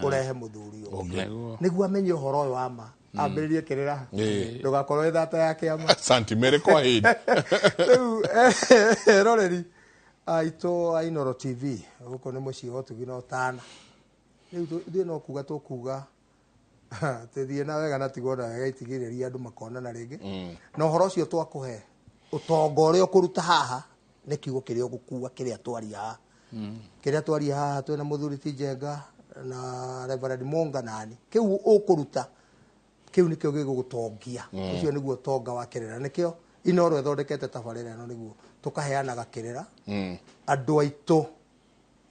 ũrehe mũthuri ũngĩ nĩguo amenye ũhoro ũyũ wa ma ambĩrĩrie kĩrĩra ndũgakorwo thata ya kĩama santimere kwa hĩndĩ rĩu roreri aitũ a Inooro TV gũkũ nĩ mũciĩ wa ũtugi na ũtana rĩu ithuĩ no kuga tũkuga tũthiĩ na wega na tigwo na wega itigĩrĩria andũ makonana rĩngĩ na ũhoro ũcio twakũhe ũtonga ũrĩa ũkũruta haha nĩ kiugo kĩrĩa ũgũkua kĩrĩa twaria haha twĩna mũthuri ti Njenga na Reverend Monga nani kĩu ũkũruta kĩu nĩkĩo gĩgũgũtongia ũcio nĩguo ũtonga wa kĩrĩra nĩkĩo Inooro ĩthondekete tabarĩra ĩno nĩguo tũkaheanaga kĩrĩra andũ aitũ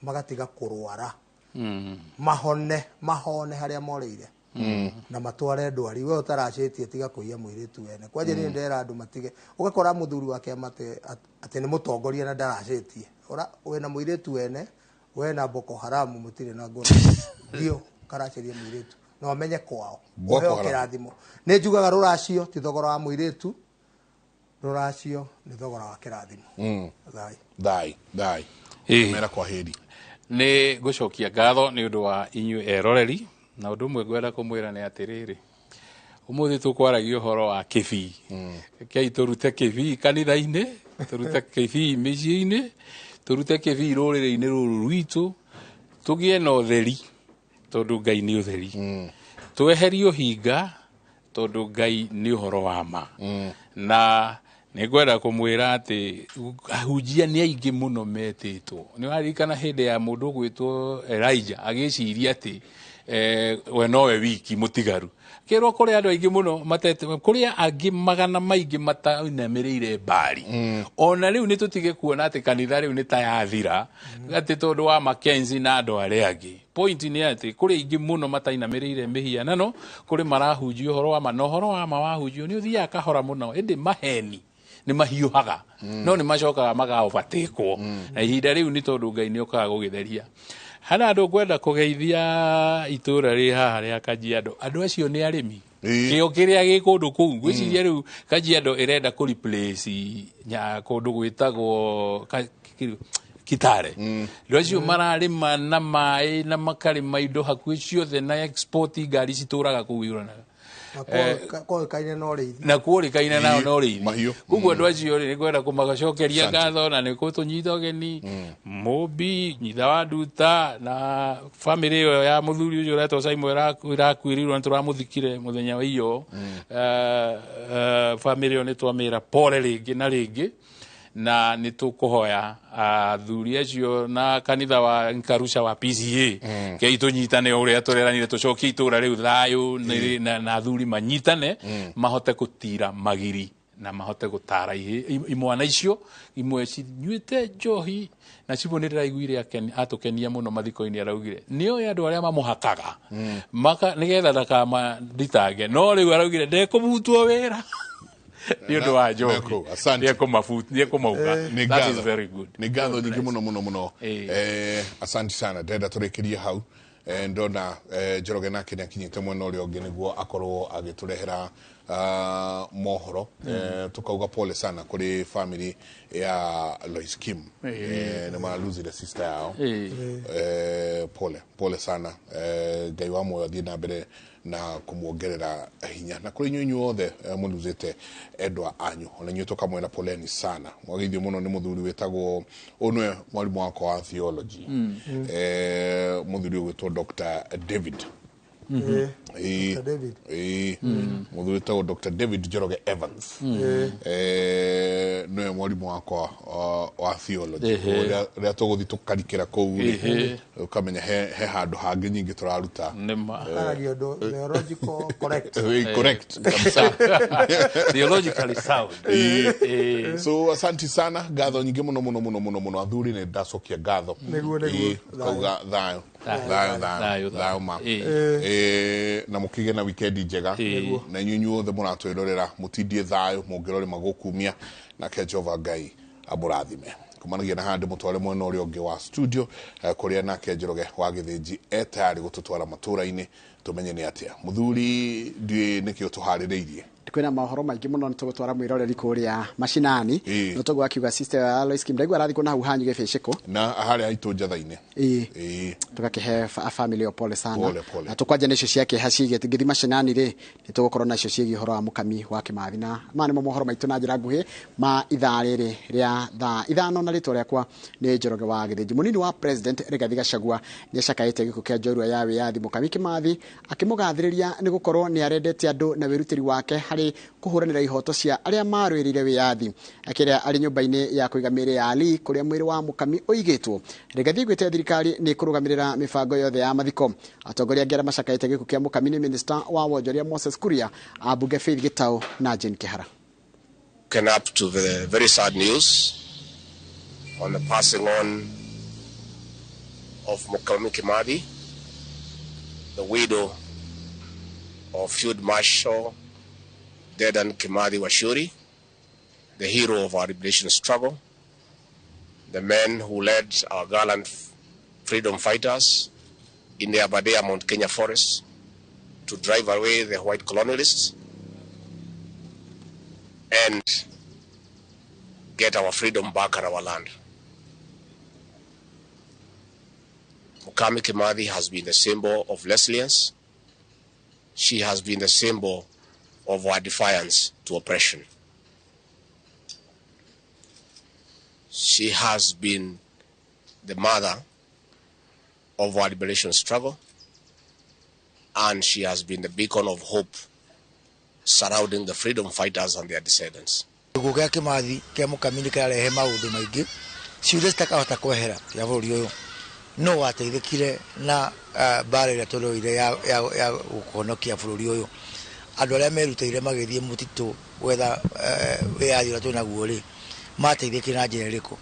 magatiga kũrwara mahone harĩa morĩire na matware ndwari we ũtaracĩtie tiga kũiya mũirĩtu wene kwanja niĩ ndera andũ matige ũgakora mũthuri wake atĩ nĩ mũtongoria na ndaracĩtie wena mũirĩtu wene we na Boko Haram mũtirĩ na ngoro dio karacĩria mũirĩtu no amenye kwao ũheo kĩrathimo nĩ njugaga rũracio ti thogora wa mũirĩtu rũracio nĩ thogora wa kĩrathimo thai mera kwa hĩndĩ nĩ ngũcokia ngatho nĩ ũndũ wa inyuĩ eroreri na ũndũ ũmwe ngwenda kũmwĩra nĩ atĩrĩrĩ ũmũthĩ tũkwaragia ũhoro wa kĩbii kei tũrute kĩbii kanitha-inĩ tũrute kĩbii mĩciĩ-inĩ tũrute kĩbii rũrĩrĩ-inĩ rũrũ rwitũ tũgĩe na ũtheri tondũ Ngai nĩ ũtheri tweherie ũhinga tondũ Ngai nĩ ũhoro wa ma na nĩ ngwenda kũmwĩra atĩ ahunjia nĩ aingĩ mũno metĩtwo nĩ waririkana hĩndĩ ya mũndũ gwĩtwo Elijah agĩciria atĩ we nowe wiki mũtigaru kĩrwo kũrĩ andũ aingĩ mũno matete kũrĩ angĩ magana maingĩ matainamĩrĩire mbari ona rĩu nĩ tũtige kuona atĩ kanitha rĩu nĩ ta yathira atĩ tondũ wa Mackenzie na andũ arĩa angĩ point nĩ atĩ kũrĩ aingĩ mũno matainamĩrĩire mĩhianano kũrĩ marahunjia ũhoro wa ma na ũhoro wa ma wahunjio nĩ ũthiaga kahora mũno ĩndĩ maheni nĩ mahiũhaga no nĩ macokaga magaovatĩkwo na ihinda rĩu nĩ tondũ Ngai nĩ okaga gũgĩtheria hana andũ ngwenda kũgeithia itũra rĩ haha rĩa Kajiado andũ acio nĩ arĩmi kĩo kĩrĩa gĩ kũndũ kũu gwĩciria rĩu Kajiado ĩrenda kũ replace kũndũ gwĩtagwo Kitale andũ acio mararĩma na maĩ na makarĩma indo hakuhĩ ciothe na export ngari citũraga kũu iranaga na kuorĩkaine nao no rĩithi koguo andũ acio nĩ ngwenda kũmacokeria ngatho na nĩ kũtũnyita ũgeni Mũmbi nyitha wa Nduta na family ĩyo ya mũthuri ũcio ũretwo Simon ĩrakuĩrĩirwo nĩ tũramũthikire mũthenya wa iyo family ĩyo nĩ twamĩra pole rĩngĩ na rĩngĩ na nĩ tũkũhoya athuri acio na kanitha wa Nkarusha wa PCA kei tũnyitane ũrĩa tũreranire tũcokie itũra rĩu thayũ na athuri manyitane mahote gũtira magiri na mahote gũtara imwana icio imwe cinyuĩte njohi na cibo nĩ ndĩraiguire atũkenia mũno mathiko-inĩ araugire nĩoĩ andũ arĩa mamũhakaga nĩgetha ndakama thitange no rĩu araugire ndekũbutwo wĩra You do a job. Asante. That is very good. Ni gatho nyingi muno. Asante sana. Ndenda turekerie hau. Ndona Njoroge nake nĩ akinyĩte mwena ũrĩa ũngĩ nĩguo akorwo agĩtũrehera mohoro. Tukauga pole sana kuri family ya Lois Kim. Nĩ maraluzire sister yao. Pole sana. Ngai wa muoyo athiĩ na mbere na kumuongerera hinya na kuri nyunyu othe muluzite endwa anyu ona nyuto kamwe na poleni sana mwagithio muno ni muthuri wetagwo onwe mwalimu wako wa theology muthuri wetwo Dr. David Dr. David muthuri wetagwo Dr. David Njoroge Evans no mwalimu wako wa theology ria tuguthi tukarikira kou ukamenya he handu hangi nyingi turaruta theological correct theologically sound so asante sana gatho nyingi muno athuri ni ndacokia gatho kauga thayo ma na mukige na weekend njega na nyunyu othe muratwirorera mutindie thayo mungirore magukumia na ke Jehova Ngai amurathime kumanagia na handi mutware mwena uria ungi wa studio kuria nake Njoroge wa Githĩnji etayari gututwara matura-ini tumenye ni atia muthuri ndi nikio tuhaririirie kwina mahoro maingi muno nitugutwara mwiroreri kuria mashinani no tugwa akiuga sister ya Lois Kim ndaigua arathi kuna huhanyu gefeshiko na hari aitu njathaine tugakihe family o pole sana na tukwaje necio ciake hacige ngithi mashinani ri nitugukorwo nacio ciegi horo wa mukami wa Kimathi na mane mo mohoro maitu na njira nguhi ma ithaa riri ria thaa ithano na ritwa riakwa ni Njoroge wa Githĩnji munini wa president Rigathi Gachagua ni acakaite giko kia njorua ya wiyathi mukami Kimathi akimugathiriria ni gukorwo ni arendete andu na wirutiri wake kuhuranira ihoto cia aria marwirire wiyathi akiria ari nyumba-ini ya kuigamire ya Ali kuria mwiri wa mukami oigitwo Rigathi gwite thirikari ni kurugamirira mifango yothe ya mathiko atongoria ngera macakaite giku kia mukami ni minister wa wonjoria Moses Kuria abunge Faith Gitau na Jane Kihara. Up to the very sad news on the passing on of Mukami Kimathi, the widow of Field Marshal Dedan Kimathi Wachuri, the hero of our liberation struggle, the man who led our gallant freedom fighters in the Aberdare Mount Kenya forest to drive away the white colonialists and get our freedom back on our land. Mukami Kimathi has been the symbol of resilience. She has been the symbol of our defiance to oppression. She has been the mother of our liberation struggle, and she has been the beacon of hope surrounding the freedom fighters and their descendants. Gugea Kimathi ke Mukami karehe maundu maingi ciuria citakahota kwehera ya bũrũri ũyũ no wateithĩkire na mbara ĩrĩa tũrũire ya gũkũhonokia bũrũri ũyũ andu aria merutĩire magĩthiĩ mũtitũ gwetha wĩyathi ũrĩa twĩnaguo rĩ mateithĩkire na njĩra ĩrĩkũ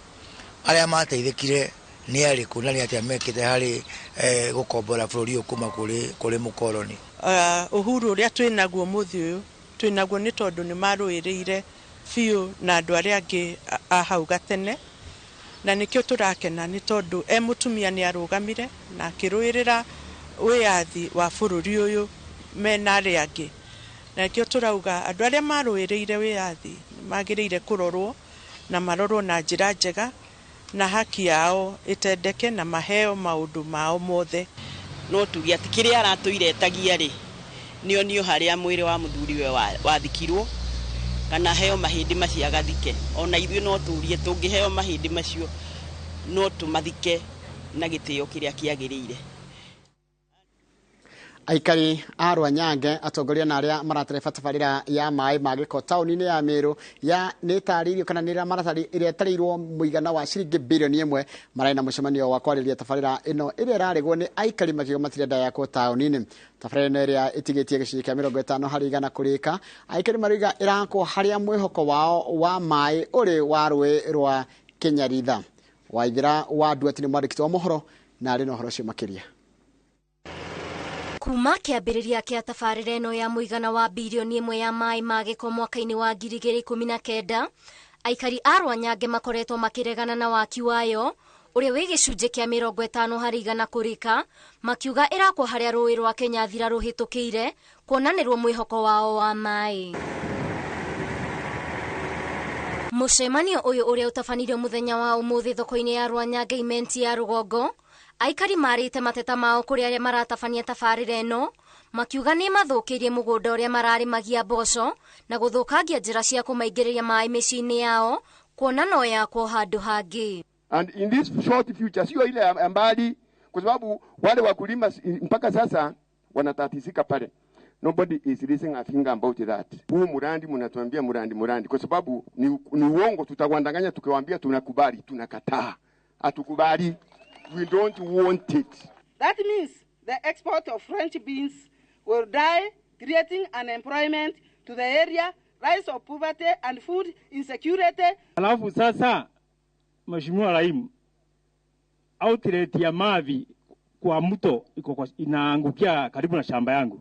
aria mateithĩkire nĩ arĩkũ na nĩ atĩa mekĩte harĩ gũkombora bũrũri ũyũ kuma kũrĩ mũkoroni uhuru ũrĩa twĩnaguo mũthĩ ũyũ twĩnaguo nĩ tondũ nĩ marũĩrĩire biũ na andũ arĩa angĩ a hau gatene na nikio turakena ni tondu mutumia ni arugamire na akirwirira wiyathi wa bururi uyu mena aria angi na nikio turauga andu aria marwiriire wiyathi magirire kurorwo na marorwo na njira njega na haki yao itendeke na maheo maundu mao mothe no tugi ati kiria aratuiretagia ri nio haria mwiri wa muthuriwe wathikirwo kana heo mahindi macio agathike ona ithuĩ no turie tungiheo mahindi macio no tumathike na gitio kiria kiagirire aikari arwa nyange atongoria na aria maratereba tabarira ya mai magiko tauni-ini ya Meru ya nitaririo kana nira maratari iria tarirwo muigana wa ciringi bilioni 1 maraina mucemanio wa kwariria tabarira ino iria iraregwo ni aikari makigo matirenda yako tauni-ini tabarira iria itigitie gicunjĩ kia 50 harĩ 100 kurika aikari mariga irako haria mwihoko wao wa mai uri wa rũĩ rwa Kenyaritha Waithira wa Nduati ni mwandĩki wa mohoro na arĩ na ũhoro ũcio makĩria kuma kĩambĩrĩria kĩa tabarĩra ĩno ya mũigana wa bilioni 1 ya maĩ ma gĩko mwaka-inĩ wa 2019, aikari a Rwanyange makoretwo makĩregana na waki wayo ũrĩa wĩ gĩcunjĩ kĩa 50% kũrĩka, makiuga ĩrakwo harĩa rũĩ rwa Kenyathira rũhĩtũkĩire kuonanĩrwo mwĩhoko wao wa maĩ. Mũcemanio ũyũ ũrĩa ũtabanirio mũthenya wa ũmũthĩ thoko-inĩ ya Rwanyange Imenti ya Rũgongo, aikari marĩte mateta mao kũrĩ arĩa maratabania tabarĩra ĩno, makiuga nĩ mathũkĩirie mũgũnda ũrĩa mararĩmagia mboco na gũthũkangia njĩra cia kũmaingĩrĩria maĩ mĩciĩ-inĩ yao, kuona no yakwo handũ hangĩ. And in this short future, sio ile mbali, kwa sababu wale wakulima mpaka sasa wanatatisika pale. Nobody is raising a finger about that. Huu murandi mnatuambia murandi kwa sababu ni uongo. Tutawandanganya tukiwaambia tunakubali, tunakataa. Hatukubali. We don't want it. That means the export of French beans will die, creating unemployment to the area, rise of poverty and food insecurity. Alafu sasa Mheshimiwa Raimu, outlet ya mavi kwa mto inaangukia karibu na shamba yangu.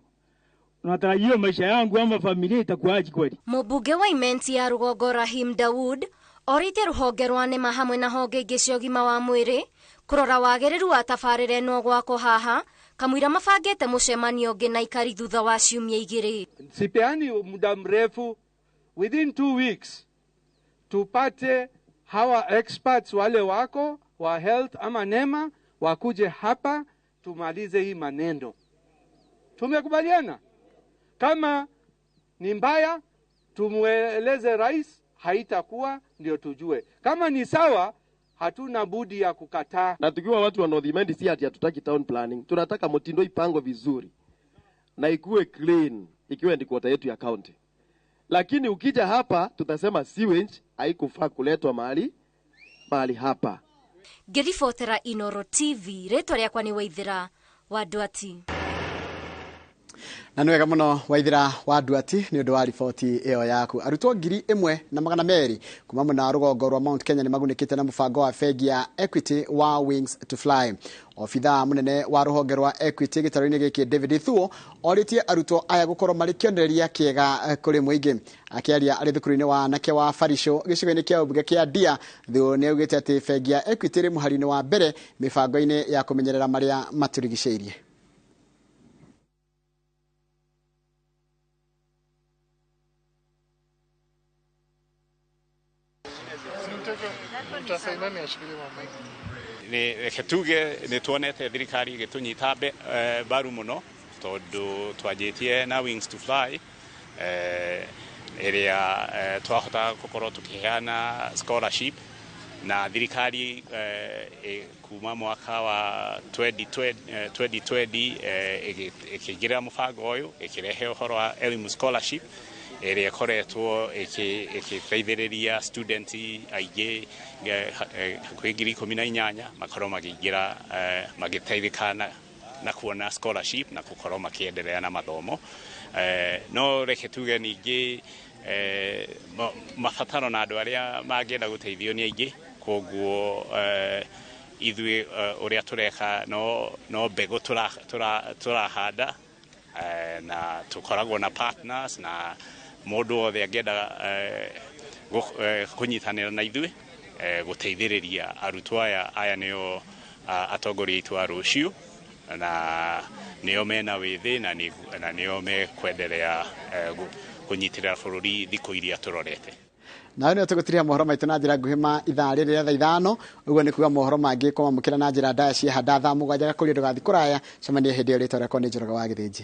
Unatarajia maisha yangu ama familia itakuwaje kweli? Mũmbunge wa Imenti ya Rũgongo Rahim Daud orĩte rũhonge rwa NEMA hamwe na honge ingĩ cia ũgima wa mwĩrĩ kũrora wagĩrĩru wa tabarĩra ĩno gwako haha, kamũira mabangĩte mũcemanio ũngĩ na ikari thutha wa ciumia 2. Sipeani muda mrefu, within 2 weeks tupate hawa experts wale wako wa health ama NEMA wakuje hapa tumalize hii maneno. Tumekubaliana? Kama ni mbaya tumweleze rais, haitakuwa ndio tujue. Kama ni sawa, hatuna budi ya kukataa. Na tukiwa watu wa North Imenti si ati hatutaki town planning. Tunataka mtindo ipangwe vizuri na ikuwe clean, ikiwa ndi kwota yetu ya county. Lakini ukija hapa tutasema sewage haikufaa kuletwa mahali hapa. Ngĩribotera Inooro TV, rĩtwa rĩakwa nĩ Waithĩra wa Ndwati. Na nĩ wega mũno Waithĩra wa Ndwati nĩ ũndũ wa riboti ĩyo yaku. Arutwo 1,200 kuma mwena wa rũgongo rwa Mount Kenya nĩ magunĩkĩte na mũbango wa bengi ya Equity wa Wings to Fly. Obithaa mũnene wa rũhonge rwa Equity gĩtaro-inĩ gĩkĩ David Thuo orĩtie arutwo aya gũkorwo marĩ kĩonereria kĩega kũrĩ mũingĩ. Akĩaria arĩ thukuru-inĩ wa anake wa Farisho gĩcigo-inĩ kĩa ũmbunge kĩa Ndia, Thuo nĩ augĩte atĩ bengi ya Equity ĩrĩ mũhari-inĩ wa mbere mĩbango-inĩ ya kũmenyerera marĩa matũrigicĩirie. Reke tuge nĩ tuonete thirikari ĩgĩtũnyita mbaru mũno tondũ twanjĩtie na Wings to Fly ĩrĩa twahota gũkorwo tũkĩheana scholarship na thirikari kuma mwaka wa 2020 ĩkĩingĩrĩra mũbango ũyũ ĩkĩrehe ũhoro wa elimu scholarship ĩrĩa ĩkoretwo ĩgĩteithĩrĩria student aingĩ hakuhĩ 18,000 makorwo makĩingĩra magĩteithĩka na kuona scholarship na gũkorwo makĩendelea na mathomo. No reke tuge ningĩ mabataro na andũ arĩa mangĩenda gũteithio nĩ aingĩ, koguo ithuĩ ũrĩa tũreka no mbegũ tũrahanda na tũkoragwo na partners na mũndũ wothe angĩenda kũnyitanĩra na ithuĩ gũteithĩrĩria arutwo aya nĩo atongoria aitũ a rũciũ na nĩo mena wĩthĩ na nĩo mekwenderea kũnyitĩrĩra bũrũri thikũ iria tũrorete. Na nĩ tũgũtiria mohoro maitũ na njĩra nguhĩ ma ithaa rĩrĩ rĩa 5. Ũguo nĩ kuga mohoro mangĩ kwamũkĩra na njĩra ndaya cia handa thaa 7 kũrĩa ndũgathi kũraya. Cemania hĩndĩ ĩyo rĩtwa rĩakwa nĩ Njoroge wa Gĩthĩnji.